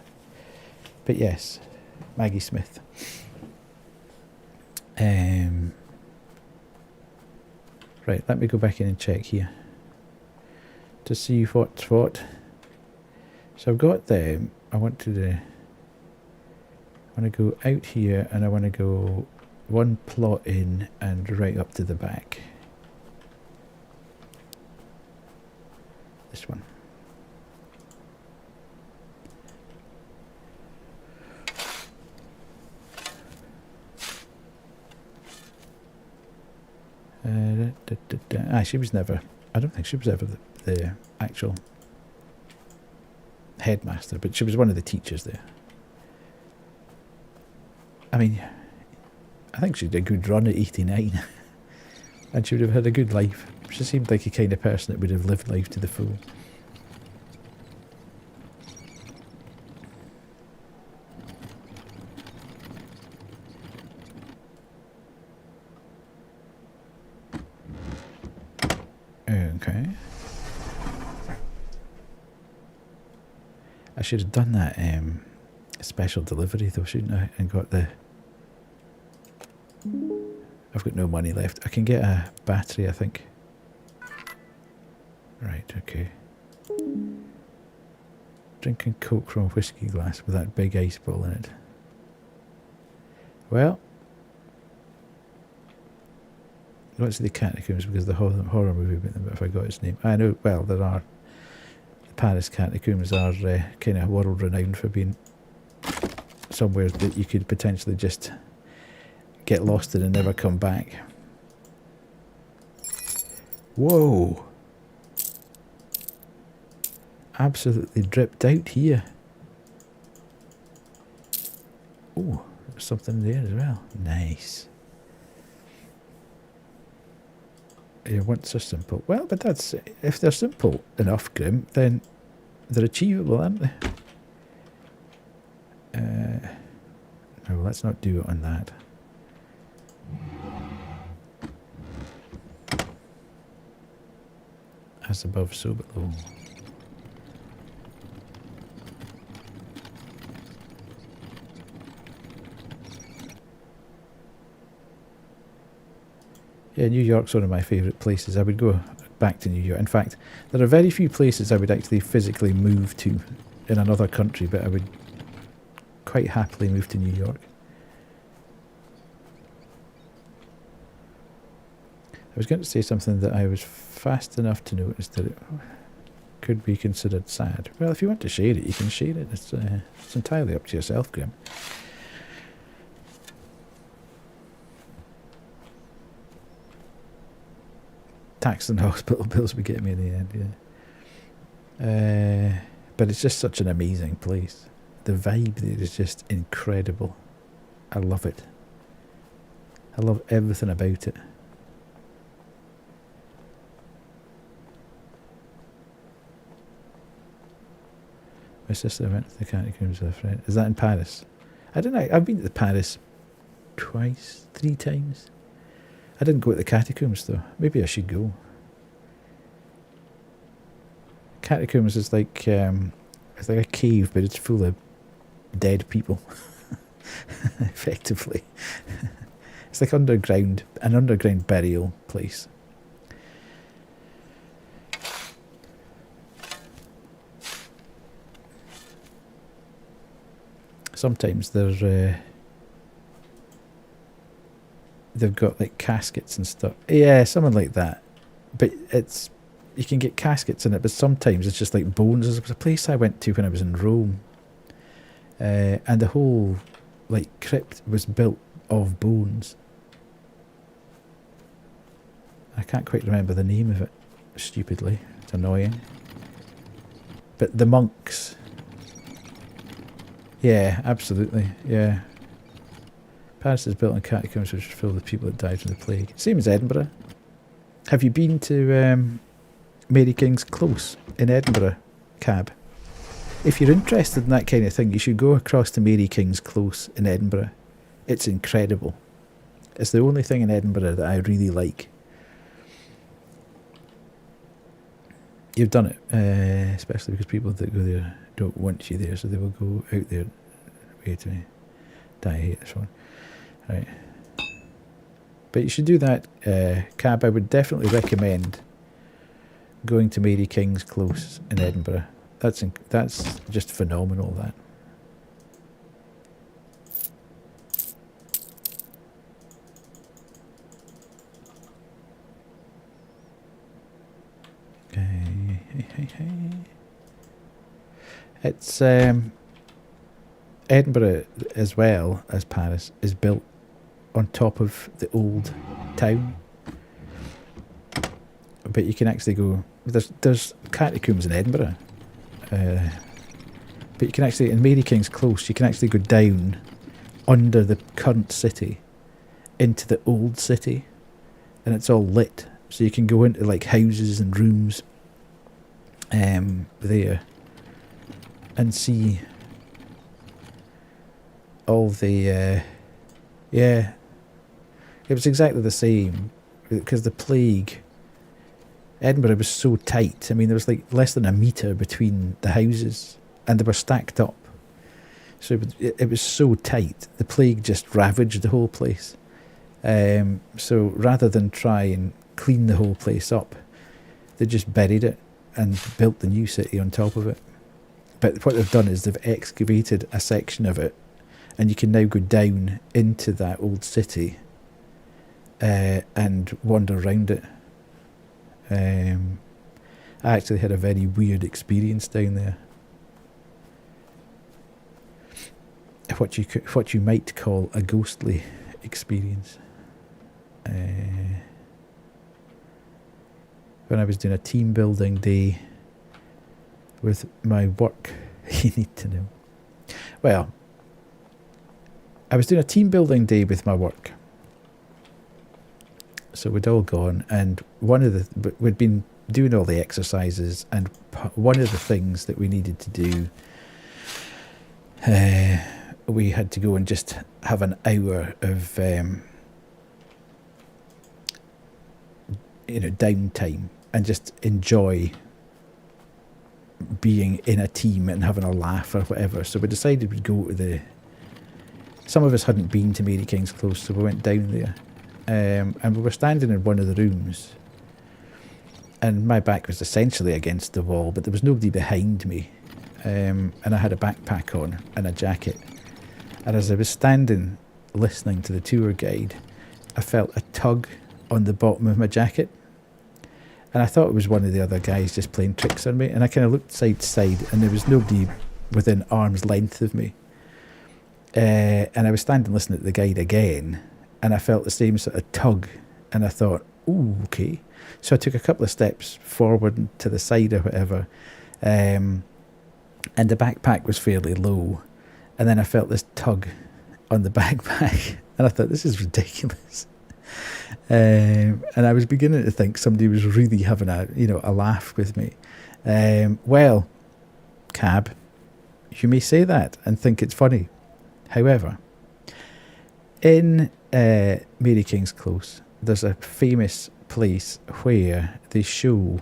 But yes, Maggie Smith. Right, let me go back in and check here. To see what's what. So I've got them. I want to go out here and I want to go one plot in and right up to the back. This one. She was never... I don't think she was ever the actual headmaster, but she was one of the teachers there. I mean, I think she did a good run at 89. And she would have had a good life. She seemed like a kind of person that would have lived life to the full. Okay. I should have done that special delivery though, shouldn't I? And got the... I've got no money left. I can get a battery, I think. Right, okay. Drinking Coke from a whiskey glass with that big ice ball in it. Well, what's the Catacombs, because the horror movie about them, but if I got its name. I know, well, there are... The Paris Catacombs are kind of world renowned for being somewhere that you could potentially just get lost in and never come back. Whoa! Absolutely dripped out here. Oh, there's something there as well. Nice. Your wants are simple. Well, but that's... If they're simple enough, Grim, then they're achievable, aren't they? No, let's not do it on that. As above, so below. Yeah, New York's one of my favourite places. I would go back to New York. In fact, there are very few places I would actually physically move to in another country, but I would quite happily move to New York. I was going to say something that I was fast enough to notice that it could be considered sad. Well, if you want to share it, you can share it. It's entirely up to yourself, Grim. Tax and hospital bills would get me in the end, yeah. But it's just such an amazing place. The vibe there is just incredible. I love it. I love everything about it. My sister went to the Catacombs with a friend. Is that in Paris? I don't know. I've been to Paris twice, 3 times. I didn't go to the Catacombs though. Maybe I should go. Catacombs is like it's like a cave, but it's full of dead people. Effectively, it's like an underground burial place. Sometimes they've got like caskets and stuff. Yeah, something like that. But you can get caskets in it, but sometimes it's just like bones. There was a place I went to when I was in Rome, and the whole like crypt was built of bones. I can't quite remember the name of it, stupidly. It's annoying. But the monks. Yeah, absolutely. Yeah. Paris is built on catacombs which are filled with people that died from the plague. Same as Edinburgh. Have you been to Mary King's Close in Edinburgh, Cab? If you're interested in that kind of thing, you should go across to Mary King's Close in Edinburgh. It's incredible. It's the only thing in Edinburgh that I really like. You've done it, especially because people that go there don't want you there, so they will go out there. Wait a minute. I hate this one. Right. But you should do that, Cab. I would definitely recommend going to Mary King's Close in Edinburgh. That's just phenomenal, that. It's Edinburgh, as well as Paris, is built on top of the old town. but you can actually go. There's catacombs in Edinburgh, but you can actually in Mary King's Close. You can actually go down under the current city into the old city, and it's all lit. So you can go into like houses and rooms there and see all the yeah, it was exactly the same because the plague, Edinburgh was so tight. I mean, there was like less than a metre between the houses and they were stacked up, so it was so tight, the plague just ravaged the whole place. So rather than try and clean the whole place up, they just buried it and built the new city on top of it. But what they've done is they've excavated a section of it, and you can now go down into that old city and wander around it. I actually had a very weird experience down there. What you might call a ghostly experience. When I was doing a team building day with my work, you need to know. Well, I was doing a team building day with my work. So we'd all gone, and we'd been doing all the exercises, and one of the things that we needed to do, we had to go and just have an hour of downtime and just enjoy being in a team and having a laugh or whatever. So we decided we'd go to some of us hadn't been to Mary King's Close, so we went down there. And we were standing in one of the rooms, and my back was essentially against the wall, but there was nobody behind me, and I had a backpack on and a jacket. And as I was standing listening to the tour guide, I felt a tug on the bottom of my jacket, and I thought it was one of the other guys just playing tricks on me. And I kind of looked side to side, and there was nobody within arm's length of me. And I was standing listening to the guide again, and I felt the same sort of tug, and I thought, ooh, okay. So I took a couple of steps forward to the side or whatever, and the backpack was fairly low, and then I felt this tug on the backpack, and I thought, this is ridiculous. And I was beginning to think somebody was really having a laugh with me. Well, Cab, you may say that and think it's funny. However, in Mary King's Close, there's a famous place where they show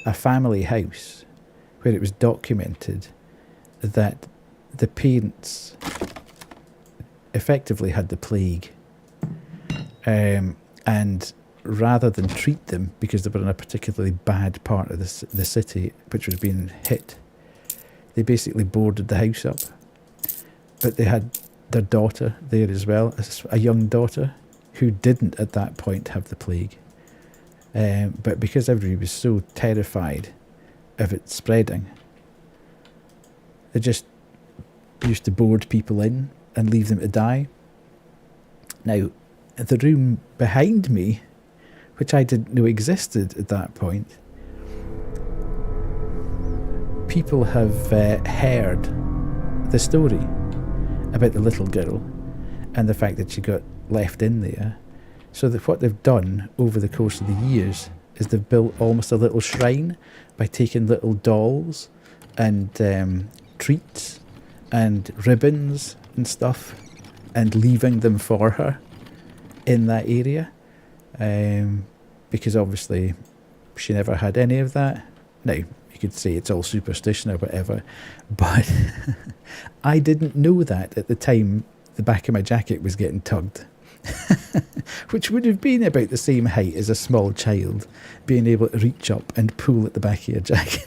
a family house where it was documented that the parents effectively had the plague, and rather than treat them because they were in a particularly bad part of the city which was being hit, they basically boarded the house up. But they had their daughter there as well, a young daughter who didn't at that point have the plague. But because everybody was so terrified of it spreading, they just used to board people in and leave them to die. Now, the room behind me, which I didn't know existed at that point, people have heard the story about the little girl and the fact that she got left in there. So that what they've done over the course of the years is they've built almost a little shrine by taking little dolls and treats and ribbons and stuff and leaving them for her in that area, because obviously she never had any of that. Now, you could say it's all superstition or whatever, but I didn't know that at the time the back of my jacket was getting tugged, which would have been about the same height as a small child being able to reach up and pull at the back of your jacket.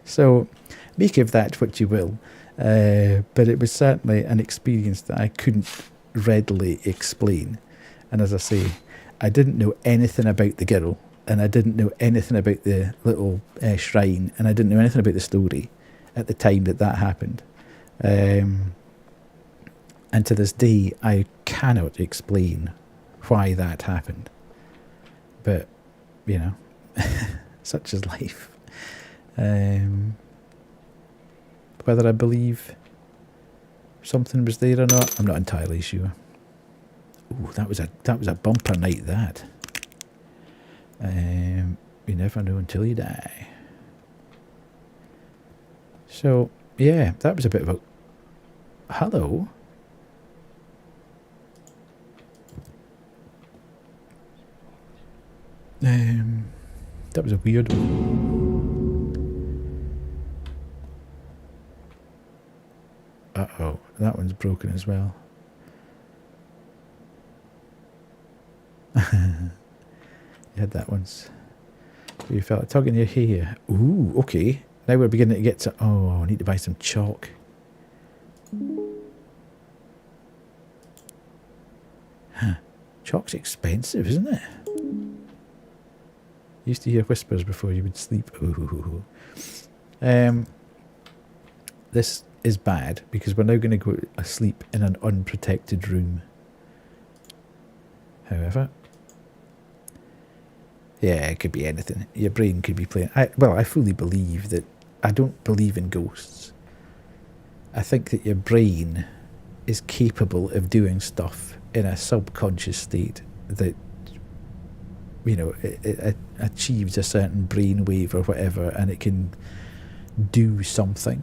So make of that what you will, but it was certainly an experience that I couldn't readily explain. And as I say, I didn't know anything about the girl, and I didn't know anything about the little shrine, and I didn't know anything about the story at the time that happened. And to this day, I cannot explain why that happened. But you know, such is life. Whether I believe something was there or not, I'm not entirely sure. Ooh, that was a bumper night. That. You never know until you die. So yeah, that was a bit of a hello. That was a weird one. Uh-oh, that one's broken as well. You had that once. You felt a tug in your hair. Ooh, okay. Now we're beginning to get to... Oh, I need to buy some chalk. Huh. Chalk's expensive, isn't it? Used to hear whispers before you would sleep. Ooh. This is bad because we're now going to go asleep in an unprotected room. However, yeah, it could be anything. Your brain could be playing. I fully believe that. I don't believe in ghosts. I think that your brain is capable of doing stuff in a subconscious state that, you know, it achieves a certain brain wave or whatever, and it can do something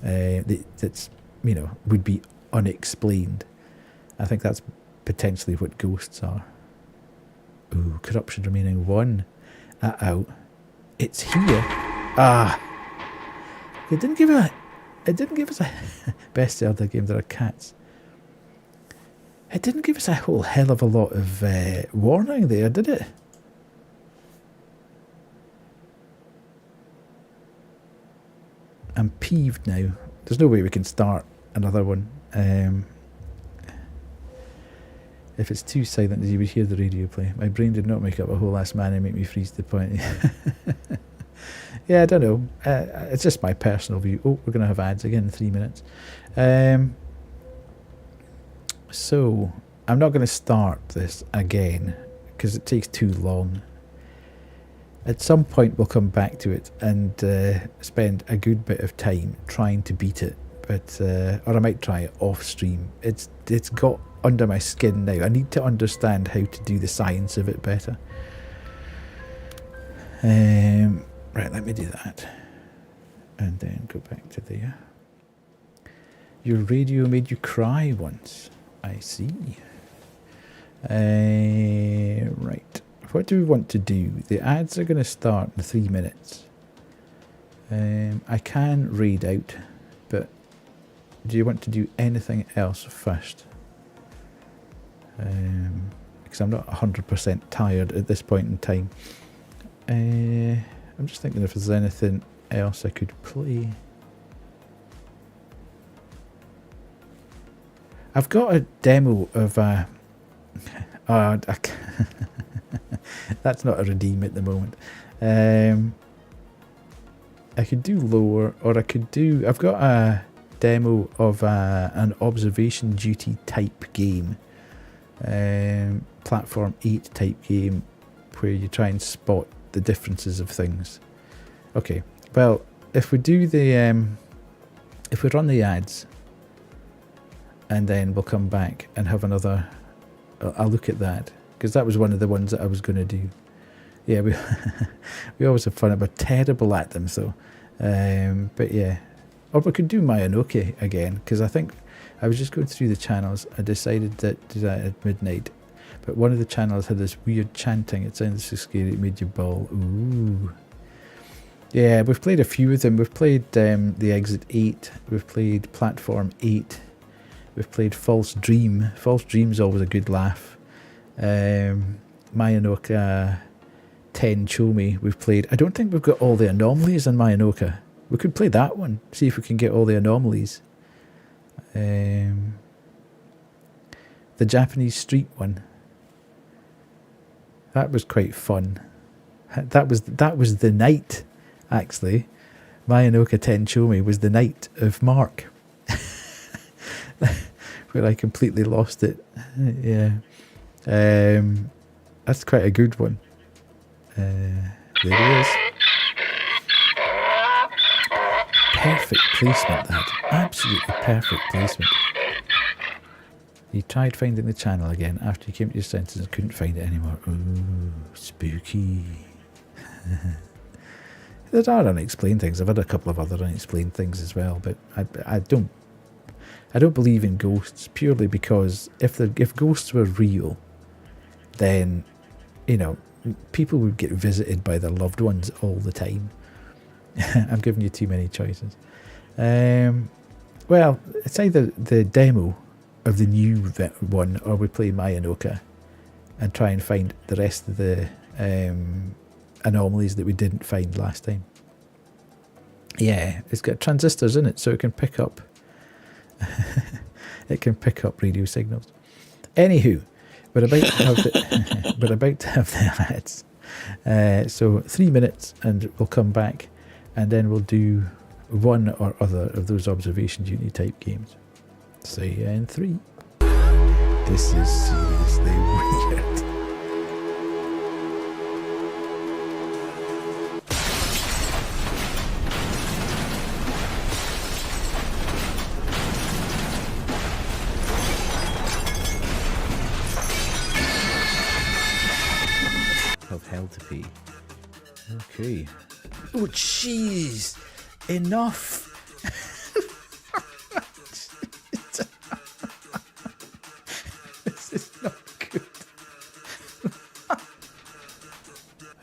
that's, you know, would be unexplained. I think that's potentially what ghosts are. Ooh, corruption remaining 1. Uh-oh. It's here. Ah. It didn't give us a best Zelda game. There are cats. It didn't give us a whole hell of a lot of warning there, did it? I'm peeved now. There's no way we can start another one. If it's too silent, you would hear the radio play. My brain did not make up a whole ass man and make me freeze to the point. Yeah, I don't know. It's just my personal view. Oh, we're going to have ads again in 3 minutes. So, I'm not going to start this again because it takes too long. At some point we'll come back to it and spend a good bit of time trying to beat it. But or I might try it off stream. It's got under my skin now. I need to understand how to do the science of it better. Right, let me do that. And then go back to there. Your radio made you cry once. I see. Right. What do we want to do? The ads are going to start in 3 minutes. I can read out, but do you want to do anything else first? Because I'm not 100% tired at this point in time. I'm just thinking if there's anything else I could play. I've got a demo of a... that's not a redeem at the moment. I could do lower, or I could do... I've got a demo of an observation duty type game. Platform 8 type game where you try and spot the differences of things. Okay, well, if we do the... if we run the ads, and then we'll come back and have another... I'll look at that, because that was one of the ones that I was going to do. Yeah, we always have fun. We're terrible at them, so... but yeah. Or we could do Mayanoke again, because I think I was just going through the channels. I decided that to do that at midnight. But one of the channels had this weird chanting. It sounded so scary, it made you bawl. Ooh. Yeah, we've played a few of them. We've played The Exit 8. We've played Platform 8. We've played False Dream. False Dream's always a good laugh. Mayanoka 10 Chomi we've played. I don't think we've got all the anomalies in Mayanoka. We could play that one. See if we can get all the anomalies. The Japanese street one. That was quite fun. That was the night, actually. Mayanoka 10 Chomi was the night of Mark. Where I completely lost it. Yeah. That's quite a good one. There he is. Perfect placement, that. Absolutely perfect placement. You tried finding the channel again after you came to your senses and couldn't find it anymore. Ooh, spooky. There are unexplained things. I've had a couple of other unexplained things as well, but I don't believe in ghosts purely because if ghosts were real, then, you know, people would get visited by their loved ones all the time. I'm giving you too many choices. Well, it's either the demo of the new one, or we play Mayanoka and try and find the rest of the anomalies that we didn't find last time. Yeah, it's got transistors in it, so it can pick up radio signals. Anywho, we're about to have the ads. So 3 minutes, and we'll come back, and then we'll do one or other of those observation duty type games. See you in 3. This is seriously weird. Of hell to pay. Okay. Oh, jeez! Enough! This is not good. I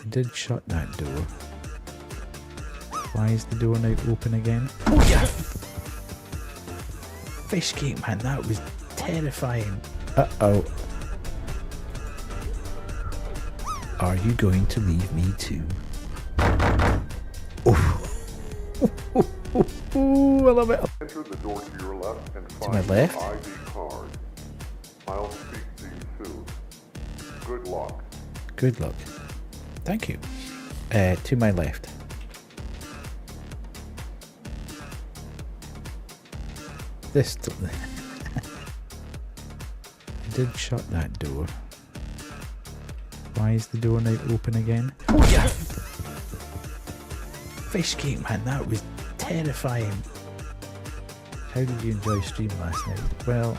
did shut that door. Why is the door now open again? Oh, yeah! Fish cake, man, that was terrifying. Uh-oh. Are you going to leave me too? Oh. I love it. Enter the door to your left and to my left. your ID card. I'll speak to you soon. Good luck. Good luck. Thank you. To my left. This. I did shut that door. Why is the door now open again? Oh, yeah! Fish cake, man, that was terrifying. How did you enjoy stream last night? Well,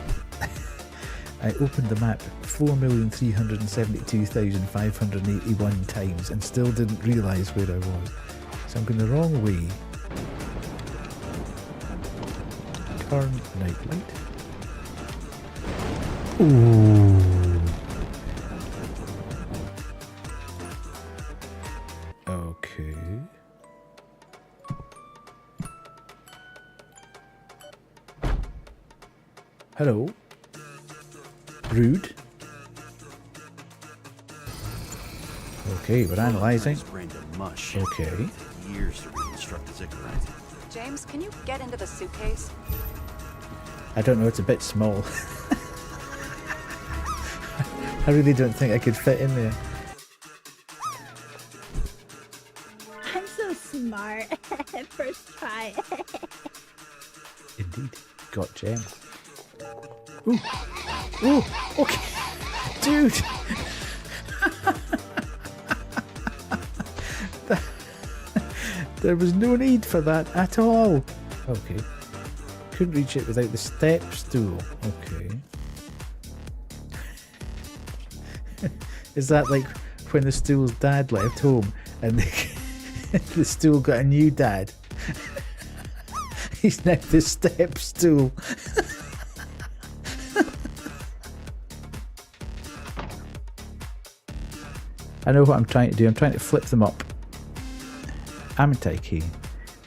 I opened the map 4,372,581 times and still didn't realise where I was. So I'm going the wrong way. Turn night light. Ooh. Okay. Hello. Rude. Okay, we're analysing. Okay. Years to reconstruct the ziggurat. James, can you get into the suitcase? I don't know, it's a bit small. I really don't think I could fit in there. I'm so smart. First try. Indeed. Got gem. Ooh. Ooh. Okay. Dude. There was no need for that at all. Okay. Couldn't reach it without the step stool. Okay. Is that like when the stool's dad left home and the stool got a new dad? He's now the step stool. I know what I'm trying to do. I'm trying to flip them up. Ammonite key.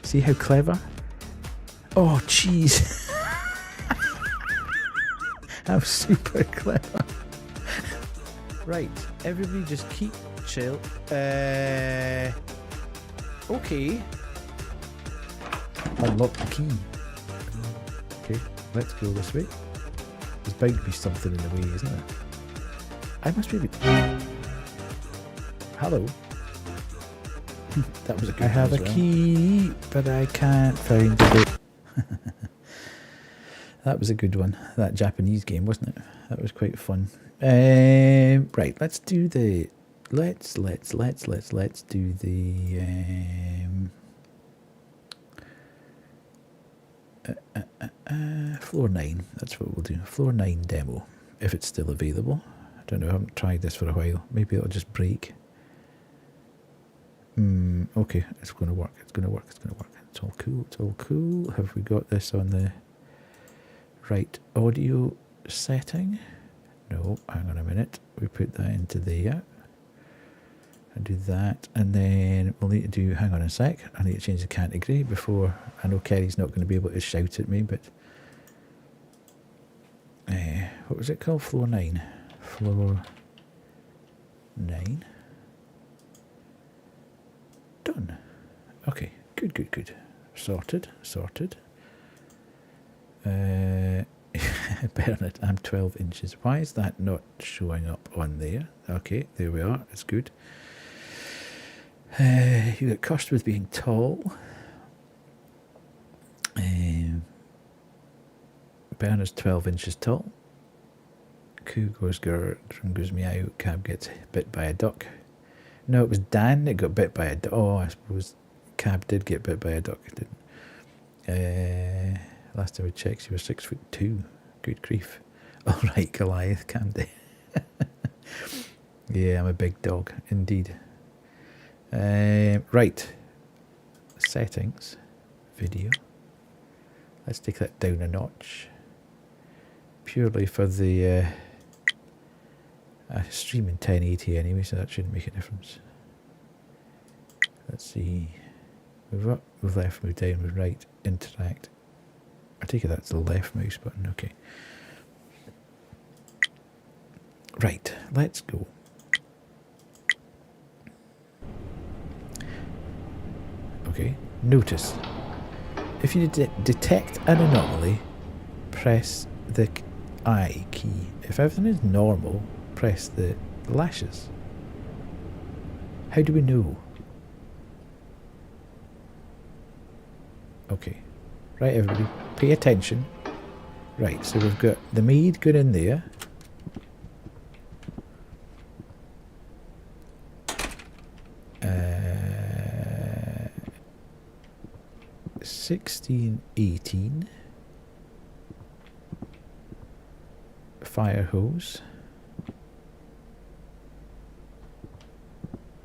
See how clever? Oh, jeez. I'm super clever. Right, everybody just keep chill. Okay. Unlock the key. Okay, let's go this way. There's bound to be something in the way, isn't there? I must be... Hello. That was a good one. I have a key, but I can't find it. That was a good one. That Japanese game, wasn't it? That was quite fun. Right, let's do the let's do the floor 9. That's what we'll do. Floor 9 demo, if it's still available. I don't know. I haven't tried this for a while. Maybe it'll just break. Okay, it's going to work. It's going to work. It's going to work. It's all cool. It's all cool. Have we got this on the right audio setting? No, hang on a minute. We put that into there. And do that. And then we'll need to do, hang on a sec. I need to change the category before, I know Kerry's not going to be able to shout at me, but what was it called? Floor 9. Floor 9. Done. Okay, good. Sorted. Bernard, I'm 12 inches. Why is that not showing up on there? Okay, there we are. It's good. You get cursed with being tall. Bernard's 12 inches tall. Coo goes grr, drum goes meow, Cab gets bit by a duck. No, it was Dan that got bit by a duck. Oh, I suppose Cab did get bit by a duck, didn't? Last time we checked, she was 6'2". Good grief. All right, Goliath, calm down. Yeah, I'm a big dog, indeed. Right. Settings. Video. Let's take that down a notch. Purely for the stream in 1080 anyway, so that shouldn't make a difference. Let's see. Move up, move left, move down, move right, interact. I take it that's the left mouse button, okay. Right, let's go. Okay, notice. If you detect an anomaly, press the I key. If everything is normal, press the lashes. How do we know? Okay. Right, everybody, pay attention. Right, so we've got the maid going in there. 16, 18. Fire hose.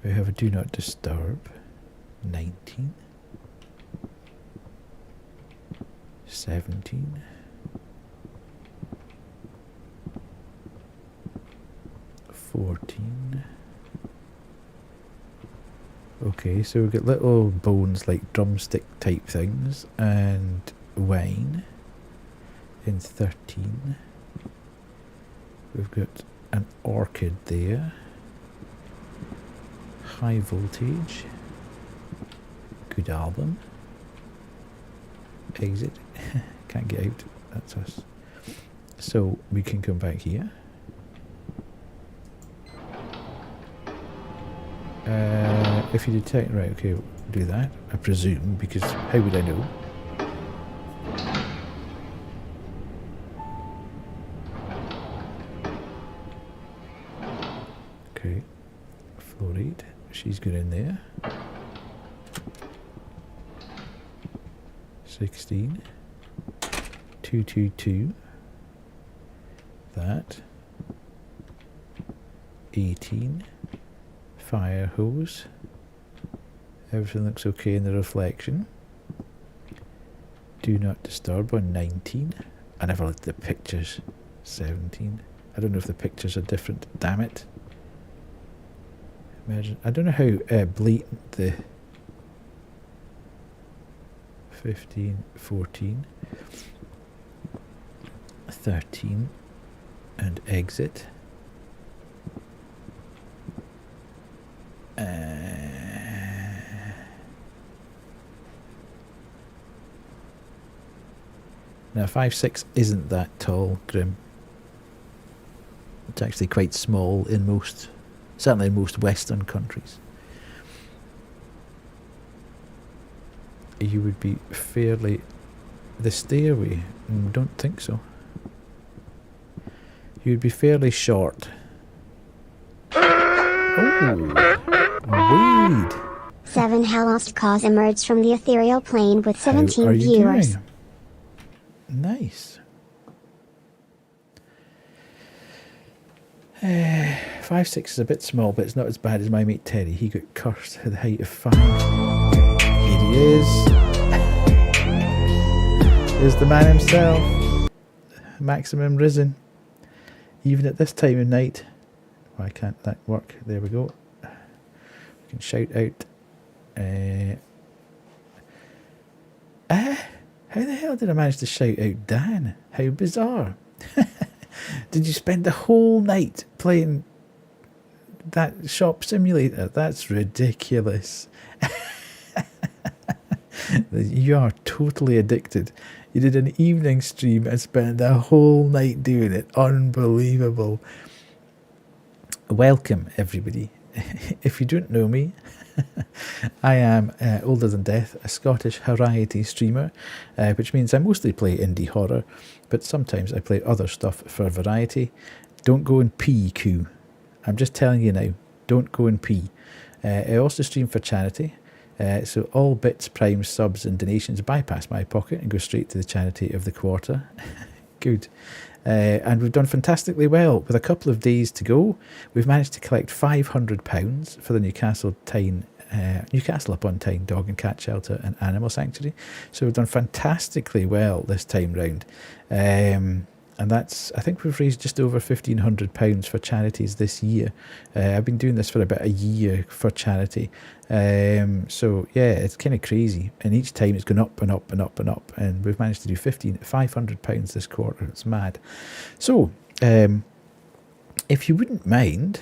We have a do not disturb. 19. 17. 14. Okay, so we've got little bones like drumstick type things, and wine in 13. We've got an orchid there. High voltage. Good album. Exit. Can't get out. That's us. So we can come back here. If you detect, right, okay, we'll do that, I presume, because how would I know? Okay, floor 8, she's good in there. 16, 222, that, 18, fire hose. Everything looks okay in the reflection. Do not disturb on 19. I never looked at the pictures. 17. I don't know if the pictures are different. Damn it. Imagine. I don't know how blatant the 15, 14, 13, and exit. Now 5'6" isn't that tall, Grim. It's actually quite small in most, certainly in most Western countries. You would be fairly... The stairway? Don't think so. You would be fairly short. Oh, weed. 7 Hellost Cause emerged from the ethereal plane with 17 How are you viewers. doing? Nice. 5'6" is a bit small, but it's not as bad as my mate Terry. He got cursed at the height of 5. Here he is. There's the man himself. Maximum risen. Even at this time of night. Why can't that work? There we go. We can shout out. How the hell did I manage to shout out Dan? How bizarre. Did you spend the whole night playing that shop simulator? That's ridiculous. You are totally addicted. You did an evening stream and spent the whole night doing it. Unbelievable. Welcome, everybody. If you don't know me, I am Older Than Death, a Scottish variety streamer, which means I mostly play indie horror, but sometimes I play other stuff for variety. Don't go and pee, Q. I'm just telling you now, don't go and pee. I also stream for charity, so all bits, primes, subs and donations bypass my pocket and go straight to the charity of the quarter. Good. And we've done fantastically well. With a couple of days to go, we've managed to collect £500 for the Newcastle upon Tyne Dog and Cat Shelter and Animal Sanctuary. So we've done fantastically well this time round. And that's, I think we've raised just over £1,500 for charities this year. I've been doing this for about a year for charity. So yeah, it's kind of crazy. And each time it's gone up and up and up and up. And we've managed to do £500 this quarter. It's mad. So, if you wouldn't mind,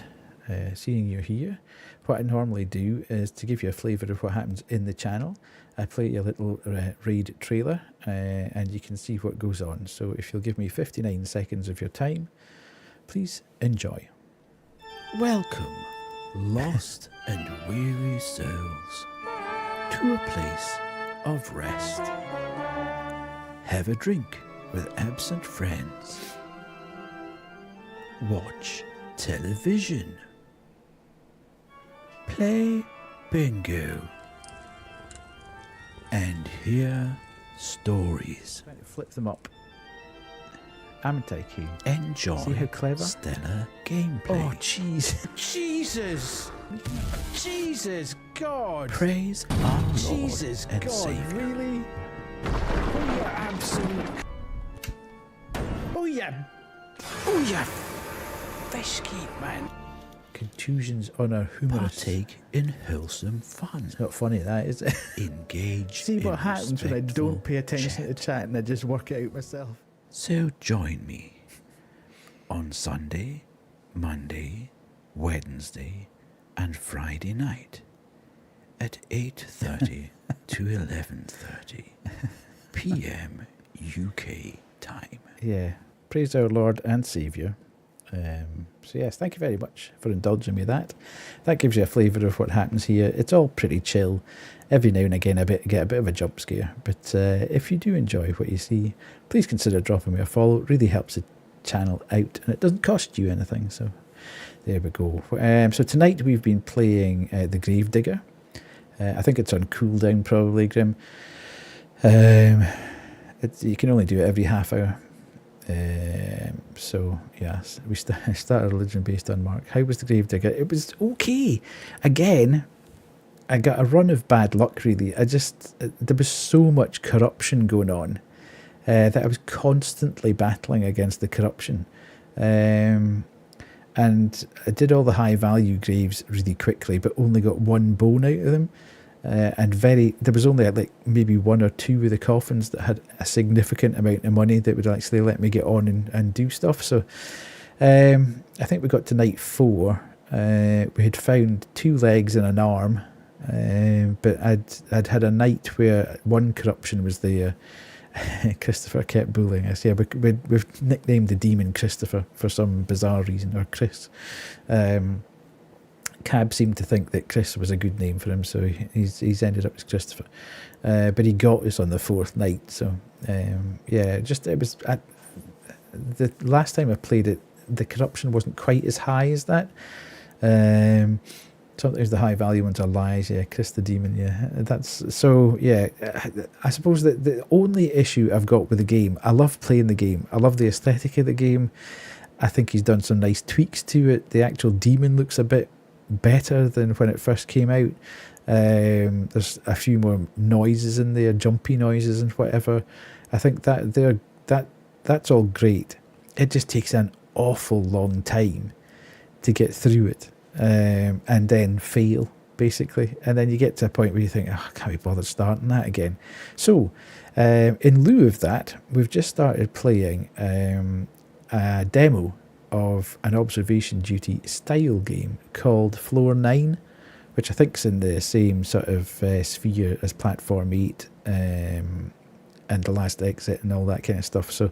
seeing you're here, what I normally do is to give you a flavour of what happens in the channel. I play a little raid trailer and you can see what goes on. So if you'll give me 59 seconds of your time, please enjoy. Welcome, lost and weary souls, to a place of rest. Have a drink with absent friends. Watch television. Play bingo. And hear stories. Flip them up. Tycoon. Enjoy. See how clever? Stellar gameplay. Oh, jeez. Jesus! Jesus, God! Praise our Lord Jesus, and God, Savior. really? Oh, yeah, absolute. Oh, yeah. Oh, yeah. Fish keep, man. Contusions on our humorous. Partake in wholesome fun. It's not funny, that, is it? Engage. See what in happens when I don't pay attention chat. to chat and I just work it out myself. So join me on Sunday, Monday, Wednesday and Friday night at 8:30 to 11:30 p.m. UK time. Yeah, praise our Lord and Saviour. So yes, thank you very much for indulging me that. That gives you a flavour of what happens here. It's all pretty chill. Every now and again I get a bit of a jump scare. But if you do enjoy what you see, please consider dropping me a follow. It really helps the channel out and it doesn't cost you anything. So there we go. So tonight we've been playing the Gravedigger. I think it's on cooldown probably, Grim. You can only do it every half hour. So yes, I started a religion based on Mark. How was the Gravedigger? It was okay. Again, I got a run of bad luck really. There was so much corruption going on that I was constantly battling against the corruption. And I did all the high value graves really quickly, but only got one bone out of them. And there was only like maybe one or two of the coffins that had a significant amount of money that would actually let me get on and do stuff. So I think we got to night 4. We had found 2 legs and an arm, but I'd had a night where one corruption was there. Christopher kept bullying us. Yeah, we've nicknamed the demon Christopher for some bizarre reason, or Chris. Cab seemed to think that Chris was a good name for him, so he's ended up as Christopher. But he got us on the 4th night, so yeah, it was the last time I played it, the corruption wasn't quite as high as that, Sometimes the high value ones are lies. Yeah, Chris the Demon. Yeah, that's so. Yeah, I suppose that the only issue I've got with the game, I love playing the game. I love the aesthetic of the game. I think he's done some nice tweaks to it. The actual demon looks a bit better than when it first came out. There's a few more noises in there, jumpy noises and whatever. I think that's all great. It just takes an awful long time to get through it, and then fail basically, and then you get to a point where you think, oh, I can't be bothered starting that again. So in lieu of that, we've just started playing a demo of an observation duty style game called Floor 9, which I think is in the same sort of sphere as Platform 8 and The Last Exit and all that kind of stuff. So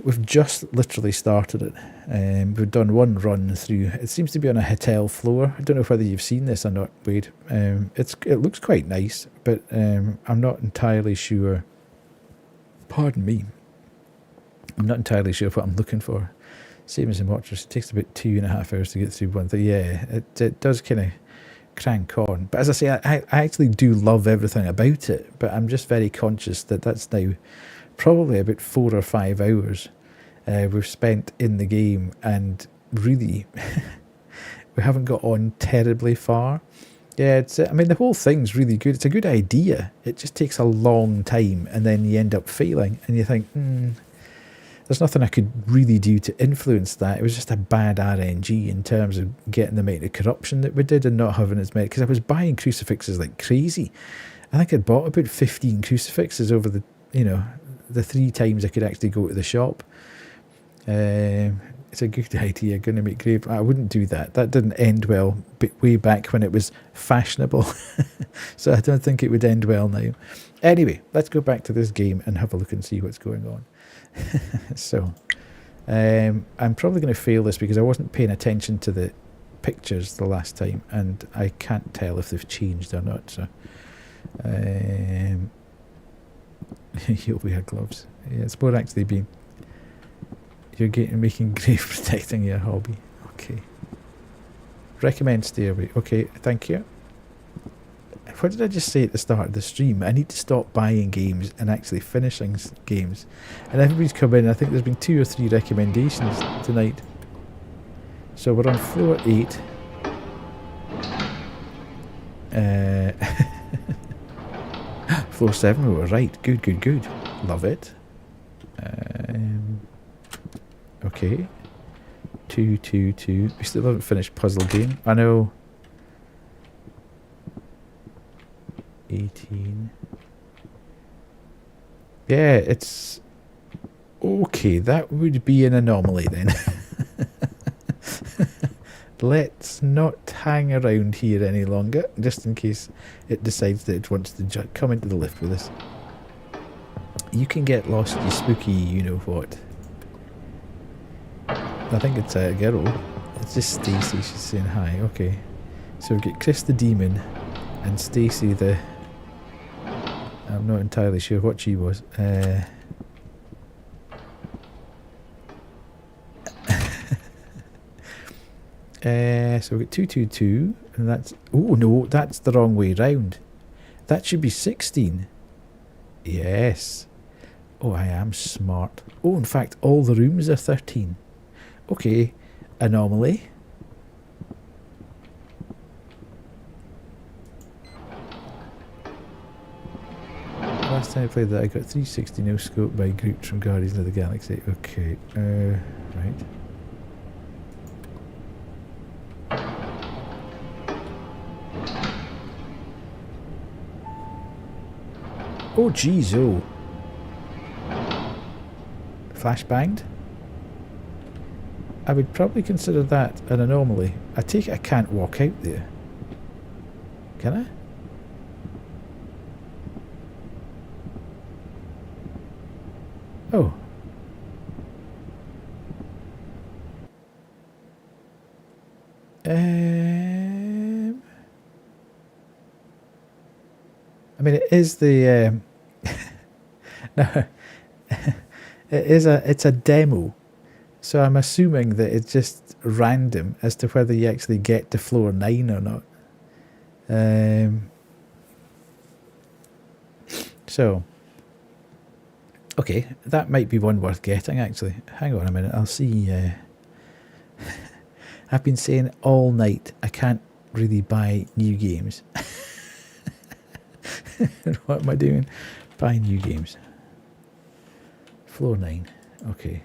we've just literally started it. We've done one run through. It seems to be on a hotel floor. I don't know whether you've seen this or not, Wade. It looks quite nice, but I'm not entirely sure. Pardon me. I'm not entirely sure what I'm looking for. Same as in Watchers, it takes about 2.5 hours to get through one thing. Yeah, it does kind of crank on. But as I say, I actually do love everything about it, but I'm just very conscious that that's now probably about 4 or 5 hours we've spent in the game, and really we haven't got on terribly far. Yeah, I mean, the whole thing's really good. It's a good idea. It just takes a long time, and then you end up failing, and you think, there's nothing I could really do to influence that. It was just a bad RNG in terms of getting the amount of corruption that we did and not having as many, because I was buying crucifixes like crazy. I think I'd bought about 15 crucifixes over the 3 times I could actually go to the shop. It's a good idea, going to make grave. I wouldn't do that. That didn't end well way back when it was fashionable. So I don't think it would end well now. Anyway, let's go back to this game and have a look and see what's going on. So I'm probably going to fail this because I wasn't paying attention to the pictures the last time, and I can't tell if they've changed or not. So you'll wear gloves. Yeah, it's more actually being making grave protecting your hobby. Okay. Recommend stairway. Okay, thank you. What did I just say at the start of the stream? I need to stop buying games and actually finishing games. And everybody's come in. I think there's been 2 or 3 recommendations tonight. So we're on floor 8. Floor 7, we were right. Good, good, good. Love it. Okay. 2, 2, 2. We still haven't finished puzzle game. I know. 18. Yeah, it's okay. That would be an anomaly then. Let's not hang around here any longer, just in case it decides that it wants to come into the lift with us. You can get lost, you spooky you-know-what. I think it's a girl. It's just Stacy. She's saying hi. Okay. So we get Chris the Demon and Stacy the... I'm not entirely sure what she was. So we get 222, and that's... Oh no, that's the wrong way round. That should be 16. Yes. Oh, I am smart. Oh, in fact, all the rooms are 13. Okay, anomaly. Last time I played that, I got 360 no scope by groups from Guardians of the Galaxy. Okay, right. Oh, geez, oh. Flashbanged? I would probably consider that an anomaly. I take it I can't walk out there. Can I? Oh. I mean, it is the no, it's a demo, so I'm assuming that it just random as to whether you actually get to floor 9 or not. So, okay, that might be one worth getting actually. Hang on a minute, I'll see. I've been saying all night I can't really buy new games. What am I doing? Buy new games. Floor 9. Okay.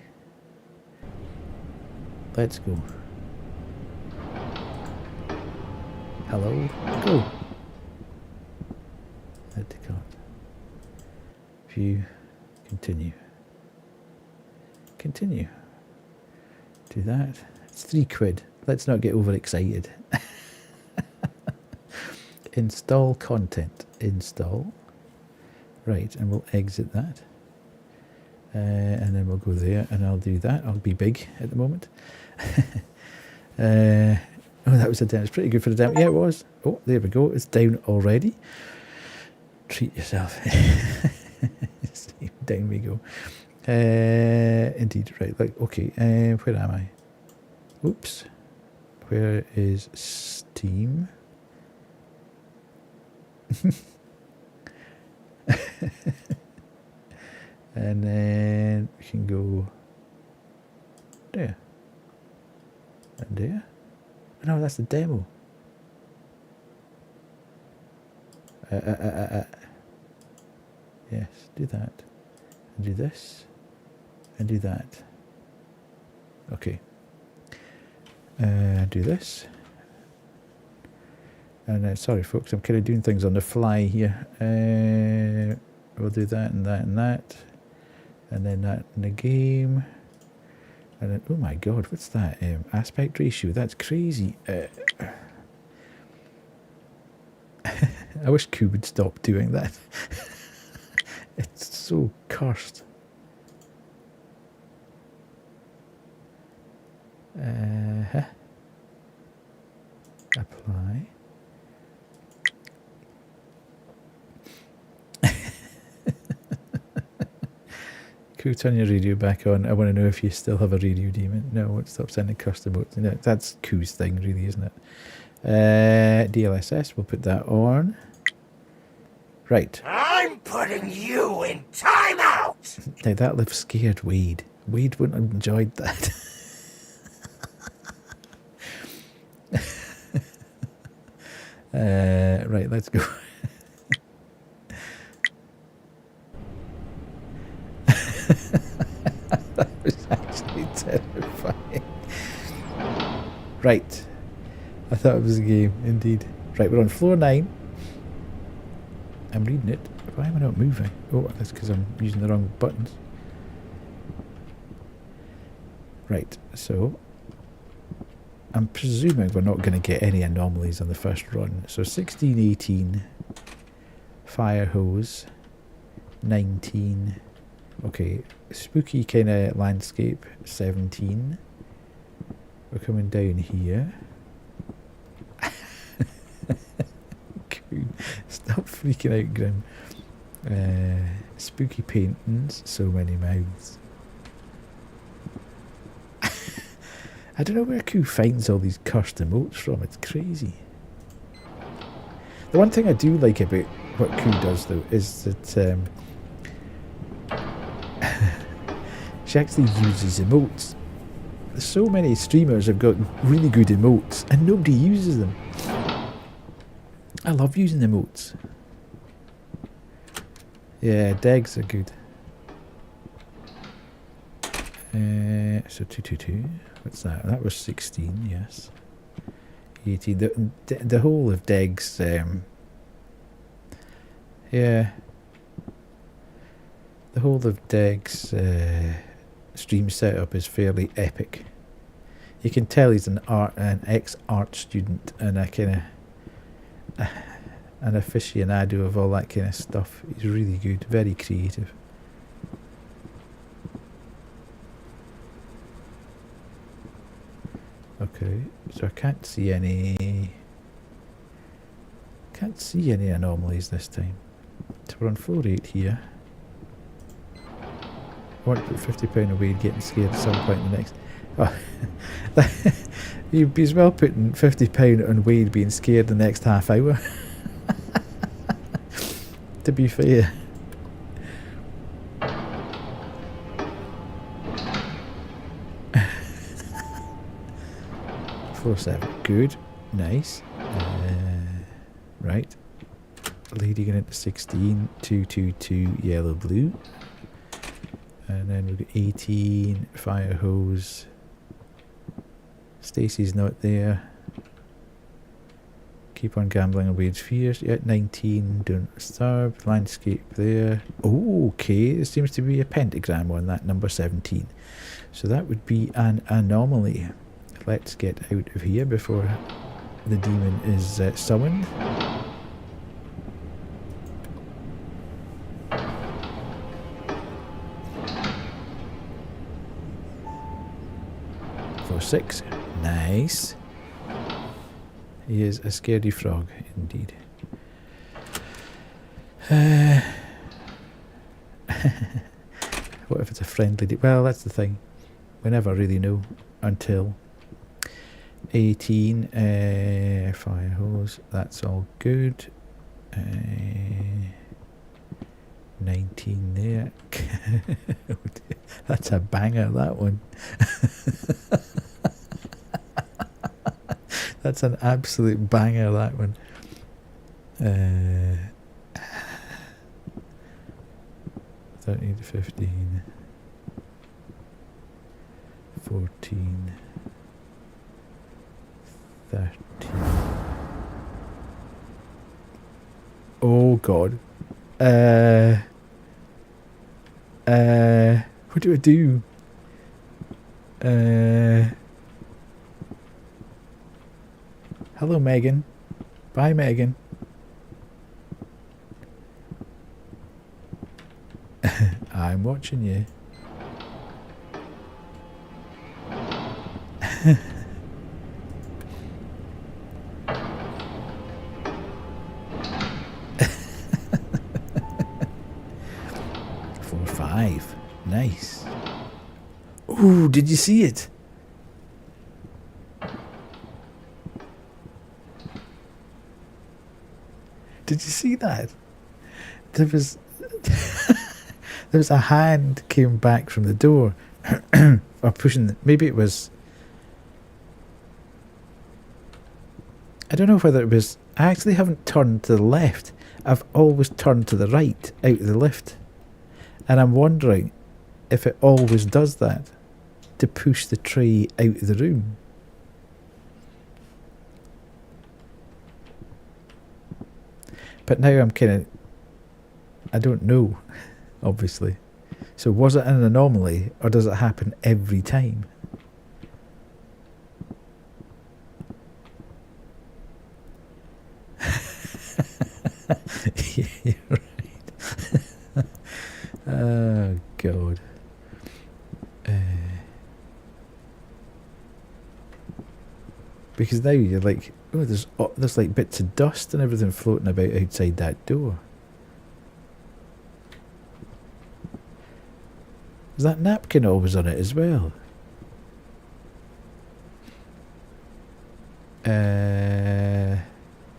Let's go. Hello? Go. Add to cart. View. Continue. Continue. Do that. It's £3. Let's not get overexcited. Install content. Install. Right, and we'll exit that. And then we'll go there, and I'll do that. I'll be big at the moment. Oh, that was a demo. It's pretty good for the demo. Yeah, it was. Oh, there we go. It's down already. Treat yourself. Down we go. Indeed, right. Like, okay. Where am I? Oops. Where is Steam? And then we can go there and there. No, that's the demo. Yes, do that and do this and do that. Okay. Do this. And sorry folks, I'm kind of doing things on the fly here. We'll do that and that and that. And then that in the game. And then, oh my god, what's that? Aspect ratio, that's crazy. I wish Q would stop doing that. It's so cursed. Apply. Cool, turn your radio back on. I want to know if you still have a radio demon. No, stop sending custom votes. No, that's Q's thing, really, isn't it? DLSS, we'll put that on. Right. I'm putting you in timeout! Now that left scared Wade. Wade wouldn't have enjoyed that. Right, let's go. That was actually terrifying. Right. I thought it was a game, indeed. Right, we're on floor 9. I'm reading it. Why am I not moving? Oh, that's because I'm using the wrong buttons. Right, so I'm presuming we're not going to get any anomalies on the first run. So 16, 18, fire hose, 19. Okay, spooky kind of landscape, 17. We're coming down here. Stop freaking out, Grim. Spooky paintings, so many mouths. I don't know where Q finds all these cursed emotes from. It's crazy. The one thing I do like about what Q does, though, is that she actually uses emotes. So many streamers have got really good emotes, and nobody uses them. I love using emotes. Yeah, Degs are good. So 222. What's that? That was 16. Yes. 18. The whole of Degs. Yeah. The whole of Degs stream setup is fairly epic. You can tell he's an ex-art student and a kind of an aficionado of all that kind of stuff. He's really good, very creative. Okay, so I can't see any anomalies this time. So we're on floor 8 here. I want to put £50 away and getting scared at some point in the next. Oh, You'd be as well putting £50 on Wade being scared the next half hour. To be fair. Floor 7. Good. Nice. Right. Lady going into 16. 222 yellow blue. And then we've got 18 fire hose. Stacy's not there. Keep on gambling on Wade's fears. Yeah, 19 don't starve. Landscape there. Oh, okay. There seems to be a pentagram on that number 17. So that would be an anomaly. Let's get out of here before the demon is summoned. For 6. Nice. He is a scaredy frog, indeed. What if it's a friendly... Well, that's the thing. We never really know until... 18 fire hose, that's all good. 19 there. That's a banger, that one. That's an absolute banger, that one. 13 to 15. 14. 13. Oh god. What do I do? Hello, Megan. Bye, Megan. I'm watching you. Nice. Ooh, did you see it? Did you see that? There was there was a hand came back from the door or pushing maybe it was, I don't know whether it was, I actually haven't turned to the left. I've always turned to the right out of the lift. And I'm wondering if it always does that to push the tray out of the room. But now I'm kind of... I don't know, obviously. So was it an anomaly or does it happen every time? Yeah, you're right. Oh god. Because now you're like, oh, there's like bits of dust and everything floating about outside that door. Is that napkin always on it as well?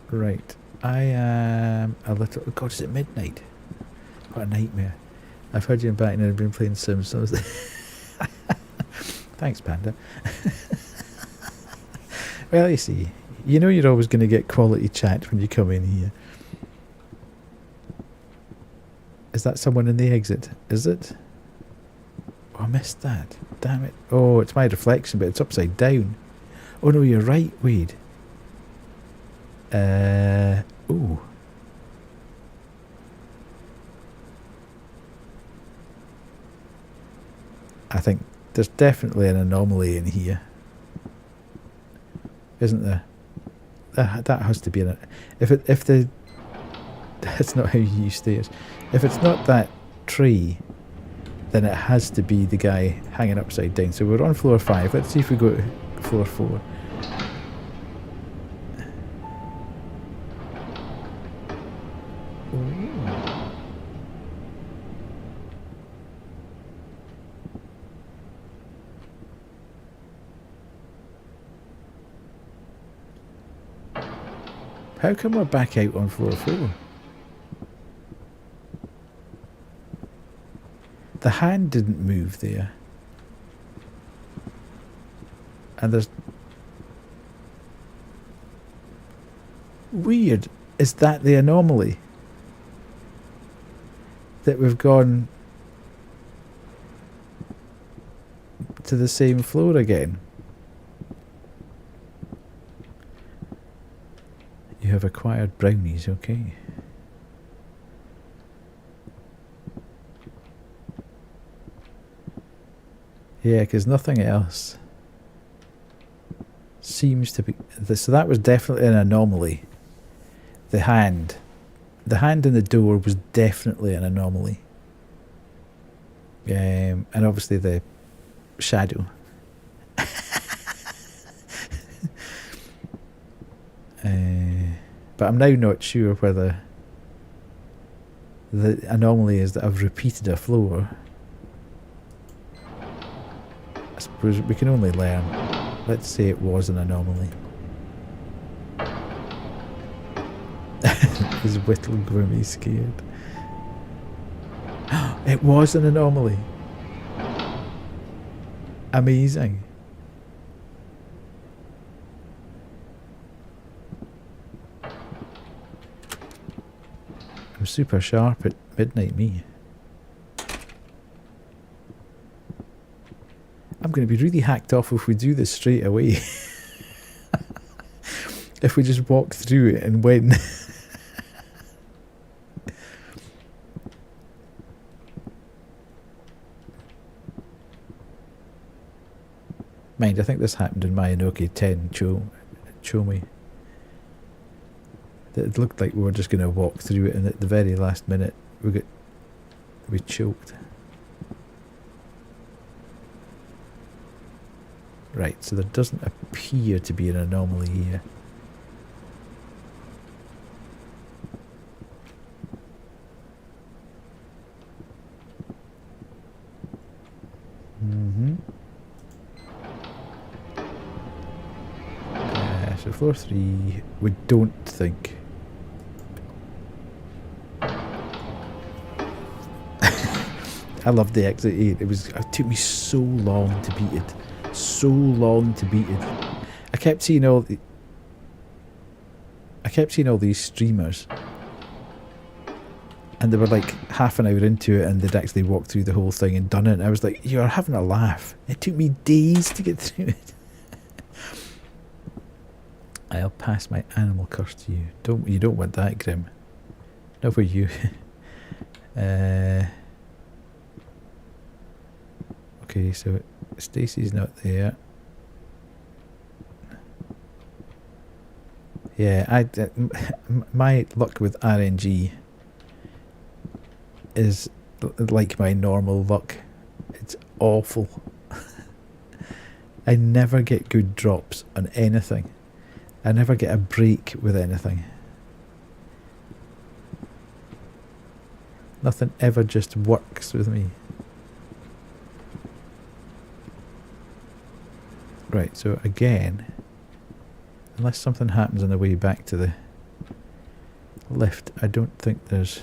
Right. I am a little... Oh god, is it midnight? What a nightmare. I've heard you in back and I've been playing Sims. So thanks, Panda. Well, you see, you know you're always going to get quality chat when you come in here. Is that someone in the exit? Is it? Oh, I missed that. Damn it. Oh, it's my reflection, but it's upside down. Oh no, you're right, Wade. Ooh. I think there's definitely an anomaly in here. Isn't there? That has to be an... If the... That's not how you use stairs. If it's not that tree, then it has to be the guy hanging upside down. So we're on floor 5. Let's see if we go to floor 4. How come we're back out on floor 4? The hand didn't move there. And there's... Weird. Is that the anomaly? That we've gone to the same floor again? You have acquired brownies, okay. Yeah, because nothing else seems to be... So that was definitely an anomaly. The hand in the door was definitely an anomaly. And obviously the shadow. But I'm now not sure whether the anomaly is that I've repeated a floor. I suppose we can only learn. Let's say it was an anomaly. Is Whittle going to be scared? It was an anomaly. Amazing. I'm super sharp at midnight, me. I'm going to be really hacked off if we do this straight away. If we just walk through it and win. Mind, I think this happened in my Inoki 10 Chomi. It looked like we were just going to walk through it, and at the very last minute we choked. Right, so there doesn't appear to be an anomaly here. So floor 3, we don't think. I loved the exit 8. It took me so long to beat it. So long to beat it. I kept seeing all these streamers, and they were like half an hour into it and they'd actually walked through the whole thing and done it, and I was like, you're having a laugh. It took me days to get through it. I'll pass my animal curse to you. You don't want that, Grim. Not for you. Okay, so Stacy's not there. Yeah, my luck with RNG is like my normal luck. It's awful. I never get good drops on anything. I never get a break with anything. Nothing ever just works with me. Right, so again, unless something happens on the way back to the lift, I don't think there's...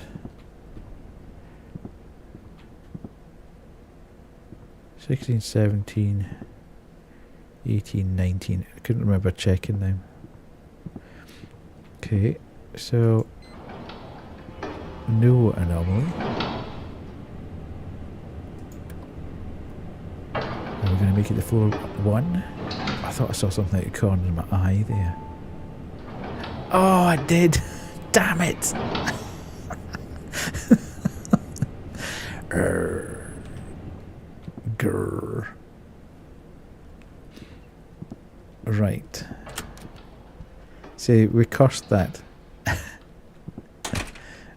16, 17, 18, 19. I couldn't remember checking them. Okay, so no anomaly. Are we going to make it to floor 1? I thought I saw something out of the corner of my eye there. Oh, I did! Damn it! Grrr. Right. See, we cursed that.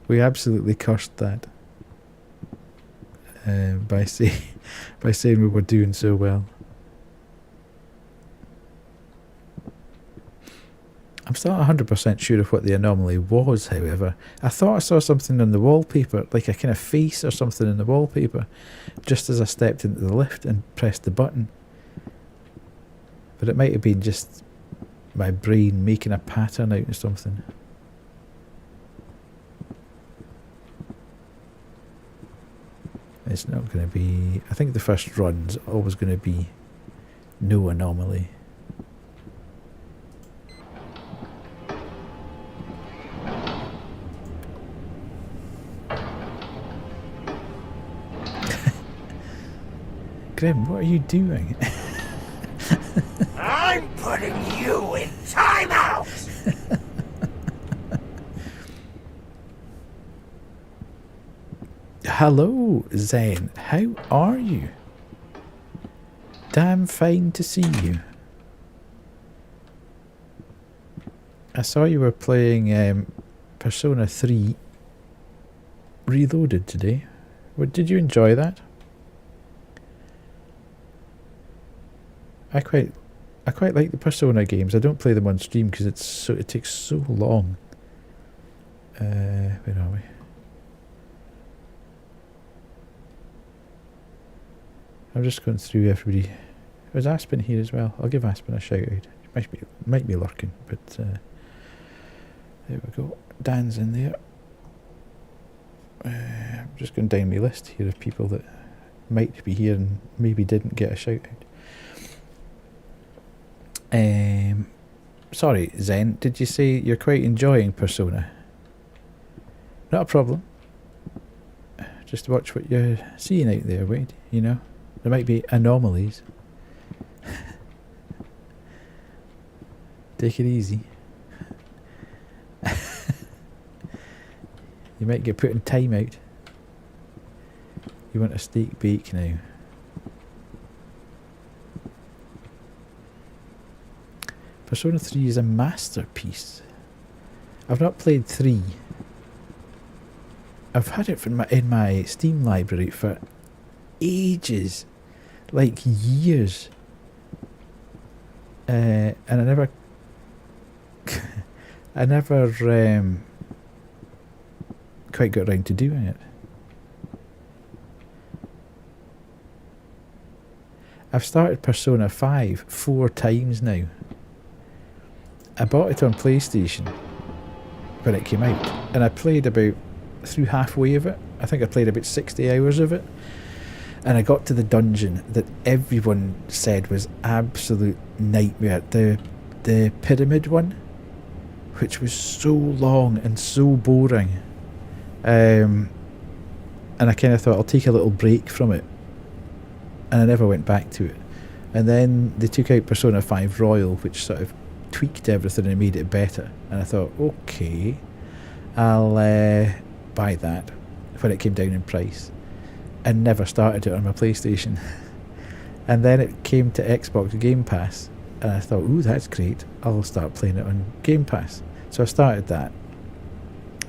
We absolutely cursed that. By saying we were doing so well. I'm still not 100% sure of what the anomaly was, however. I thought I saw something on the wallpaper, like a kind of face or something in the wallpaper, just as I stepped into the lift and pressed the button. But it might have been just my brain making a pattern out of something. it's not going to be... I think the first run's always going to be no anomaly. Grim, what are you doing? I'm putting you in timeout! Hello, Zen. How are you? Damn fine to see you. I saw you were playing Persona 3 Reloaded today. Did you enjoy that? I quite like the Persona games. I don't play them on stream because it takes so long. Where are we? I'm just going through everybody. There's Aspen here as well. I'll give Aspen a shout out. Might be lurking, but there we go. Dan's in there. I'm just going down my list here of people that might be here and maybe didn't get a shout out. Sorry, Zen, did you say you're quite enjoying Persona? Not a problem. Just watch what you're seeing out there, Wade, you know? There might be anomalies. Take it easy. You might get put in timeout. You want a steak bake now. Persona 3 is a masterpiece. I've not played 3. I've had it in my Steam library for ages. Like years. And I never quite got around to doing it. I've started Persona 5 4 times now. I bought it on PlayStation when it came out, and I played about through halfway of it. I think I played about 60 hours of it, and I got to the dungeon that everyone said was absolute nightmare, the pyramid one, which was so long and so boring. And I kind of thought I'll take a little break from it, and I never went back to it. And then they took out Persona 5 Royal, which sort of tweaked everything and made it better, and I thought, okay, I'll buy that when it came down in price, and never started it on my PlayStation. And then it came to Xbox Game Pass, and I thought, ooh, that's great, I'll start playing it on Game Pass. So I started that,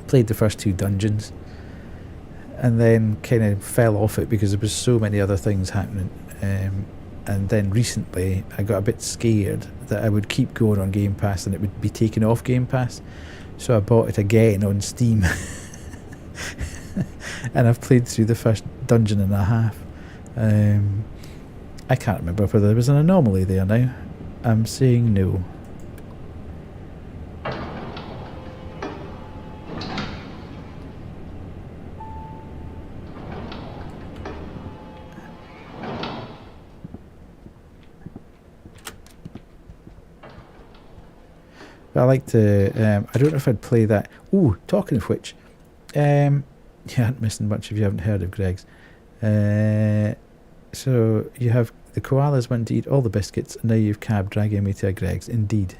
played the first 2 dungeons, and then kind of fell off it because there was so many other things happening. And then recently I got a bit scared that I would keep going on Game Pass and it would be taken off Game Pass. So I bought it again on Steam. And I've played through the first dungeon and a half. I can't remember whether there was an anomaly there now. I'm saying no. I like to, I don't know if I'd play that. Ooh, talking of which, you aren't missing much if you haven't heard of Greg's. So you have the koalas want to eat all the biscuits, and now you've cab dragging me to a Greg's. Indeed.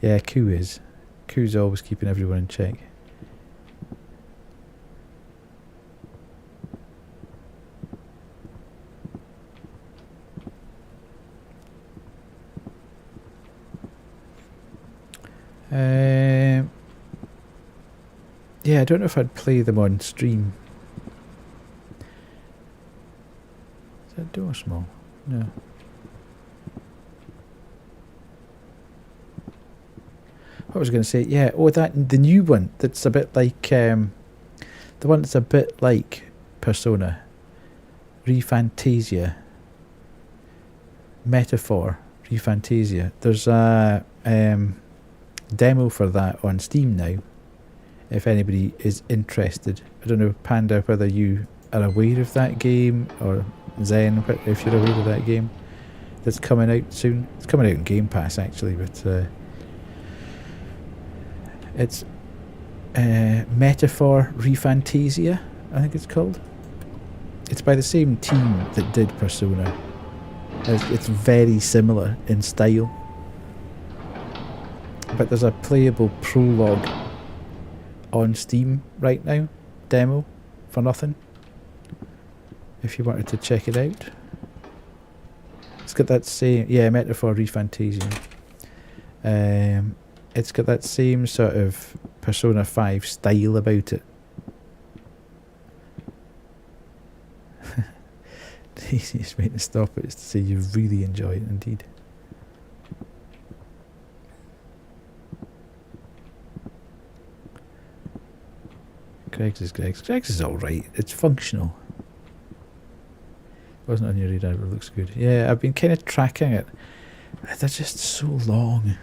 Yeah, Koo's always keeping everyone in check. Yeah, I don't know if I'd play them on stream. Is that door small? No. What was I going to say? Yeah, oh, the new one that's a bit like, the one that's a bit like Persona. Refantasia. Metaphor. Refantasia. There's a, demo for that on Steam now. If anybody is interested, I don't know, Panda, whether you are aware of that game, or Zen, if you're aware of that game that's coming out soon. It's coming out in Game Pass actually, but it's Metaphor Refantasia, I think it's called. It's by the same team that did Persona. It's very similar in style, but there's a playable prologue on Steam right now, demo for nothing, if you wanted to check it out. It's got that same, yeah, Metaphor Refantasia. It's got that same sort of Persona 5 style about it. The easiest way to stop it is to say you really enjoy it indeed. Greg's is alright. It's functional. Wasn't on your radar, but it looks good. Yeah, I've been kind of tracking it. They're just so long.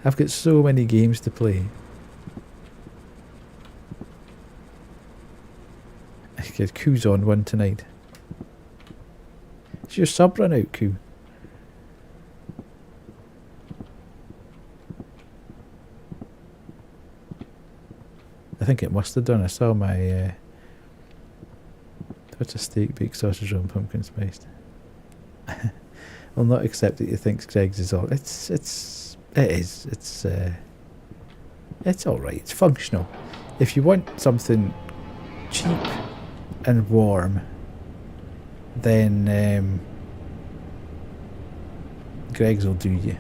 I've got so many games to play. I get Q's on one tonight. Is your sub run out, Q? I think it must have done. I saw my what's a steak, baked sausage roll and pumpkin spiced. I'll not accept that you think Greg's is all. It is. It's all right. It's functional. If you want something cheap and warm, then Greg's will do you.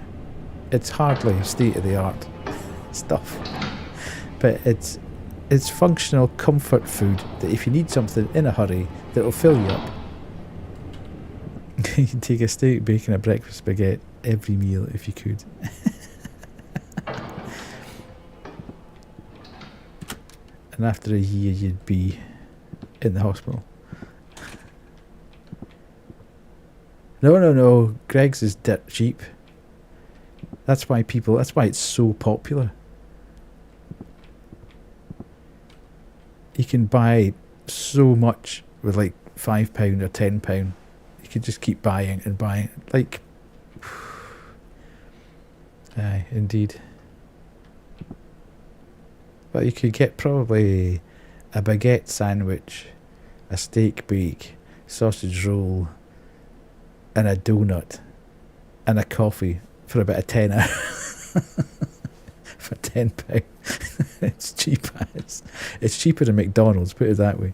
It's hardly state of the art stuff, but it's functional comfort food that if you need something in a hurry that'll fill you up. You can take a steak, bacon, a breakfast baguette every meal if you could. And after a year you'd be in the hospital. No. Greg's is dirt cheap. That's why it's so popular. You can buy so much with like £5 or £10. You can just keep buying and buying. Like, aye, indeed. But you could get probably a baguette sandwich, a steak bake, sausage roll, and a donut, and a coffee for about a tenner. For £10. It's cheap as. It's cheaper than McDonald's, put it that way.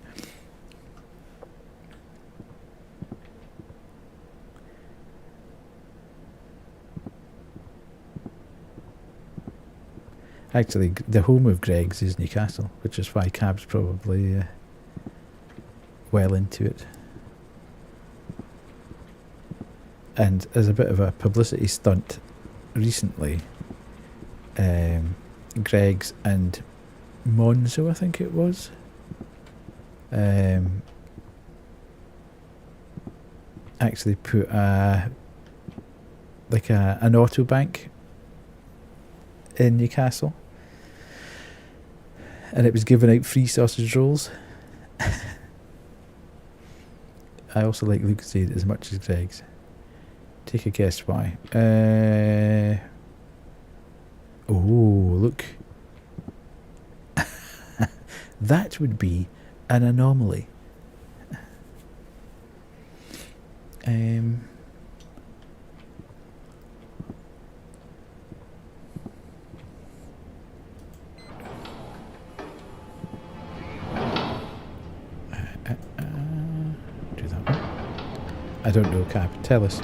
Actually, the home of Greg's is Newcastle, which is why Cab's probably well into it. And as a bit of a publicity stunt recently, Greg's and Monzo, I think it was, actually put an auto bank in Newcastle, and it was giving out free sausage rolls. I also like Lucozade as much as Greg's. Take a guess why. Oh, look. That would be an anomaly. Do that one. I don't know, Cap. Tell us.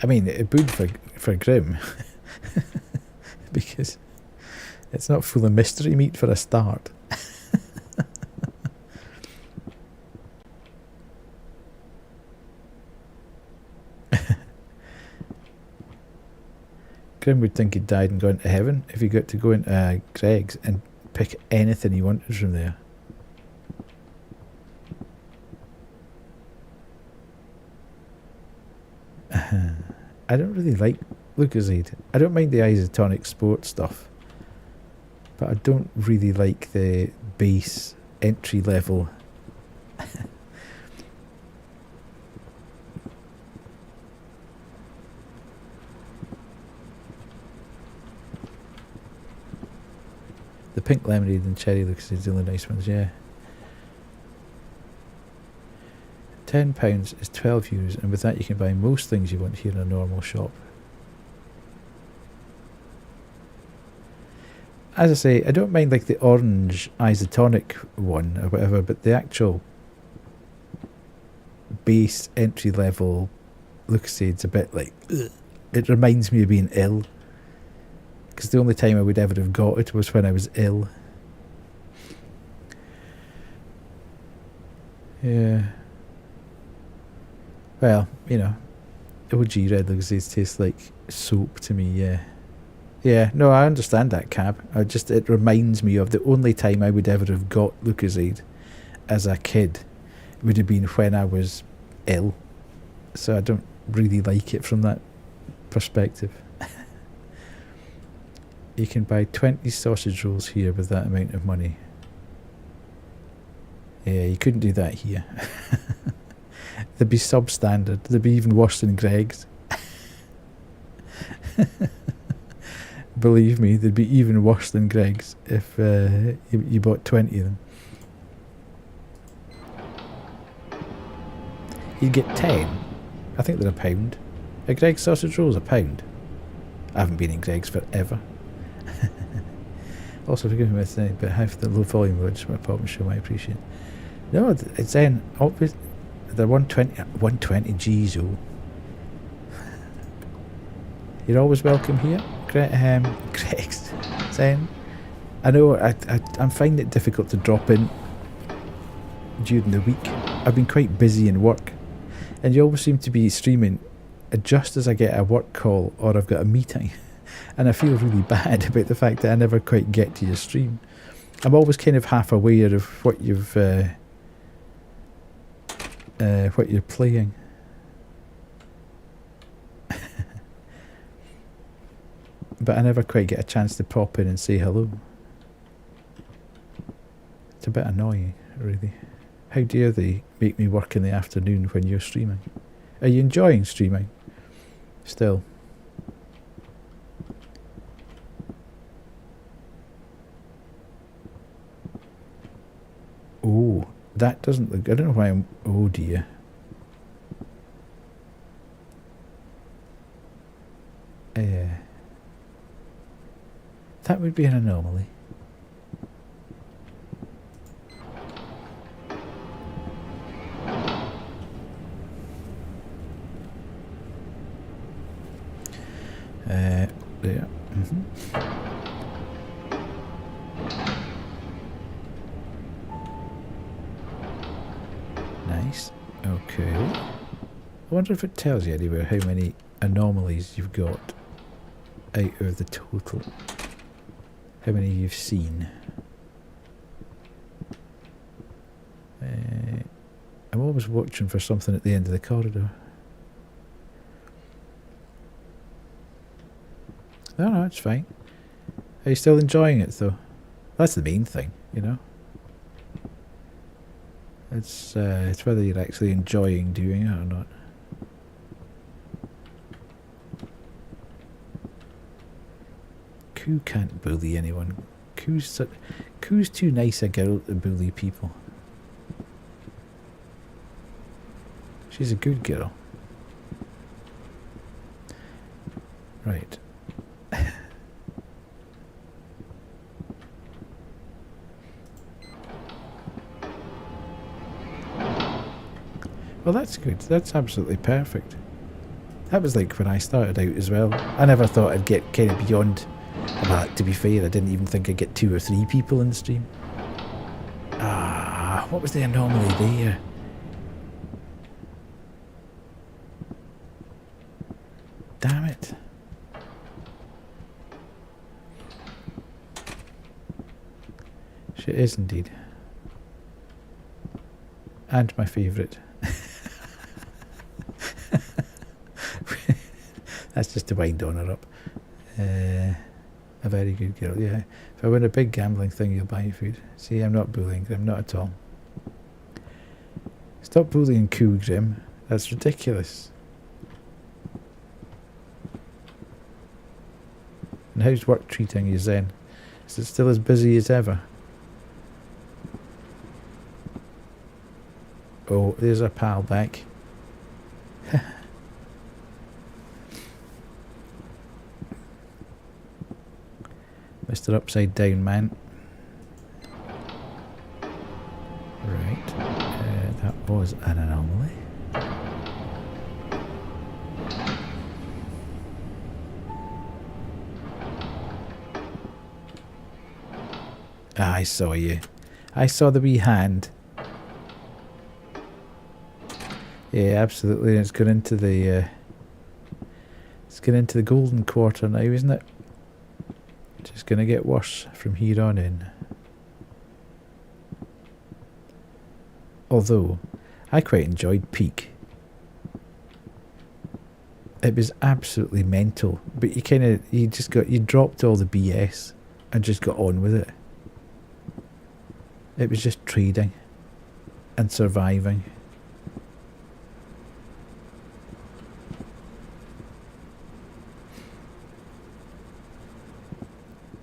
I mean, it would for Grim, because it's not full of mystery meat for a start. Grim would think he'd died and gone to heaven if he got to go into Greg's and pick anything he wanted from there. I don't really like Lucozade. I don't mind the isotonic sport stuff, but I don't really like the base entry level. The pink lemonade and cherry Lucozade are the only nice ones, yeah. £10 is €12, and with that you can buy most things you want here in a normal shop. As I say, I don't mind like the orange isotonic one or whatever, but the actual base entry level Lucosade's a bit like, ugh. It reminds me of being ill. Because the only time I would ever have got it was when I was ill. Yeah. Well, you know, OG red Lucozades taste like soap to me, yeah. Yeah, no, I understand that, Cab. It reminds me of the only time I would ever have got Lucozade as a kid would have been when I was ill. So I don't really like it from that perspective. You can buy 20 sausage rolls here with that amount of money. Yeah, you couldn't do that here. They'd be substandard. They'd be even worse than Greg's. Believe me, they'd be even worse than Greg's if you bought 20 of them. You'd get 10. I think they're £1. A Greg's sausage roll's £1. I haven't been in Greg's forever. Also, forgive me with but have the low volume words my problem show I appreciate. No, it's then obvious. They're 120 G's. Oh, you're always welcome here, Greg's. Zen. I know I'm finding it difficult to drop in during the week. I've been quite busy in work, and you always seem to be streaming just as I get a work call or I've got a meeting. And I feel really bad about the fact that I never quite get to your stream. I'm always kind of half aware of what you're playing. But I never quite get a chance to pop in and say hello. It's a bit annoying, really. How dare they make me work in the afternoon when you're streaming? Are you enjoying streaming? Still. Oh, that doesn't look... I don't know why I'm... Oh dear. That would be an anomaly. There. Nice. Okay. I wonder if it tells you anywhere how many anomalies you've got out of the total. How many you've seen. I'm always watching for something at the end of the corridor. No, it's fine. Are you still enjoying it though? That's the main thing, you know. It's whether you're actually enjoying doing it or not. Koo can't bully anyone. Koo's too nice a girl to bully people. She's a good girl. Right. Well, that's good. That's absolutely perfect. That was like when I started out as well. I never thought I'd get kind of beyond... Well, to be fair, I didn't even think I'd get 2 or 3 people in the stream. Ah, what was the anomaly there? Damn it. She is indeed. And my favourite. That's just to wind on her up. A very good girl, yeah. If I win a big gambling thing, you'll buy food. See, I'm not bullying Grim, not at all. Stop bullying Cool Grim. That's ridiculous. And how's work treating you, Zen? Is it still as busy as ever? Oh, there's our pal back. Mr. Upside Down Man. Right. That was an anomaly. I saw you. I saw the wee hand. Yeah, absolutely. It's gone into the golden quarter now, isn't it? Just gonna get worse from here on in. Although, I quite enjoyed Peak. It was absolutely mental, but you dropped all the BS and just got on with it. It was just trading and surviving.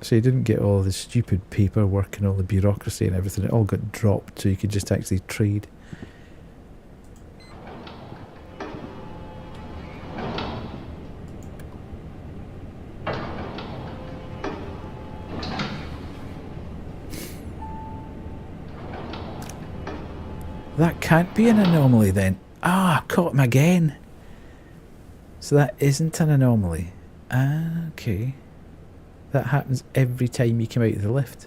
So you didn't get all the stupid paperwork and all the bureaucracy and everything. It all got dropped so you could just actually trade. That can't be an anomaly then. Ah, caught him again. So that isn't an anomaly. Ah, okay. That happens every time you come out of the lift.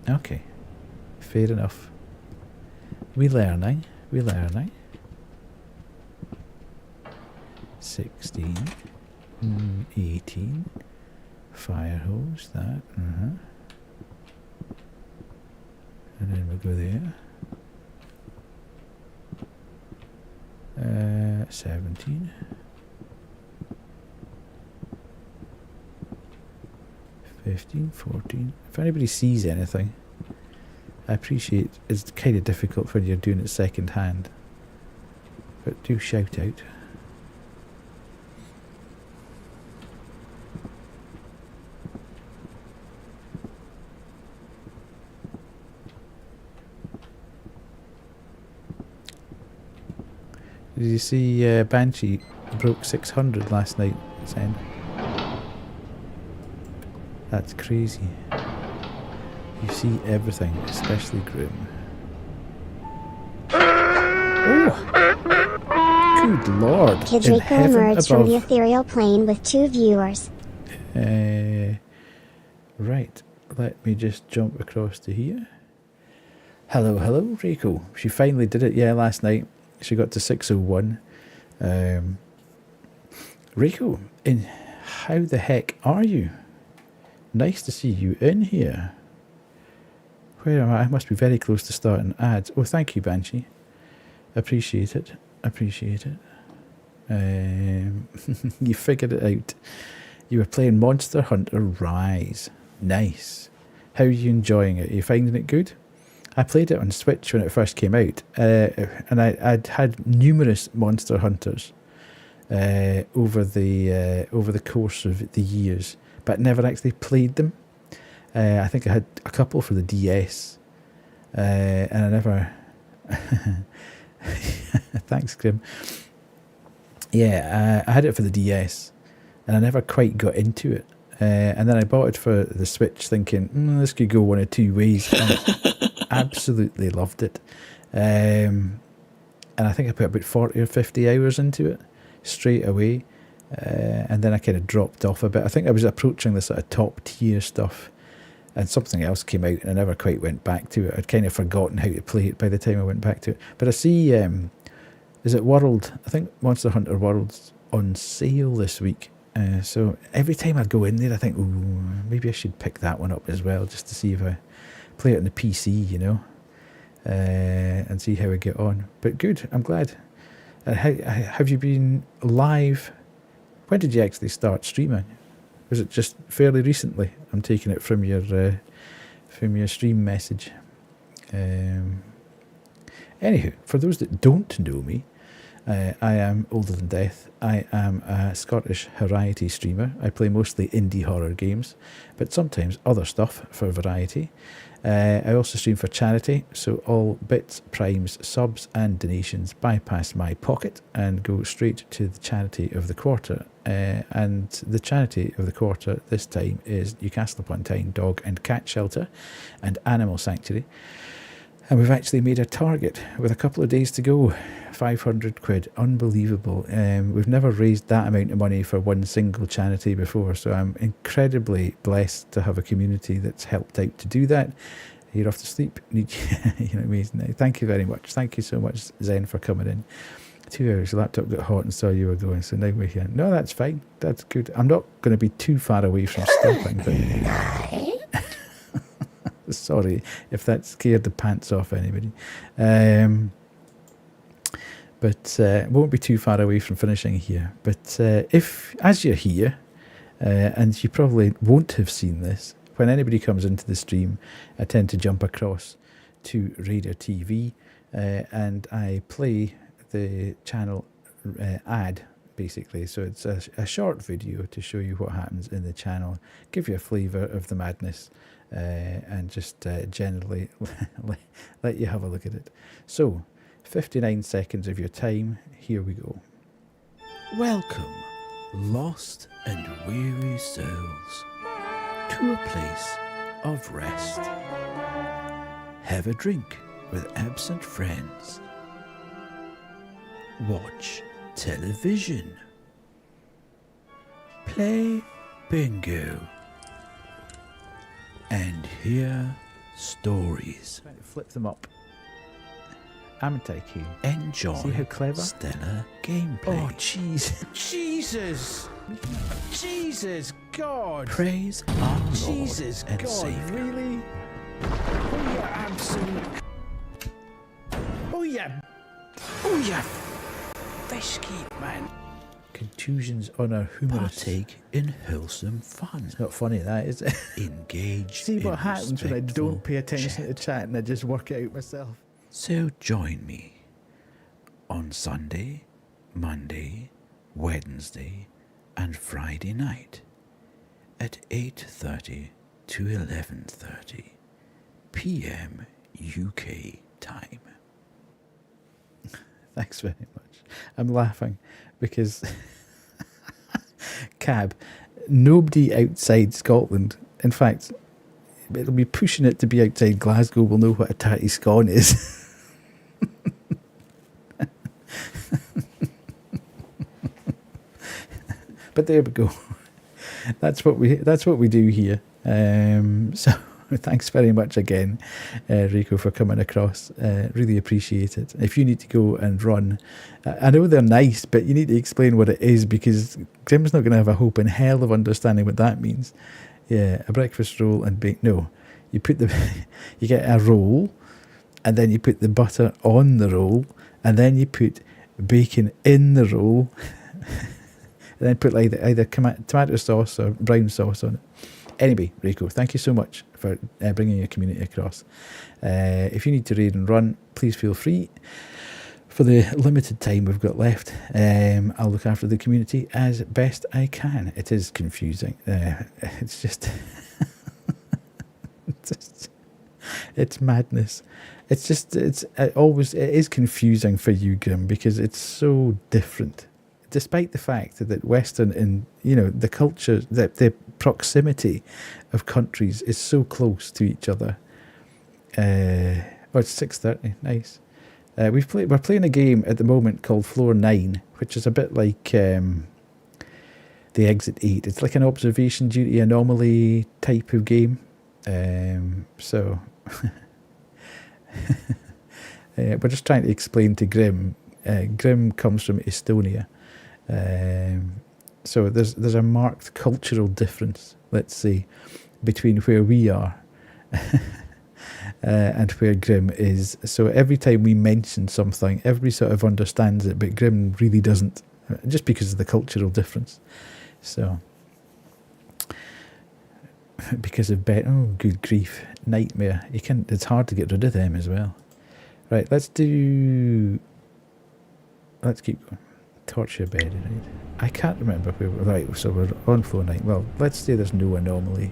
Okay. Fair enough. We learning. 16. 18. Fire hose, that. And then we'll go there. 17. 15, 14. If anybody sees anything, I appreciate it's kind of difficult when you're doing it second hand. But do shout out. Did you see Banshee broke 600 last night, Zen? That's crazy. You see everything, especially Grim. Oh! Good lord! Kidrico emerged from the ethereal plane with 2 viewers. Right, let me just jump across to here. Hello, Rico. She finally did it, yeah, last night. She got to 601. Rico, how the heck are you? Nice to see you in here. Where am I? I must be very close to starting ads. Oh, thank you, Banshee. Appreciate it. You figured it out. You were playing Monster Hunter Rise. Nice. How are you enjoying it? Are you finding it good? I played it on Switch when it first came out, and I'd had numerous Monster Hunters over the course of the years, but never actually played them. I think I had a couple for the DS, and I never... Thanks, Grim. Yeah, I had it for the DS, and I never quite got into it. And then I bought it for the Switch thinking, this could go one of two ways. And absolutely loved it. And I think I put about 40 or 50 hours into it straight away. And then I kind of dropped off a bit. I think I was approaching the sort of top tier stuff. And something else came out and I never quite went back to it. I'd kind of forgotten how to play it by the time I went back to it. But I see, is it World? I think Monster Hunter World's on sale this week. So every time I go in there, I think, ooh, maybe I should pick that one up as well, just to see if I play it on the PC, you know, and see how I get on. But good, I'm glad. Have you been live? When did you actually start streaming? Was it just fairly recently? I'm taking it from your stream message. Anywho, for those that don't know me, I am Older Than Death. I am a Scottish variety streamer. I play mostly indie horror games, but sometimes other stuff for variety. I also stream for charity, so all bits, primes, subs and donations bypass my pocket and go straight to the charity of the quarter. And the charity of the quarter this time is Newcastle upon Tyne Dog and Cat Shelter and Animal Sanctuary. And we've actually made a target with a couple of days to go. 500 quid. Unbelievable. We've never raised that amount of money for one single charity before, so I'm incredibly blessed to have a community that's helped out to do that. You're off to sleep. You know, amazing. Thank you very much. Thank you so much, Zen, for coming in. 2 hours, your laptop got hot and saw you were going, so now we're here. No, that's fine. That's good. I'm not going to be too far away from stopping, but... Sorry if that scared the pants off anybody. But won't be too far away from finishing here. But if, as you're here, and you probably won't have seen this, when anybody comes into the stream, I tend to jump across to Raider TV, and I play the channel ad, basically. So it's a short video to show you what happens in the channel, give you a flavour of the madness, and just generally let you have a look at it. So, 59 seconds of your time, here we go. Welcome, lost and weary souls, to a place of rest. Have a drink with absent friends. Watch television. Play bingo. And hear stories. Flip them up. Am Tycoon. Enjoy. See how clever? Stellar gameplay. Oh, jeez. Jesus! Jesus, God! Praise our Lord Jesus, and God, Savior. Really? Oh, yeah, absolute... Oh, yeah! Oh, yeah! Fish keep, man. Contusions on our humerus. Partake in wholesome fun. It's not funny, that, is it? Engage. See what in happens when I don't pay attention chat. to chat and I just work it out myself. So join me on Sunday, Monday, Wednesday and Friday night at 8:30 to 11:30 p.m. UK time. Thanks very much. I'm laughing because Cab, nobody outside Scotland, in fact, it'll be pushing it to be outside Glasgow, will know what a tatty scone is. But there we go. That's what we do here. So thanks very much again, Rico, for coming across. Really appreciate it. If you need to go and run, I know they're nice, but you need to explain what it is, because Grim's not going to have a hope in hell of understanding what that means. Yeah, a breakfast roll and bacon. No, you put you get a roll, and then you put the butter on the roll, and then you put bacon in the roll, and then put either tomato sauce or brown sauce on it. Anyway, Rico, thank you so much for bringing your community across. If you need to raid and run, please feel free. For the limited time we've got left, I'll look after the community as best I can. It is confusing. It's just... it's madness. It is confusing for you, Grim, because it's so different. Despite the fact that Western and, the culture, the proximity of countries is so close to each other. It's 6:30. Nice. We're playing a game at the moment called Floor 9, which is a bit like the Exit 8. It's like an observation duty anomaly type of game. So we're just trying to explain to Grim. Grim comes from Estonia. So there's a marked cultural difference, let's say, between where we are and where Grim is. So every time we mention something, everybody sort of understands it, but Grim really doesn't, just because of the cultural difference. So, because of oh, good grief, nightmare. It's hard to get rid of them as well. Right, let's keep going. Torture bed, right? I can't remember where we're, right, so we're on floor 9. Well, let's say there's no anomaly.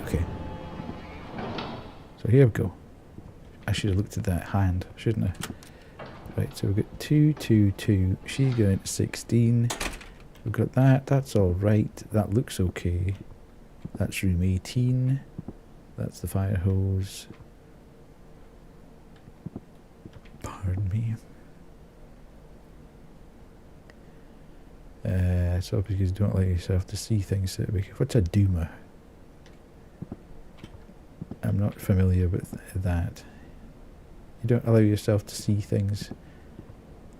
Okay. So here we go. I should have looked at that hand, shouldn't I? Right, so we've got 2, 2, 2. She's going to 16. We've got that. That's all right. That looks okay. That's room 18. That's the fire hose. Pardon me. So because you don't allow yourself to see things. What's a doomer? I'm not familiar with that. You don't allow yourself to see things,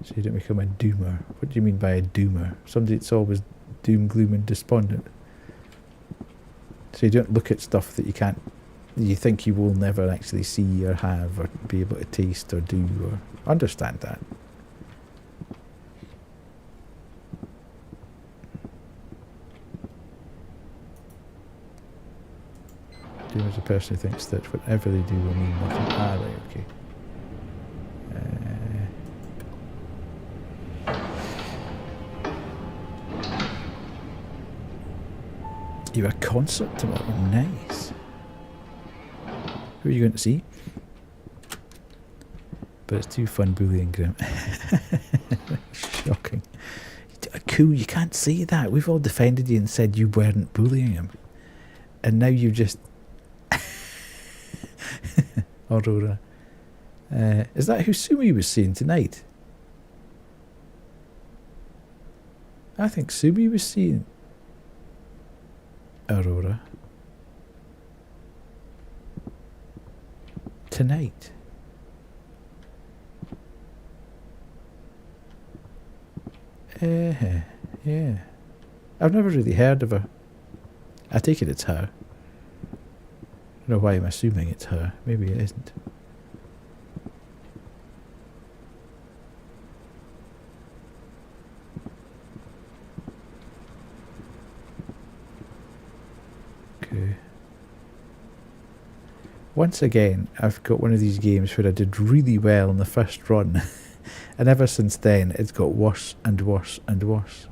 so you don't become a doomer. What do you mean by a doomer? Somebody that's always doom, gloom and despondent. So you don't look at stuff that you think you will never actually see or have or be able to taste or do or understand that. Doomer is a person who thinks that whatever they do will mean nothing. Ah, right, okay. You have a concert tomorrow. Nice. Who are you going to see? But it's too fun bullying Grim. Shocking. Cool, you can't say that. We've all defended you and said you weren't bullying him. And now you just... Aurora. Is that who Sumi was seeing tonight? I think Sumi was seeing Aurora tonight. Yeah. I've never really heard of her. I take it it's her. I don't know why I'm assuming it's her. Maybe it isn't. Okay. Once again, I've got one of these games where I did really well in the first run. And ever since then, it's got worse and worse and worse.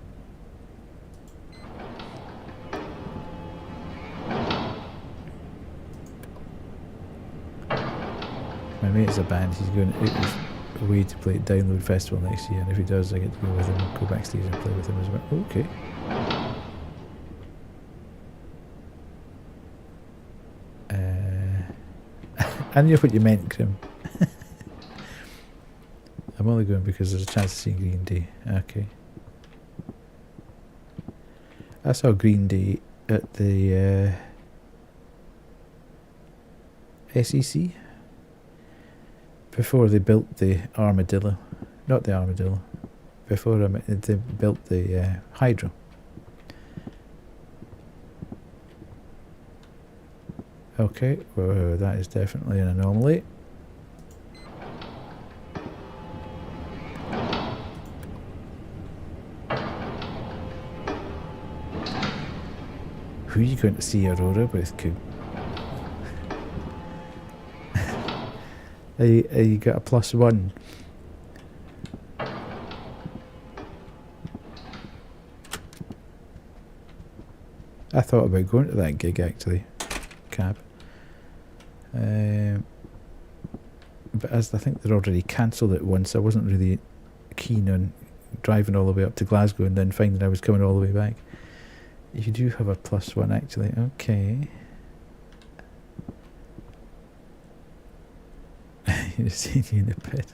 My mate's a band, he's going away to play at Download Festival next year, and if he does, I get to go with him and go backstage and play with him as well. Okay. I knew what you meant, Grim. I'm only going because there's a chance to see Green Day. Okay. I saw Green Day at the SEC before they built the Armadillo. Not the Armadillo. Before they built the Hydro. Okay, well, that is definitely an anomaly. Who are you going to see Aurora with, Coop? You got a +1. I thought about going to that gig actually. Cab. But as I think they'd already cancelled it once, I wasn't really keen on driving all the way up to Glasgow and then finding I was coming all the way back. You do have a +1 actually, okay. You'd have seen you in the pit.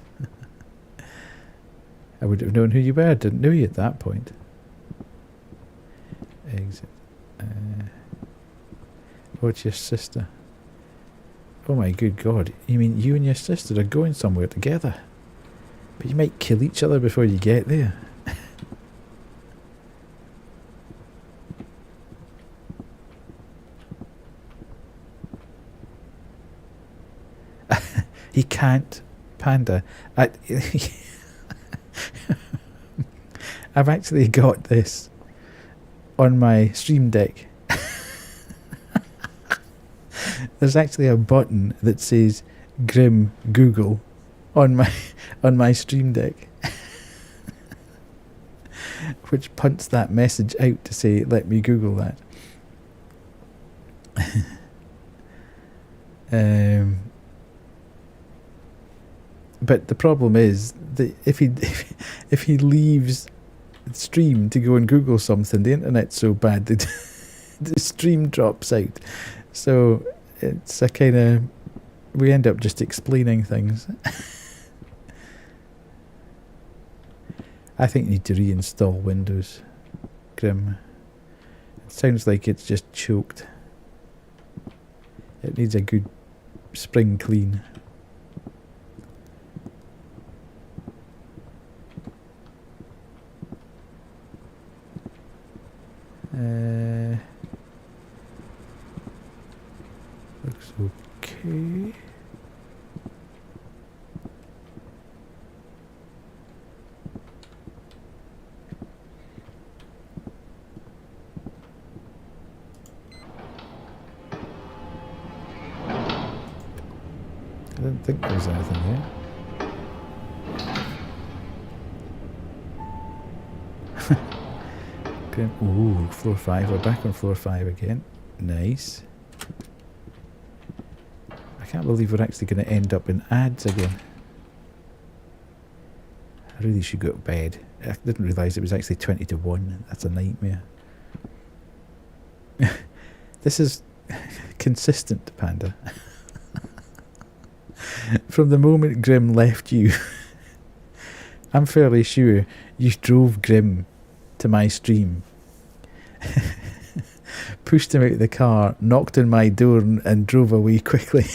I would have known who you were, didn't know you at that point. Exit. What's your sister? Oh my good God. You mean you and your sister are going somewhere together? But you might kill each other before you get there. He can't, Panda. I've actually got this on my Stream Deck. There's actually a button that says Grim Google on my Stream Deck, which punts that message out to say let me Google that. But the problem is that if he leaves the stream to go and Google something, the internet's so bad that the stream drops out. So it's a kind of, we end up just explaining things. I think you need to reinstall Windows, Grim. It sounds like it's just choked. It needs a good spring clean. Looks okay. I don't think there's anything here. Ooh, floor 5. We're back on floor 5 again. Nice. I can't believe we're actually going to end up in ads again. I really should go to bed. I didn't realise it was actually 20 to 1. That's a nightmare. This is consistent, Panda. From the moment Grim left you, I'm fairly sure you drove Grim to my stream, pushed him out of the car, knocked on my door and drove away quickly.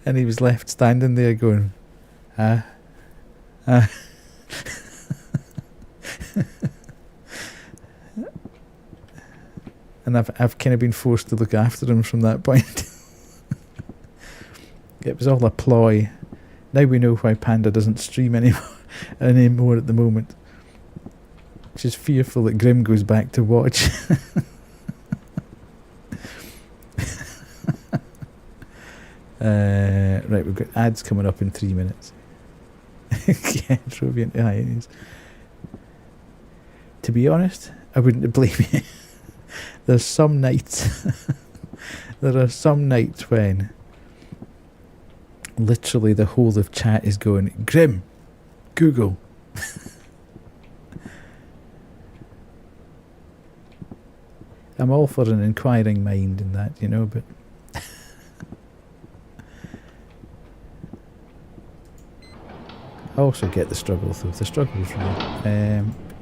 And he was left standing there going, and I've kind of been forced to look after him from that point. It was all a ploy. Now we know why Panda doesn't stream anymore at the moment. She's fearful that Grim goes back to watch. Right, we've got ads coming up in 3 minutes. Yeah, drove you into hiatus. To be honest, I wouldn't blame you. There's some nights, there are some nights when literally the whole of chat is going, Grim, Google. I'm all for an inquiring mind and that, you know, but I also get the struggle, though. The struggle is real.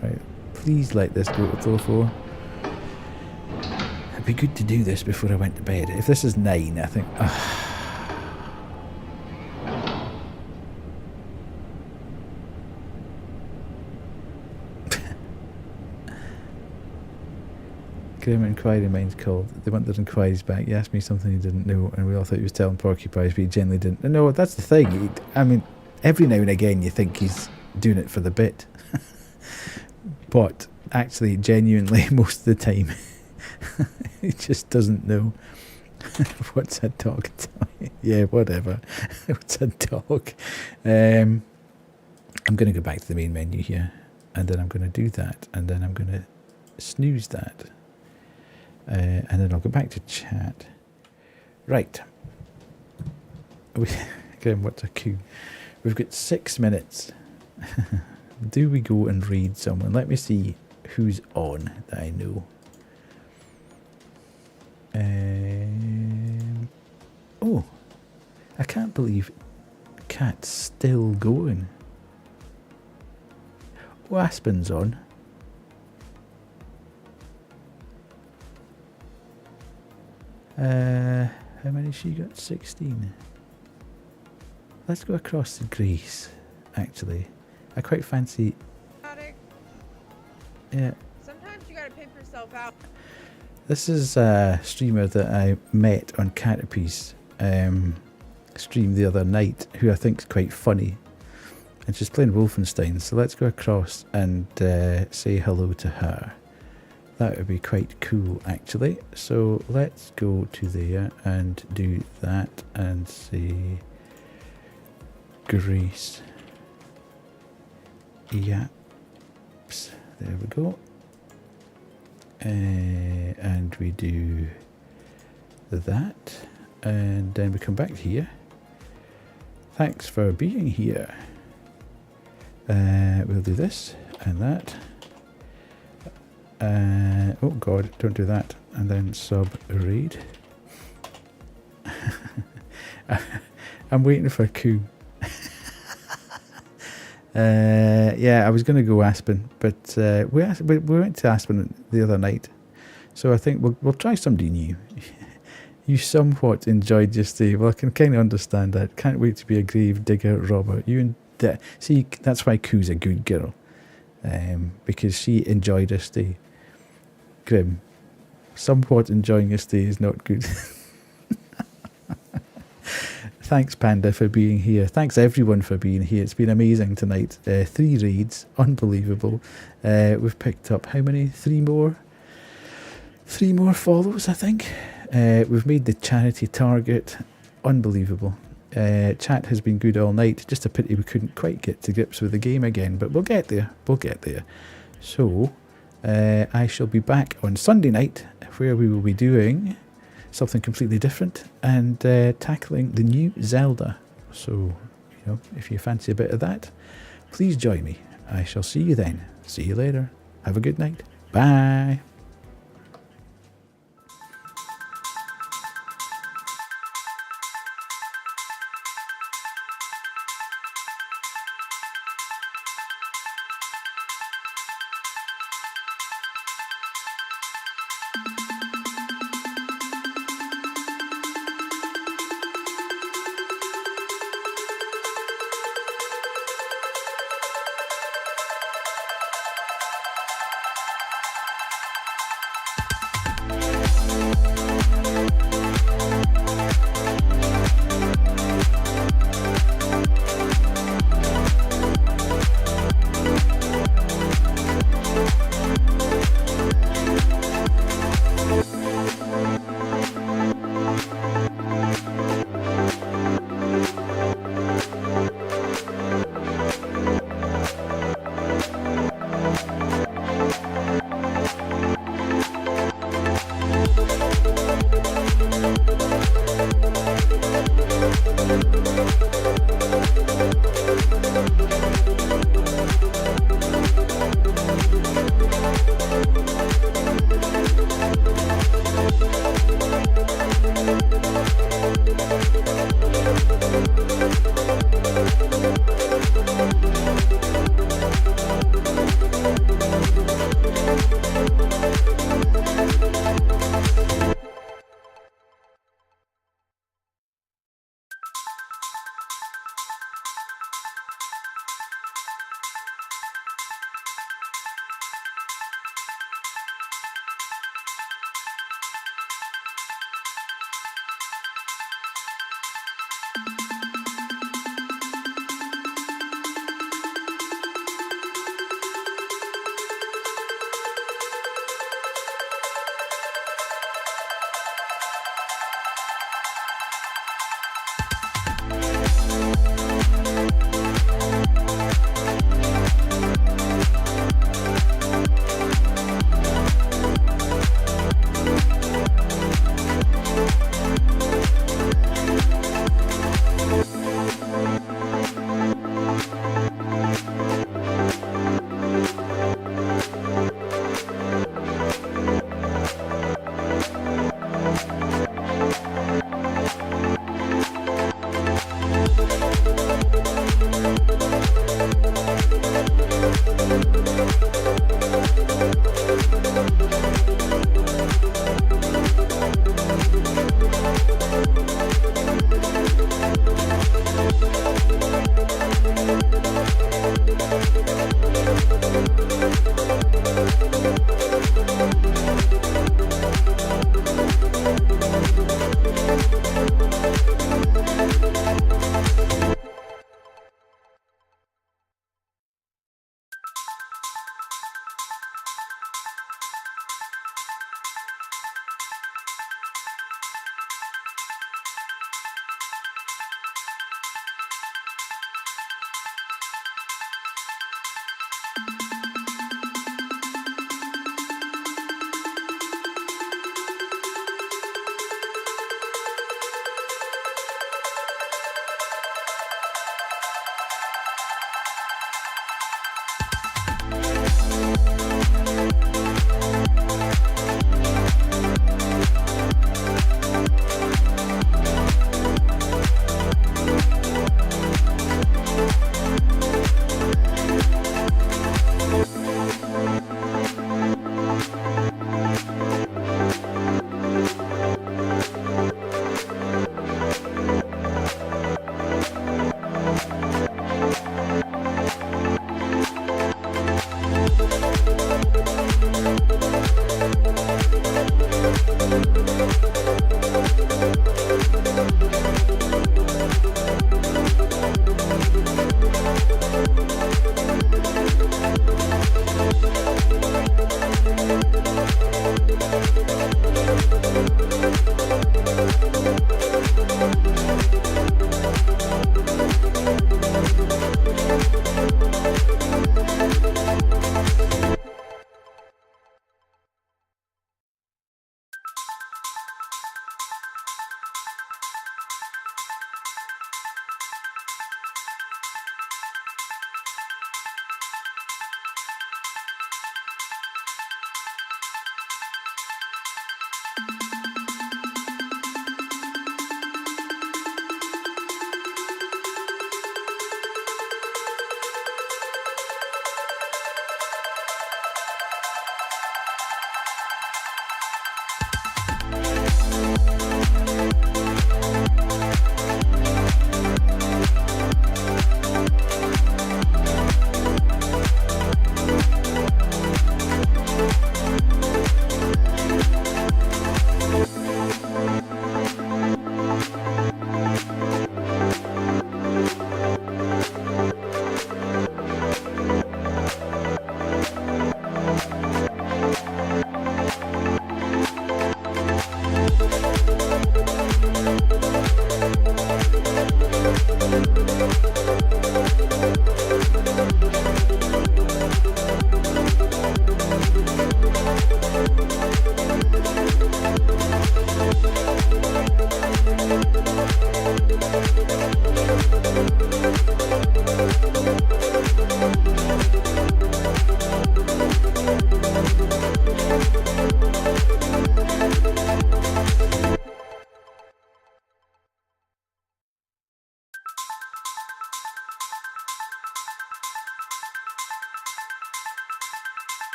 Right, please let this go to floor 4. It'd be good to do this before I went to bed. If this is 9, I think... Grim Inquiry Mind's called. They want their inquiries back. He asked me something he didn't know, and we all thought he was telling porcupines, but he generally didn't. No, that's the thing. I mean, every now and again you think he's doing it for the bit. But actually, genuinely, most of the time, he just doesn't know. What's a dog? Yeah, whatever. What's a dog? I'm going to go back to the main menu here, and then I'm going to do that, and then I'm going to snooze that. And then I'll go back to chat. Right. Again, what's a coup? We've got 6 minutes. Do we go and read someone? Let me see who's on that I know. Oh, I can't believe Cat's still going. Oh, Aspen's on. How many she got? 16. Let's go across to Greece, actually. I quite fancy... Yeah. Sometimes you gotta pimp yourself out. This is a streamer that I met on Caterpie's stream the other night, who I think is quite funny. And she's playing Wolfenstein, so let's go across and say hello to her. That would be quite cool, actually. So let's go to there and do that and say Greece. Yaps. There we go. And we do that. And then we come back here. Thanks for being here. We'll do this and that. Oh god, don't do that. And then sub raid. I'm waiting for Koo. Yeah, I was going to go Aspen, but we went to Aspen the other night, so I think we'll try somebody new. You somewhat enjoyed your stay. Well, I can kind of understand that. Can't wait to be a grave digger robber. See, that's why Koo's a good girl, because she enjoyed her stay. Grim, somewhat enjoying your stay is not good. Thanks, Panda, for being here. Thanks, everyone, for being here. It's been amazing tonight. 3 raids. Unbelievable. We've picked up how many? 3 more? 3 more follows, I think. We've made the charity target. Unbelievable. Chat has been good all night. Just a pity we couldn't quite get to grips with the game again, but we'll get there. We'll get there. So, I shall be back on Sunday night, where we will be doing something completely different and tackling the new Zelda. So, you know, if you fancy a bit of that, please join me. I shall see you then. See you later. Have a good night. Bye.